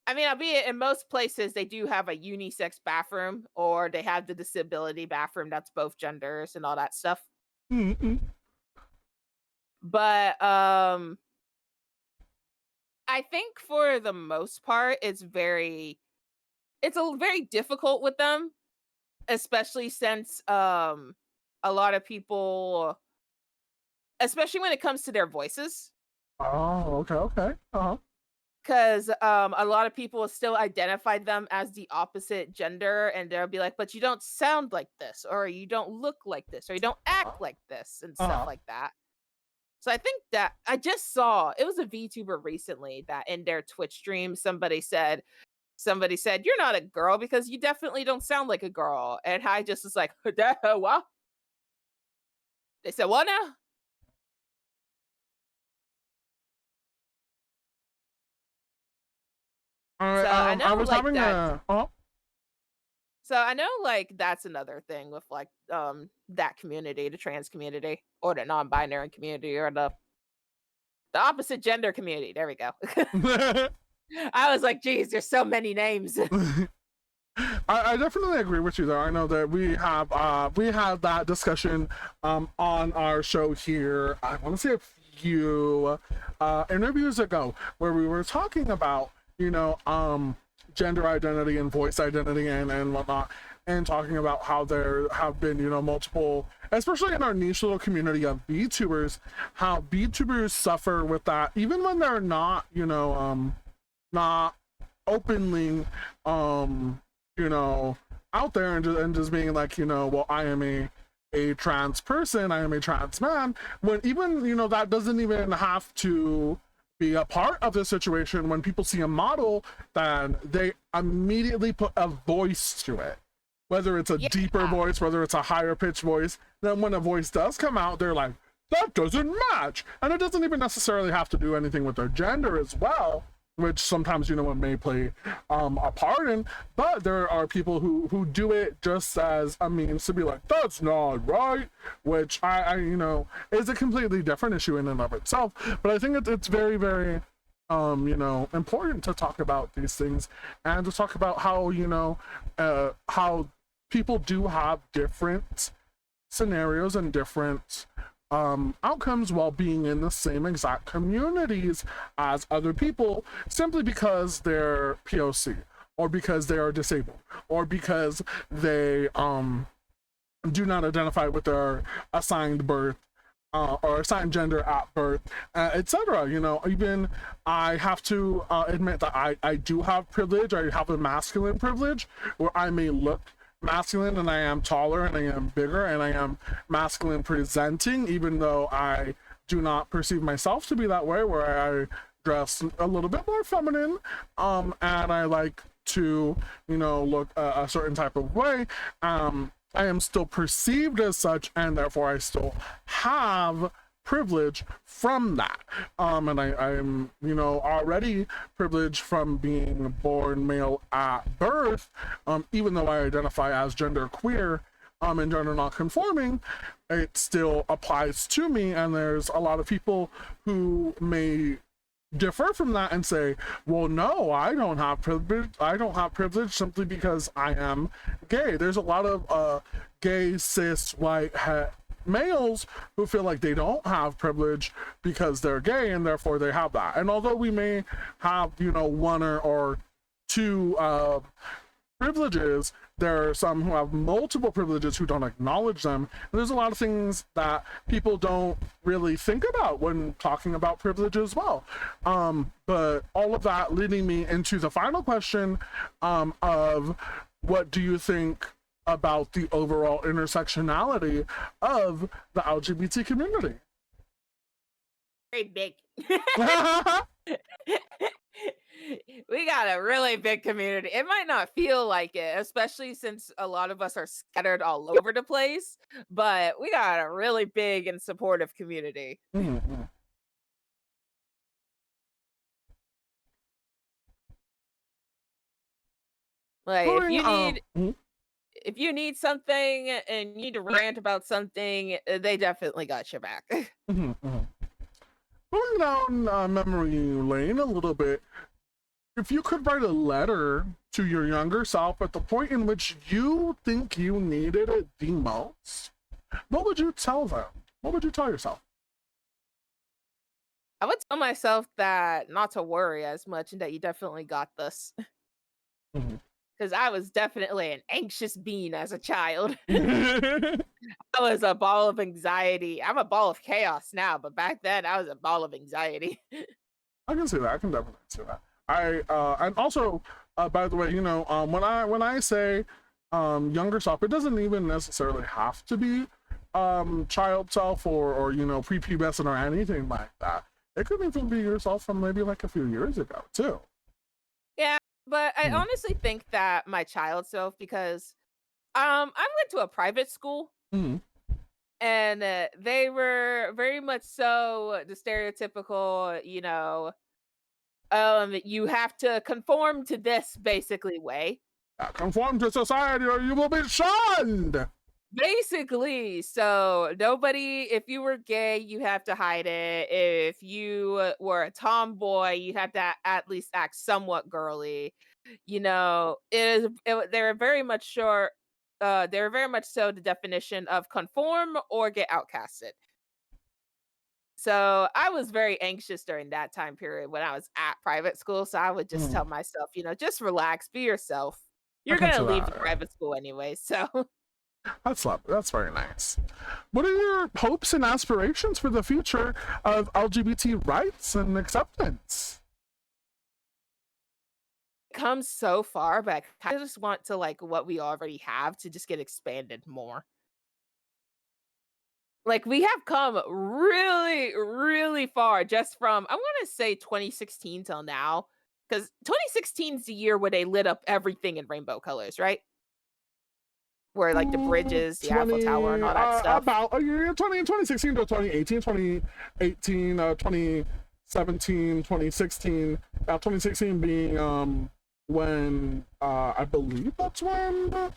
I mean, albeit in most places they do have a unisex bathroom, or they have the disability bathroom that's both genders and all that stuff. Mhm. But I think for the most part very difficult with them, especially since a lot of people, especially when it comes to their voices, Oh, okay, okay. Uh-huh. because a lot of people still identify them as the opposite gender, and they'll be like, but you don't sound like this, or you don't look like this, or you don't act like this, and stuff Uh-huh. like that. So I think that I just saw it was a VTuber recently that in their Twitch stream somebody said, "You're not a girl because you definitely don't sound like a girl." And I just was like, "What?" They said, "What now?" All right, So I I know was like having that. a oh, So I know like that's another thing with like that community, the trans community, or the non-binary community, or the opposite gender community. There we go. I was like, geez, there's so many names. I definitely agree with you there. I know that we had that discussion on our show here. I want to say a few interviews ago where we were talking about gender identity and voice identity and whatnot, and talking about how there have been multiple, especially in our niche little community of VTubers, how VTubers suffer with that even when they're not not openly you know out there and just being like well, I am a trans person, I am a trans man, when even that doesn't even have to be a part of the situation. When people see a model, then they immediately put a voice to it, whether it's a Yeah. deeper voice, whether it's a higher pitched voice. Then when a voice does come out, they're like, that doesn't match, and it doesn't even necessarily have to do anything with their gender as well, which sometimes it may play a part in. But there are people who do it just as a means to be like, that's not right, which I is a completely different issue in and of itself. But I think it's very, very important to talk about these things, and to talk about how how people do have different scenarios and different outcomes while being in the same exact communities as other people, simply because they're POC, or because they are disabled, or because they do not identify with their assigned birth or assigned gender at birth, etc. You know, even I have to admit that I do have privilege. I have a masculine privilege where I may look masculine and I am taller and I am bigger and I am masculine presenting, even though I do not perceive myself to be that way, where I dress a little bit more feminine, and I like to, you know, look a certain type of way. I am still perceived as such, and therefore I still have privilege from that. And I am, you know, already privileged from being born male at birth, even though I identify as gender queer and gender non-conforming, it still applies to me. And there's a lot of people who may differ from that and say, well, no, I don't have privilege simply because I am gay. There's a lot of gay cis white males who feel like they don't have privilege because they're gay and therefore they have that. And although we may have, you know, one or two privileges, there are some who have multiple privileges who don't acknowledge them. And there's a lot of things that people don't really think about when talking about privilege as well. But all of that leading me into the final question of what do you think about the overall intersectionality of the LGBT community? Very big. We got a really big community. It might not feel like it, especially since a lot of us are scattered all over the place, but we got a really big and supportive community. Mm-hmm. Like Mm-hmm. if you need something and you need to rant about something, they definitely got your back. Mm-hmm. Going down memory lane a little bit, if you could write a letter to your younger self at the point in which you think you needed it the most, what would you tell them? What would you tell yourself? I would tell myself that not to worry as much and that you definitely got this. Mhm. Because I was definitely an anxious being as a child. I was a ball of anxiety. I'm a ball of chaos now, but back then I was a ball of anxiety. I can see that. I can definitely see that. And also, by the way, you know, when I say younger self, it doesn't even necessarily have to be child self or you know, prepubescent or anything like that. It could even be yourself from maybe like a few years ago too. Yeah, but I Mhm. honestly think that my child self, because I went to a private school Mhm. and they were very much so the stereotypical, you know, you have to conform to this basically way. Conform to society or you will be shunned. Basically, so nobody, if you were gay, you have to hide it. If you were a tomboy, you have to at least act somewhat girly. You know, they're very much sure, they're very much so the definition of conform or get outcasted. So I was very anxious during that time period when I was at private school. So I would just Mhm. tell myself, you know, just relax, be yourself. I You're can gonna see leave the that. private school anyway, so. That's lovely. That's very nice. What are your hopes and aspirations for the future of LGBT rights and acceptance? Come so far, but I just want to like what we already have to just get expanded more. Like we have come really, really far just from I want to say 2016 till now. Because 2016 is the year where they lit up everything in rainbow colors, right? Where like the bridges, the Eiffel Tower, and 20 all that stuff. about a year 2016 to 2018, 2018, 2017, 2016, 2016 being when I believe that's when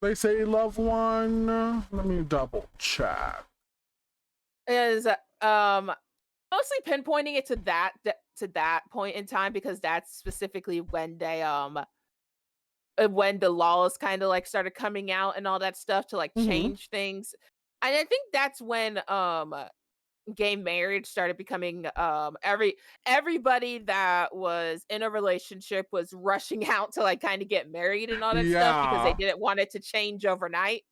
they say love one. Let me double check. Is mostly pinpointing it to that point in time because that's specifically when the laws kind of like started coming out and all that stuff to like Hmm. change things. And I think that's when gay marriage started becoming everybody that was in a relationship was rushing out to like kind of get married and all that stuff because they Yeah. didn't want it to change overnight.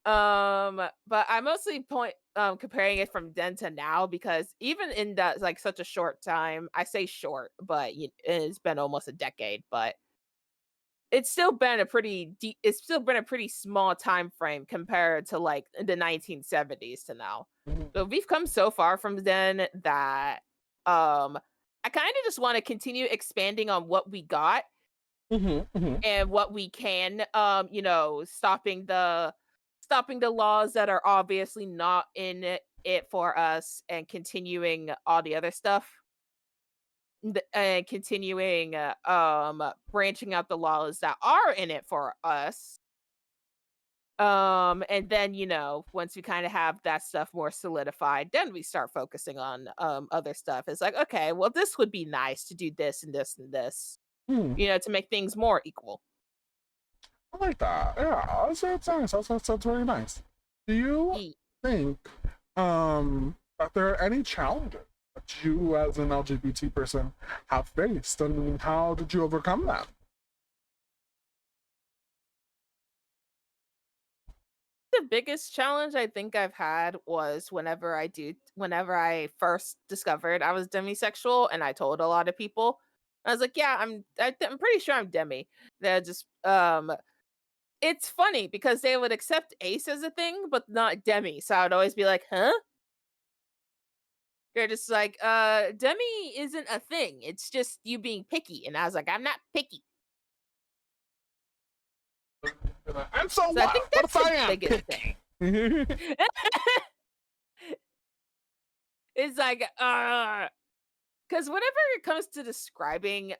But I mostly point comparing it from then to now because even in that like such a short time, I say short, but it's been almost a decade, but it's still been a pretty small time frame compared to like the 1970s to now. So we've come so far from then that I kind of just want to continue expanding on what we got Mhm, mhm, and what we can stopping the laws that are obviously not in it for us and continuing all the other stuff and continuing branching out the laws that are in it for us. And then once we kind of have that stuff more solidified, then we start focusing on other stuff. It's like, okay, well, this would be nice to do this and this and this, mhm. to make things more equal. I like that. Yeah, that's nice. That's very nice. Do you Ye- think that there are any challenges that you as an LGBT person have faced, and how did you overcome that? The biggest challenge I think I've had was whenever I first discovered I was demisexual and I told a lot of people. I was like, yeah, I'm pretty sure I'm demi. They're just it's funny because they would accept ace as a thing, but not demi. So I would always be like, huh? They're just like, demi isn't a thing. It's just you being picky. And I was like, I'm not picky. And so So I think what that's if I the am biggest thing. picky? It's like, because whenever it comes to describing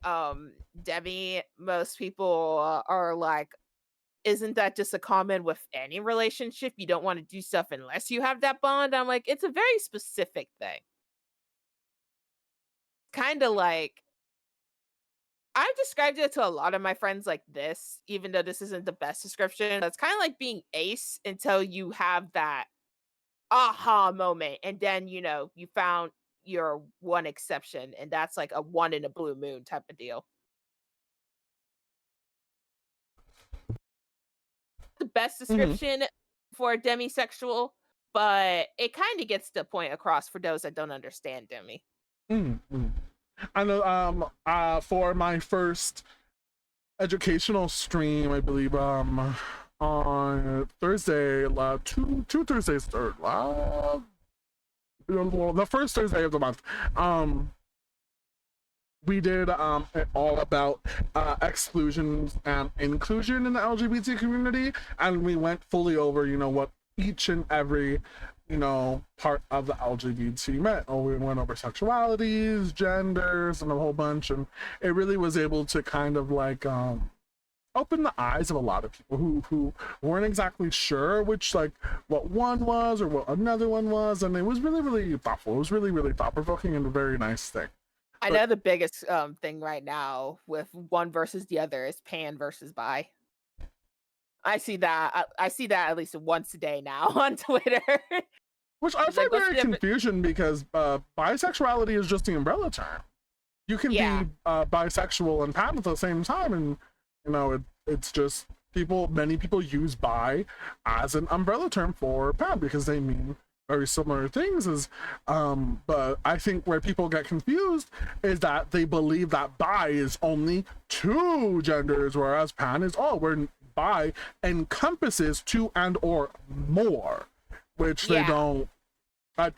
demi, most people are like, isn't that just a common with any relationship? You don't want to do stuff unless you have that bond. I'm like, it's a very specific thing. Kind of like I've described it to a lot of my friends like this, even though this isn't the best description. It's kind of like being ace until you have that aha moment. And then, you found your one exception. And that's like a one in a blue moon type of deal. The best Mhm, description for a demisexual, but it kind of gets the point across for those that don't understand demi. mhm, mhm. I know for my first educational stream, I believe on Thursday, two Thursdays, well, the first Thursday of the month, we did all about exclusions and inclusion in the LGBT community, and we went fully over, what each and every, part of the LGBT meant. Oh, we went over sexualities, genders, and a whole bunch, and it really was able to kind of like open the eyes of a lot of people who weren't exactly sure which, like, what one was or what another one was, and it was really, really thoughtful. It was really, really thought provoking and a very nice thing. I But know the biggest thing right now with one versus the other is pan versus bi. I see that. I see that at least once a day now on Twitter. which I It's find like, what's very the difference? confusion because bisexuality is just the umbrella term. You can Yeah, be bisexual and pan at the same time, and it's just many people use bi as an umbrella term for pan because they mean very similar things as but I think where people get confused is that they believe that bi is only two genders, whereas pan is all, where bi encompasses two and or more, which they yeah, don't. They're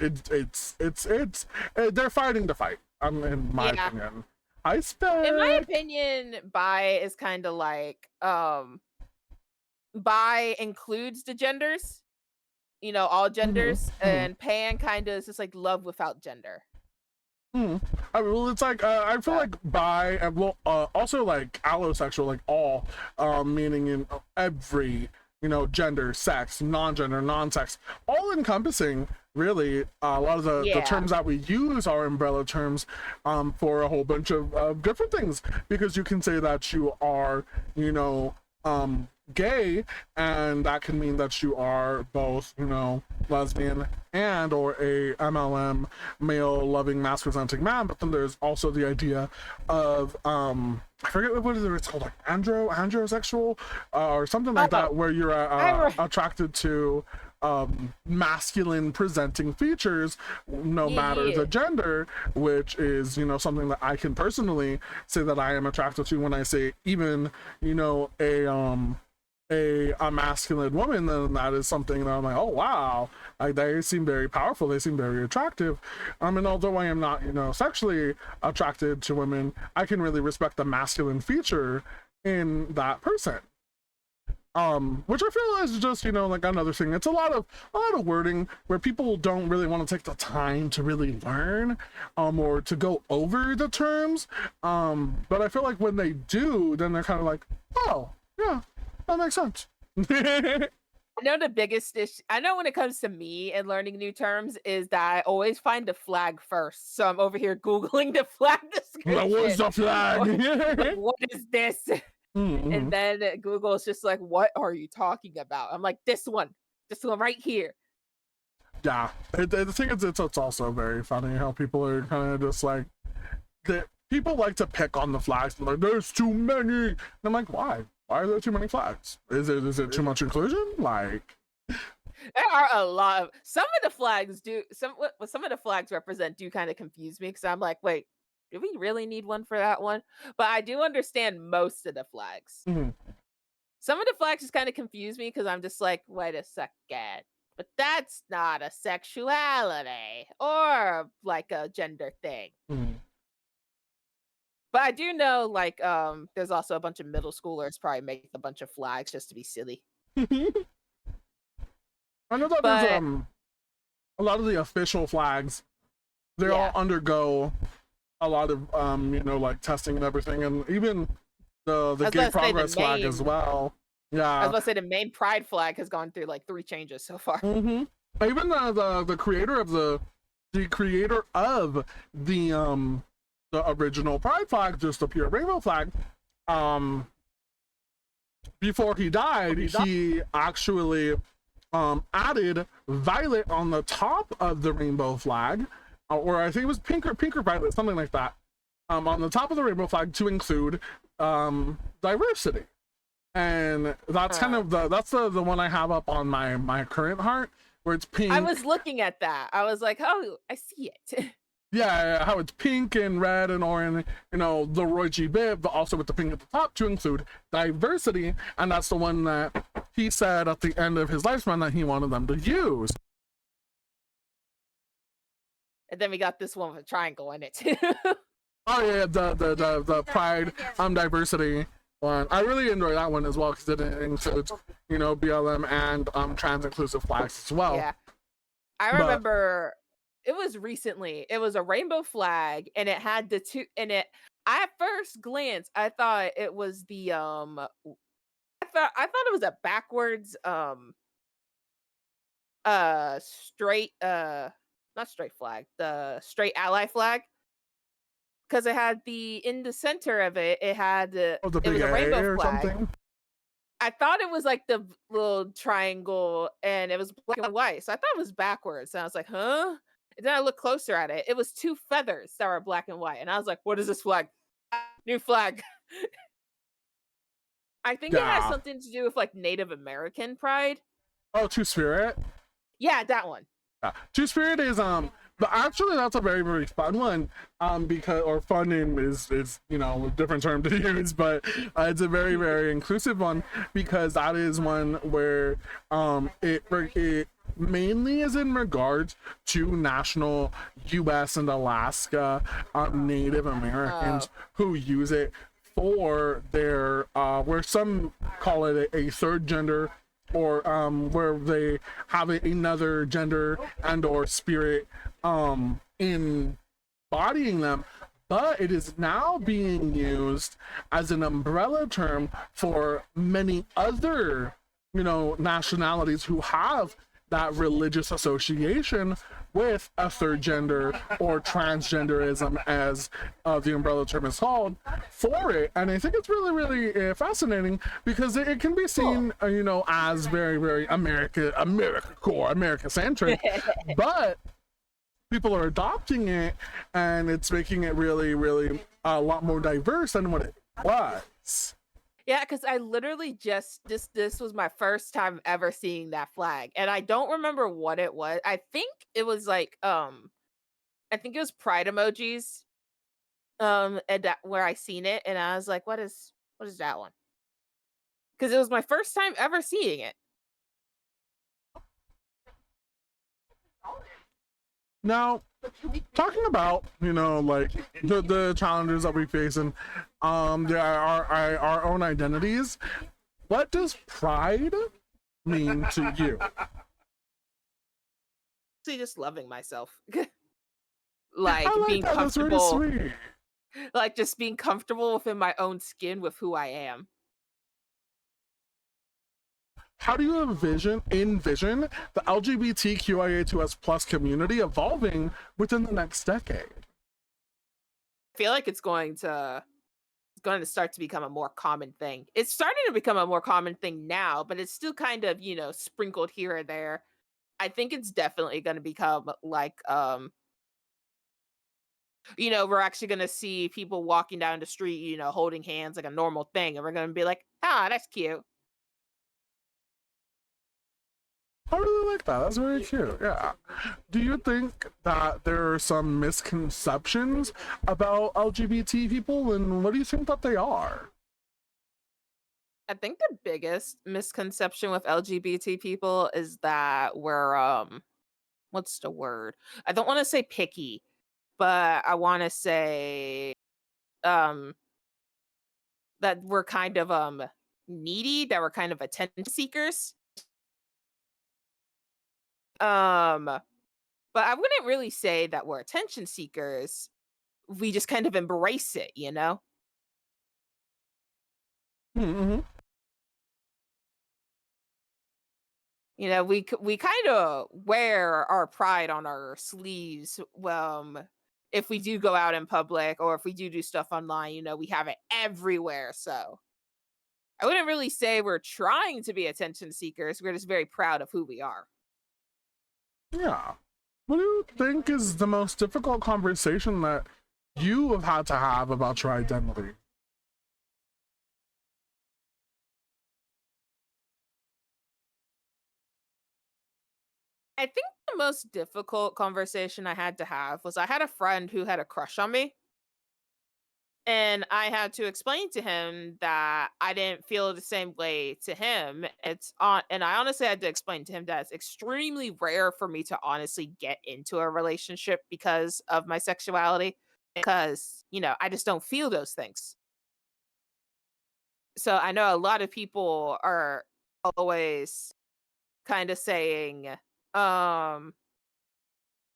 fighting to fight. In my yeah. opinion, I In my spec. opinion, bi is kind of like bi includes the genders, all Hmm. genders, Hmm. and pan kind of is just like love without gender. Hmm. Well, it's like I feel So, like bi and well, also like allosexual, like all, meaning in every gender, sex, non-gender, non-sex, all encompassing. Really, a lot of the yeah, terms that we use are umbrella terms for a whole bunch of different things, because you can say that you are, you know, gay, and that can mean that you are both, you know, lesbian and or a MLM, male loving mask presenting man. But then there's also the idea of I forget what it's called, like androsexual or something like that, where you're attracted to masculine presenting features, no matter the gender, which is, you know, something that I can personally say that I am attracted to when I say even, you know, a masculine woman. Then that is something that I'm like, oh wow, like they seem very powerful, they seem very attractive. And although I am not, you know, sexually attracted to women, I can really respect the masculine feature in that person. Which I feel is just, you know, like another thing. It's a lot of wording where people don't really want to take the time to really learn, or to go over the terms. But I feel like when they do, then they're kind of like, oh, yeah, that makes sense. I know the biggest issue, I know when it comes to me and learning new terms, is that I always find the flag first. So I'm over here Googling the flag description. What's the flag? Like, what is this? Mm-hmm. And then Google's just like, what are you talking about? I'm like, this one right here. Yeah, I think it's also very funny how people are kind of just like, people like to pick on the flags and like, there's too many. And I'm like, why? Why are there too many flags? Is it too much inclusion? Like, there are a lot of, some of the flags do, what some of the flags represent do kind of confuse me, because I'm like, wait, do we really need one for that one? But I do understand most of the flags. mm-hmm. Some of the flags just kind of confuse me, because I'm just like, wait a second, but that's not a sexuality or like a gender thing. Mm-hmm. But I do know, like, there's also a bunch of middle schoolers probably make a bunch of flags just to be silly. I know that there's a lot of the official flags, they all undergo a lot of you know, like testing and everything, and even the gay progress flag as well. Yeah, I was about to say the main pride flag has gone through like 3 changes so far. Mm-hmm. Even the creator of the original pride flag, just the pure rainbow flag, before he died, he actually added violet on the top of the rainbow flag, or I think it was pink or violet, something like that, on the top of the rainbow flag, to include diversity. And that's kind of the one I have up on my current heart, where it's pink. I was looking at that, I was like, oh, I see it. Yeah, how it's pink and red and orange, you know, the Roy G. Biv, but also with the pink at the top to include diversity. And that's the one that he said at the end of his lifespan that he wanted them to use. And then we got this one with a triangle in it too. Oh yeah, the pride diversity one. I really enjoy that one as well, because it includes, you know, BLM and trans inclusive flags as well. Yeah, I remember it was recently. It was a rainbow flag, and it had the two. And it, at first glance, I thought it was the I thought it was a backwards straight not straight flag, the straight ally flag, because it had in the center of it, it had it was a rainbow flag. Something. I thought it was like the little triangle, and it was black and white, so I thought it was backwards, and I was like, huh? And then I looked closer at it. It was 2 feathers that were black and white, and I was like, what is this flag? New flag. I think it has something to do with like Native American pride. Oh, Two-Spirit? Yeah, that one. Yeah. Two-Spirit is but actually that's a very, very fun one, because, or fun is you know, a different term to use, but it's a very, very inclusive one, because that is one where it mainly is in regards to national US and Alaska Native Americans who use it for their where some call it a third gender, or where they have another gender and or spirit embodying them, but it is now being used as an umbrella term for many other, you know, nationalities who have that religious association with a third gender or transgenderism, as the umbrella term is called, for it. And I think it's really, really fascinating because it can be seen, you know, as very, very America core, America centric, but people are adopting it, and it's making it really, really a lot more diverse than what it was. Yeah, because I literally just this was my first time ever seeing that flag, and I don't remember what it was. I think it was like I think it was pride emojis. And that where I seen it, and I was like, what is that one? Because it was my first time ever seeing it. Now, talking about, you know, like the challenges that we face, and there are our own identities. What does pride mean to you? See, just loving myself. I Like like being that. That's really comfortable, sweet. like just being comfortable within my own skin with who I am. How do you envision the LGBTQIA2S plus community evolving within the next decade? I feel like it's going to start to become a more common thing. It's starting to become a more common thing now, but it's still kind of, you know, sprinkled here and there. I think it's definitely going to become like you know, we're actually going to see people walking down the street, you know, holding hands like a normal thing, and we're going to be like, "Ah, that's cute." I really like that. That's very cute. Yeah. Do you think that there are some misconceptions about LGBT people, and what do you think that they are? I think the biggest misconception with LGBT people is that we're what's the word? I don't want to say picky, but I want to say um that we're kind of needy, that we're kind of attention seekers. Um but I wouldn't really say that we're attention seekers. We just kind of embrace it, you know? Mm-hmm. You know, we kind of wear our pride on our sleeves. If we do go out in public or if we do stuff online, you know, we have it everywhere. So I wouldn't really say we're trying to be attention seekers. We're just very proud of who we are. Yeah. What do you think is the most difficult conversation that you have had to have about your identity? I think the most difficult conversation I had to have was I had a friend who had a crush on me. And I had to explain to him that I didn't feel the same way to him. And I honestly had to explain to him that it's extremely rare for me to honestly get into a relationship because of my sexuality, because, you know, I just don't feel those things. So I know a lot of people are always kind of saying, um,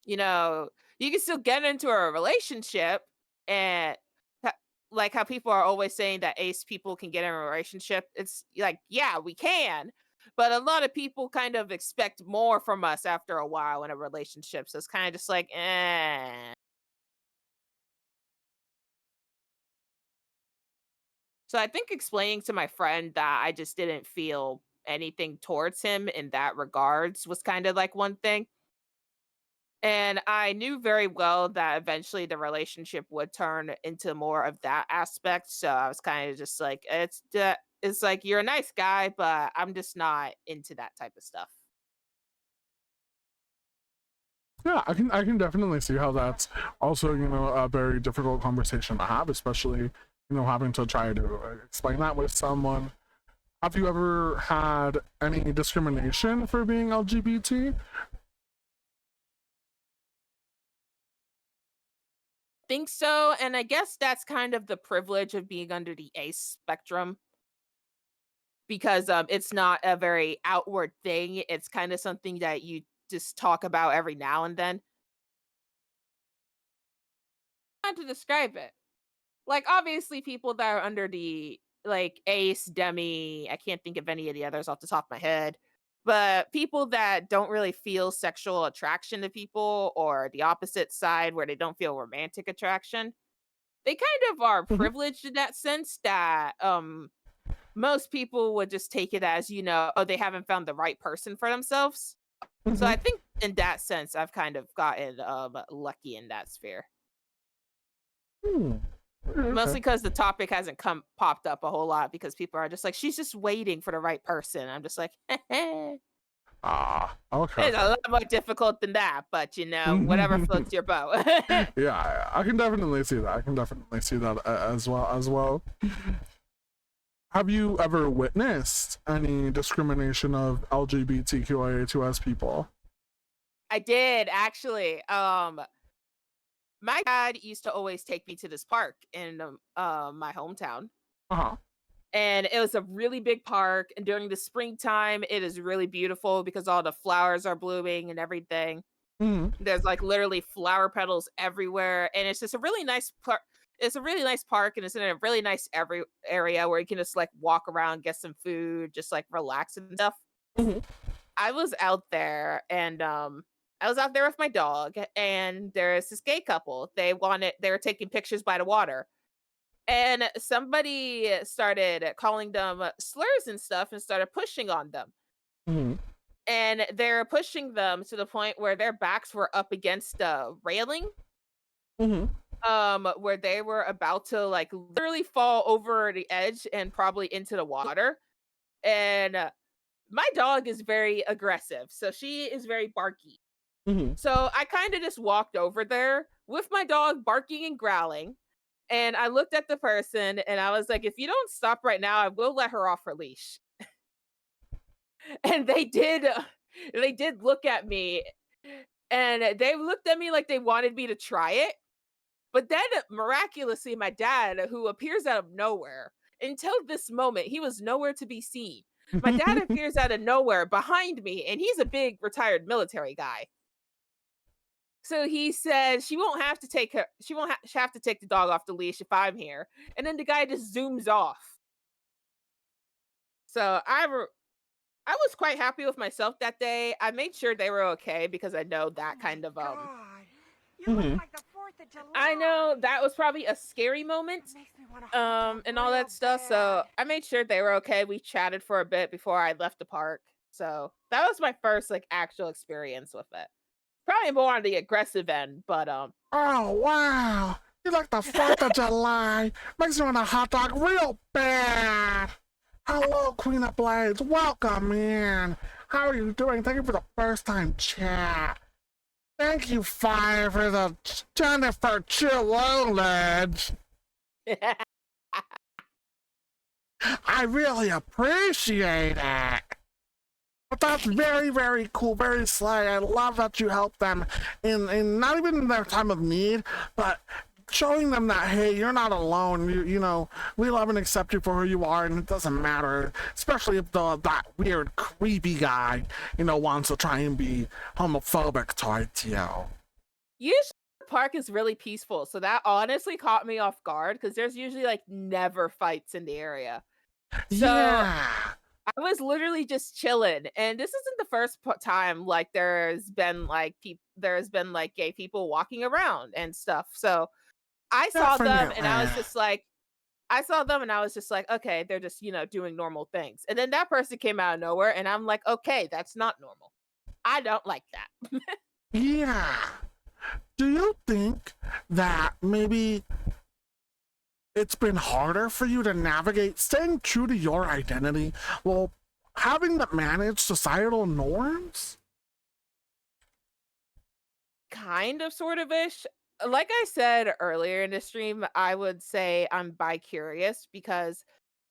you know, you can still get into a relationship and ha- like how people are always saying that ace people can get in a relationship. It's like, yeah, we can. But a lot of people kind of expect more from us after a while in a relationship. So it's kind of just like, eh. So I think explaining to my friend that I just didn't feel anything towards him in that regards was kind of like one thing. And I knew very well that eventually the relationship would turn into more of that aspect. So I was kind of just like, it's like you're a nice guy, but I'm just not into that type of stuff. Yeah, I can definitely see how that's also, you know, a very difficult conversation to have, especially, you know, having to try to explain that with someone. Have you ever had any discrimination for being LGBT? Think so, and I guess that's kind of the privilege of being under the ace spectrum because it's not a very outward thing. It's kind of something that you just talk about every now and then. How to describe it? Like, obviously, people that are under the like Ace, Demi, I can't think of any of the others off the top of my head. But people that don't really feel sexual attraction to people or the opposite side where they don't feel romantic attraction, they kind of are Mhm, privileged in that sense that most people would just take it as, oh, they haven't found the right person for themselves. So mhm. I think in that sense, I've kind of gotten lucky in that sphere. Hmm. Okay. Mostly because the topic hasn't come popped up a whole lot because people are just like, she's just waiting for the right person. I'm just like, it's Ah, okay. a lot more difficult than that, but whatever floats your boat. Yeah, I can definitely see that. I can definitely see that as well. As well. Have you ever witnessed any discrimination of LGBTQIA2S people? I did actually. My dad used to always take me to this park in my hometown. Uh huh. And it was a really big park. And during the springtime, it is really beautiful because all the flowers are blooming and everything. Hmm. There's like literally flower petals everywhere. And it's just a really nice park. It's a really nice park and it's in a really nice every area where you can just like walk around, get some food, just like relax and stuff. Hmm. I was out there and I was out there with my dog and there's this gay couple. They were taking pictures by the water. And somebody started calling them slurs and stuff and started pushing on them. Hmm. And they're pushing them to the point where their backs were up against a railing, Hmm. where they were about to like literally fall over the edge and probably into the water. And my dog is very aggressive, so she is very barky. Hmm. So I kind of just walked over there with my dog barking and growling. And I looked at the person and I was like, if you don't stop right now, I will let her off her leash. And they did look at me and they looked at me like they wanted me to try it. But then miraculously, my dad, who appears out of nowhere, until this moment, he was nowhere to be seen. My dad appears out of nowhere behind me, and he's a big retired military guy. So he said she won't have to take the dog off the leash if I'm here. And then the guy just zooms off. So I was quite happy with myself that day. I made sure they were okay because I know Oh that my kind of God. You look Hmm. like the 4th of I know July. that was probably a scary moment That makes me want a hot dog and all real that stuff. So bad. I made sure they were okay. We chatted for a bit before I left the park. So that was my first like actual experience with it. Probably more on the aggressive end, but Oh wow! You like the 4th of July? Makes you want a hot dog real bad. Hello, Queen of Blades. Welcome in. How are you doing? Thank you for the first time chat. Thank you, Fire, for the Jennifer Chillolage. I really appreciate it. But that's very, very cool, very slay. I love that you help them in not even in their time of need, but showing them that hey, you're not alone. You know, we love and accept you for who you are, and it doesn't matter. Especially if that weird, creepy guy, wants to try and be homophobic towards you. usually the park is really peaceful, so that honestly caught me off guard because there's usually like never fights in the area. So Yeah. I was literally just chilling, and this isn't the first time like there's been like gay people walking around and stuff. So I saw them, and Definitely. I saw them, and I was just like, okay, they're just doing normal things. And then that person came out of nowhere, and I'm like, okay, that's not normal. I don't like that. Yeah. Do you think that maybe it's been harder for you to navigate staying true to your identity while having to manage societal norms? Kind of, sort of ish. Like I said earlier in the stream, I would say I'm bi curious because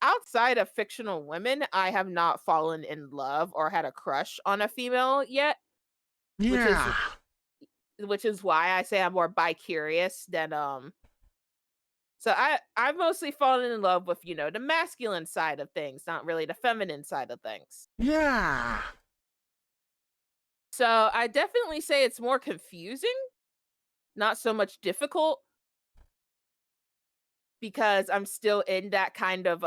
outside of fictional women, I have not fallen in love or had a crush on a female yet, which is Yeah. why I say I'm more bi curious than so I've mostly fallen in love with, the masculine side of things, not really the feminine side of things. Yeah. So I definitely say it's more confusing, not so much difficult because I'm still in that kind of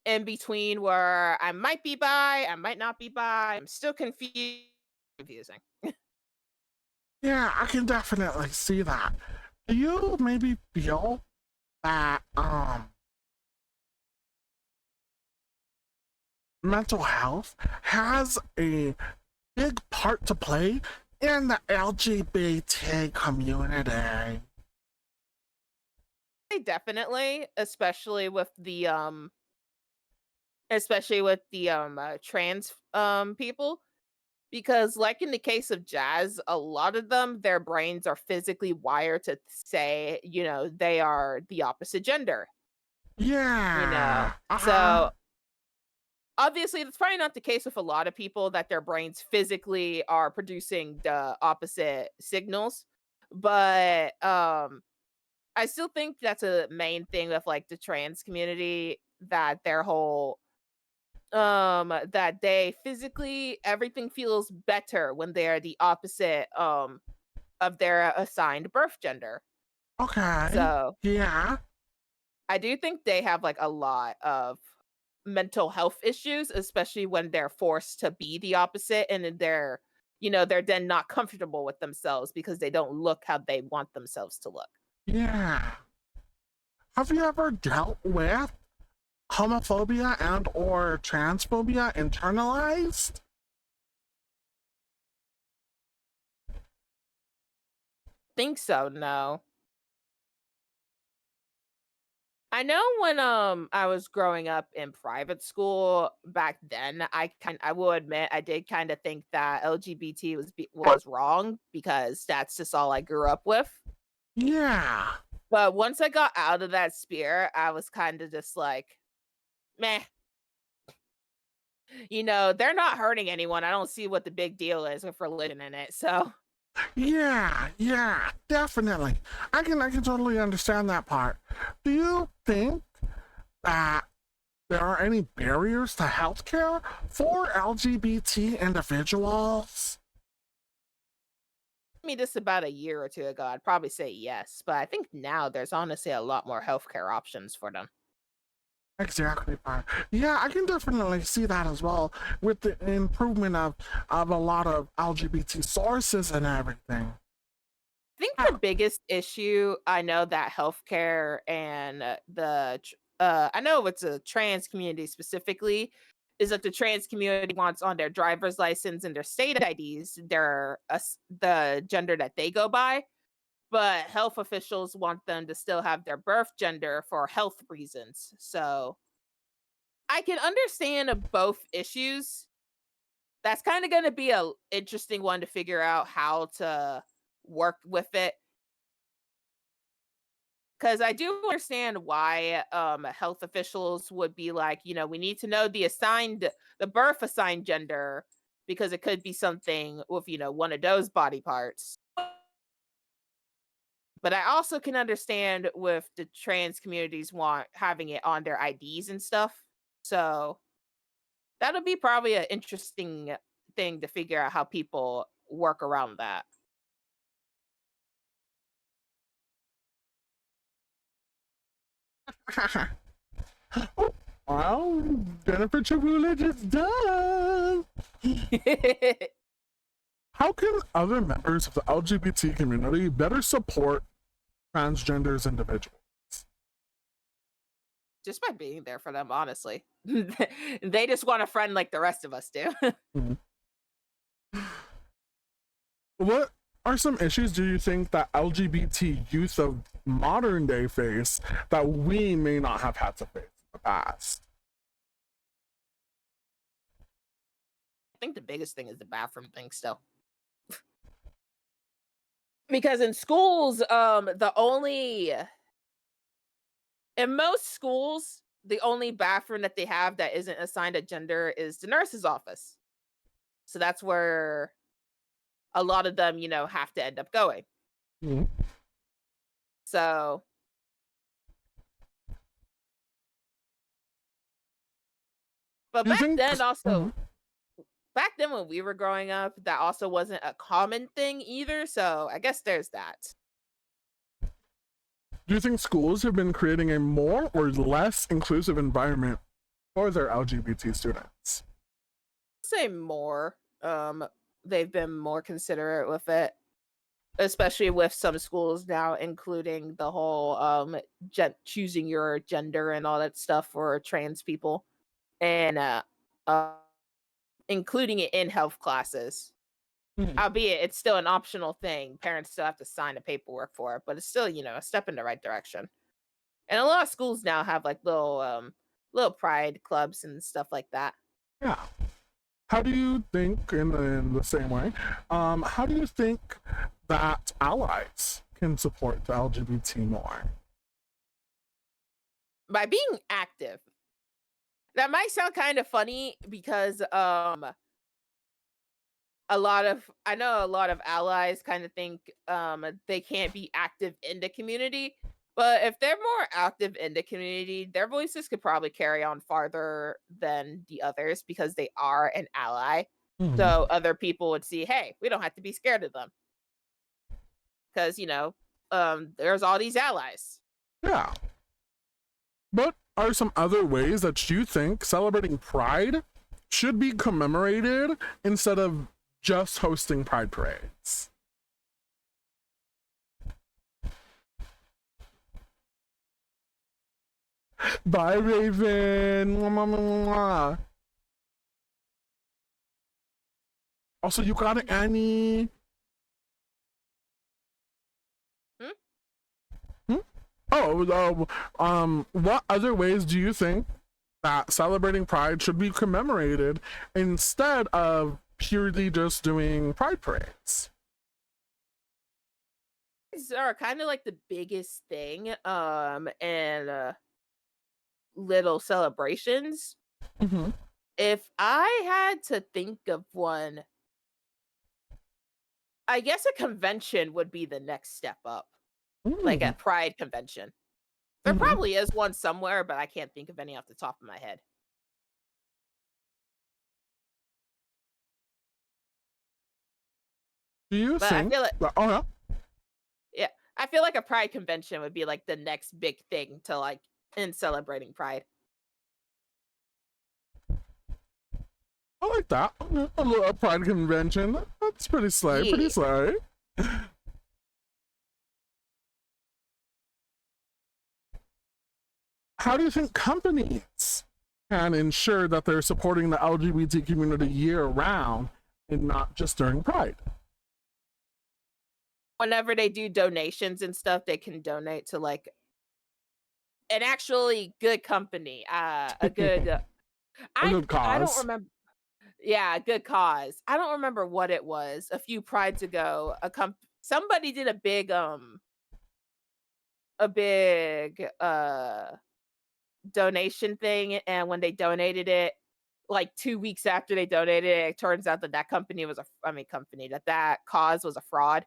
in between where I might be bi, I might not be bi. I'm still confusing. Yeah, I can definitely see that. Do you maybe feel that mental health has a big part to play in the LGBT community? Definitely, trans people, because like in the case of Jazz, a lot of them, their brains are physically wired to say, they are the opposite gender, Yeah. so obviously that's probably not the case with a lot of people, that their brains physically are producing the opposite signals, but I still think that's a main thing with like the trans community, that their whole that they physically, everything feels better when they're the opposite of their assigned birth gender. Okay. So Yeah. I do think they have like a lot of mental health issues, especially when they're forced to be the opposite, and then they're then not comfortable with themselves because they don't look how they want themselves to look. Yeah. Have you ever dealt with homophobia and or transphobia internalized? Think so, no. I know when I was growing up in private school back then, I will admit I did kind of think that LGBT was wrong, because that's just all I grew up with. Yeah. But once I got out of that sphere, I was kind of just like, meh. They're not hurting anyone. I don't see what the big deal is with religion in it. So Yeah, definitely. I can totally understand that part. Do you think that there are any barriers to healthcare for LGBT individuals? just about a year or two ago, I'd probably say yes. But I think now there's honestly a lot more healthcare options for them. Exactly, Pat. Yeah, I can definitely see that as well with the improvement of a lot of LGBT sources and everything. I think Ah, the biggest issue, I know that healthcare and I know it's a trans community specifically, is that the trans community wants on their driver's license and their state IDs the gender that they go by, but health officials want them to still have their birth gender for health reasons. So I can understand both issues. That's kind of going to be a interesting one to figure out how to work with it, because I do understand why health officials would be like, we need to know the birth assigned gender, because it could be something with, one of those body parts. But I also can understand with the trans communities want having it on their IDs and stuff. So that'll be probably an interesting thing to figure out how people work around that. well, Jennifer Chibulich is done. How can other members of the LGBT community better support transgenders individuals? Just by being there for them, honestly. They just want a friend like the rest of us do. Mhm. What are some issues do you think that LGBT youth of modern day face that we may not have had to face in the past? I think the biggest thing is the bathroom thing still. Because in schools, in most schools, the only bathroom that they have that isn't assigned a gender is the nurse's office. So that's where a lot of them, have to end up going. Mhm. So, but Do you think? back then when we were growing up, that also wasn't a common thing either. So I guess there's that. Do you think schools have been creating a more or less inclusive environment for their LGBT students? Say more. They've been more considerate with it, especially with some schools now including the whole choosing your gender and all that stuff for trans people, and uh including it in health classes. Mhm. Albeit it's still an optional thing. Parents still have to sign the paperwork for it, but it's still, a step in the right direction. And a lot of schools now have like little pride clubs and stuff like that. Yeah. How do you think, in the same way, how do you think that allies can support the LGBT more? By being active. That might sound kind of funny because I know a lot of allies kind of think they can't be active in the community, but if they're more active in the community, their voices could probably carry on farther than the others because they are an ally. Mhm. So other people would see, hey, we don't have to be scared of them because there's all these allies. Yeah. What are some other ways that you think celebrating Pride should be commemorated instead of just hosting Pride parades? Bye, Raven. Mwah, mwah, mwah, mwah. Also, you got it, Annie. Oh, what other ways do you think that celebrating Pride should be commemorated instead of purely just doing Pride parades? These are kind of like the biggest thing, and little celebrations. Mm-hmm. If I had to think of one, I guess a convention would be the next step up, like a Pride convention. There Mhm. probably is one somewhere, but I can't think of any off the top of my head. Do you But I think feel like, that, oh yeah, yeah, I feel like a Pride convention would be like the next big thing to like in celebrating Pride. I like that. A little Pride convention. That's pretty slay, pretty Yeah. slay. How do you think companies can ensure that they're supporting the LGBT community year round and not just during Pride? Whenever they do donations and stuff, they can donate to like an actually good company, a good. A I good I don't cause. remember. Yeah, a good cause. I don't remember what it was. A few prides ago, somebody did a big donation thing, and when they donated it, like 2 weeks after they donated it, it turns out that that company was that cause was a fraud.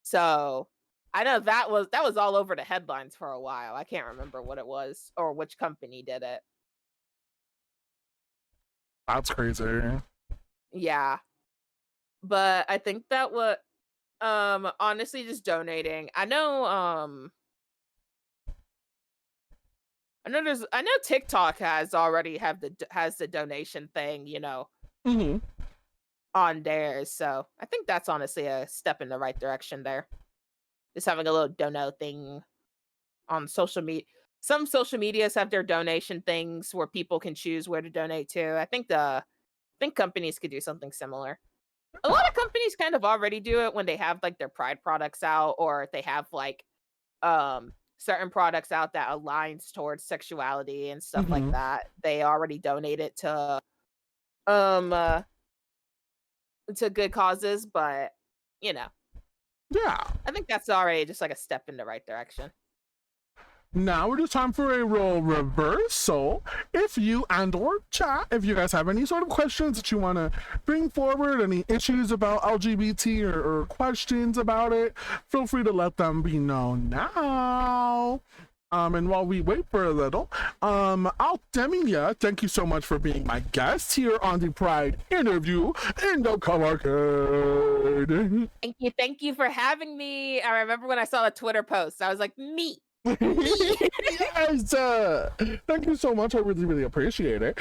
So, I know that was all over the headlines for a while. I can't remember what it was or which company did it. That's crazy. Yeah. But I think that what honestly just donating. I know TikTok has the donation thing, Mm-hmm. on theirs. So I think that's honestly a step in the right direction there. Just having a little dono thing on social media. Some social medias have their donation things where people can choose where to donate to. I think companies could do something similar. A lot of companies kind of already do it when they have like their Pride products out, or if they have like certain products out that aligns towards sexuality and stuff like Mm-hmm. that. They already donate it um uh to good causes, but you know, Yeah. I think that's already just like a step in the right direction. Now it is time for a role reversal. If you or chat, if you guys have any sort of questions that you want to bring forward, any issues about LGBT or questions about it, feel free to let them be known now. And while we wait for a little, Althemia, thank you so much for being my guest here on the Pride interview in the color code. Thank you for having me. I remember when I saw a Twitter post, I was like, me. Yes, Yes! Thank you so much. I really, really appreciate it.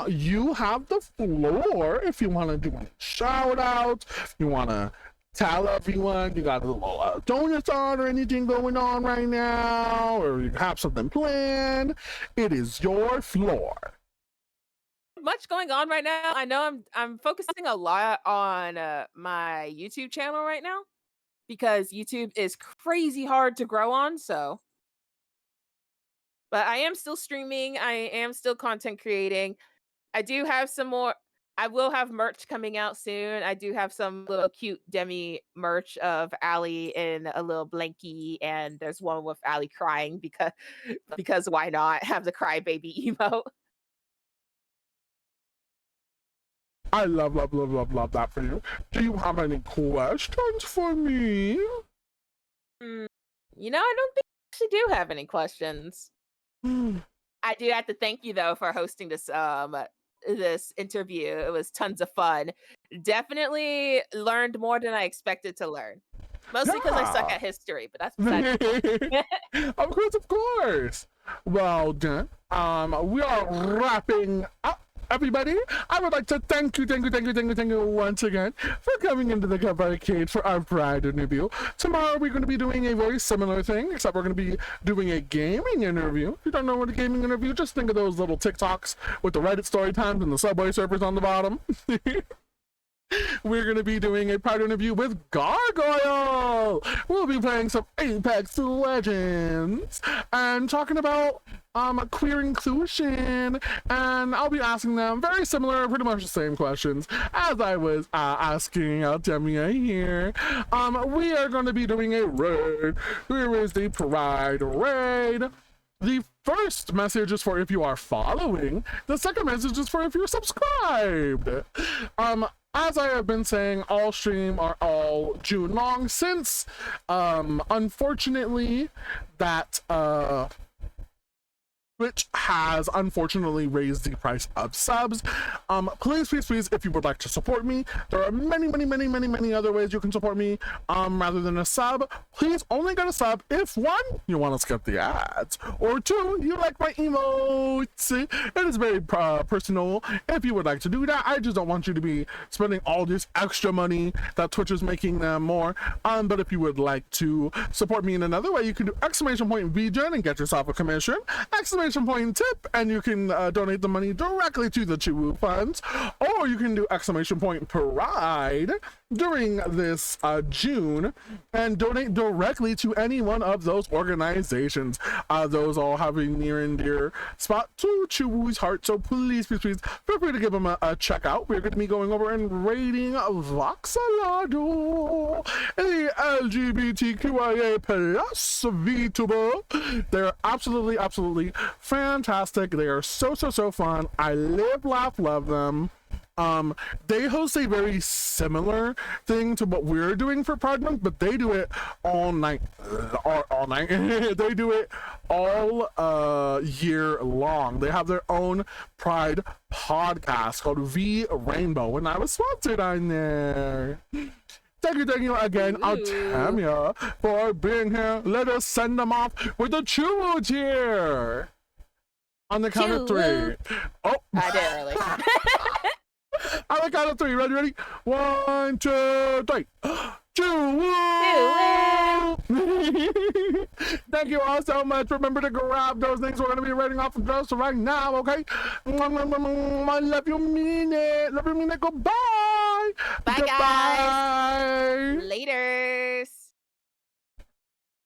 You have the floor if you want to do a shout out, you want to tell everyone you got a little donathon or anything going on right now, or you have something planned. It is your floor. Much going on right now. I know I'm focusing a lot on my YouTube channel right now because YouTube is crazy hard to grow on, so but I am still streaming, I am still content creating. I do have some more I will have merch coming out soon. I do have some little cute Demi merch of Allie in a little blankie, and there's one with Allie crying because why not have the crybaby emote? I love, love, love, love, love that for you. Do you have any questions for me? You know, I don't think I actually do have any questions. I do have to thank you though for hosting this interview. It was tons of fun. Definitely learned more than I expected to learn. Mostly because I suck Yeah. at history, but that's besides the point. Of course, of course. Well done. We are wrapping up. Everybody, I would like to thank you once again for coming into the Cup Arcade for our Pride interview. Tomorrow we're going to be doing a very similar thing, except we're going to be doing a gaming interview. If you don't know what a gaming interview, just think of those little TikToks with the Reddit story times and the Subway Surfers on the bottom. We're going to be doing a Pride interview with Gargoyle. We'll be playing some Apex Legends and talking about queer inclusion, and I'll be asking them very similar, pretty much the same questions as I was asking Althemia here. We are going to be doing a raid. Here is the Pride raid. The first message is for if you are following. The second message is for if you're subscribed. As I have been saying, all stream are all June long since, unfortunately, that, Twitch has unfortunately raised the price of subs. Please, please, please, if you would like to support me, there are many other ways you can support me rather than a sub. Please only get a sub if one, you want to skip the ads, or two, you like my emotes. It is very personal. If you would like to do that, I just don't want you to be spending all this extra money that Twitch is making them more. But if you would like to support me in another way, you can do !VGen and get yourself a commission. !tip and you can donate the money directly to the Chiwu funds, or you can do !Pride during this June and donate directly to any one of those organizations. Those all have a near and dear spot to Chiwu's heart, so please, please, please feel free to give them a check out. We're going to be going over and rating Voxelado, a LGBTQIA plus VTuber. They're absolutely fantastic. They are so fun. I live, laugh, love them. They host a very similar thing to what we're doing for Pride Month, but they do it all night. They do it all year long. They have their own Pride podcast called V Rainbow, and I was sponsored on there. Thank you again, Althemia, for being here. Let us send them off with a Chiwu cheer. On the count of three. Oh, I did early. on the count of three. Ready? 1, 2, 3. Chiwu! Thank you all so much. Remember to grab those things we're going to be rating off of those right now, okay? I love you, mean it. Love you, mean it. Goodbye. Bye, Goodbye. guys. Laters.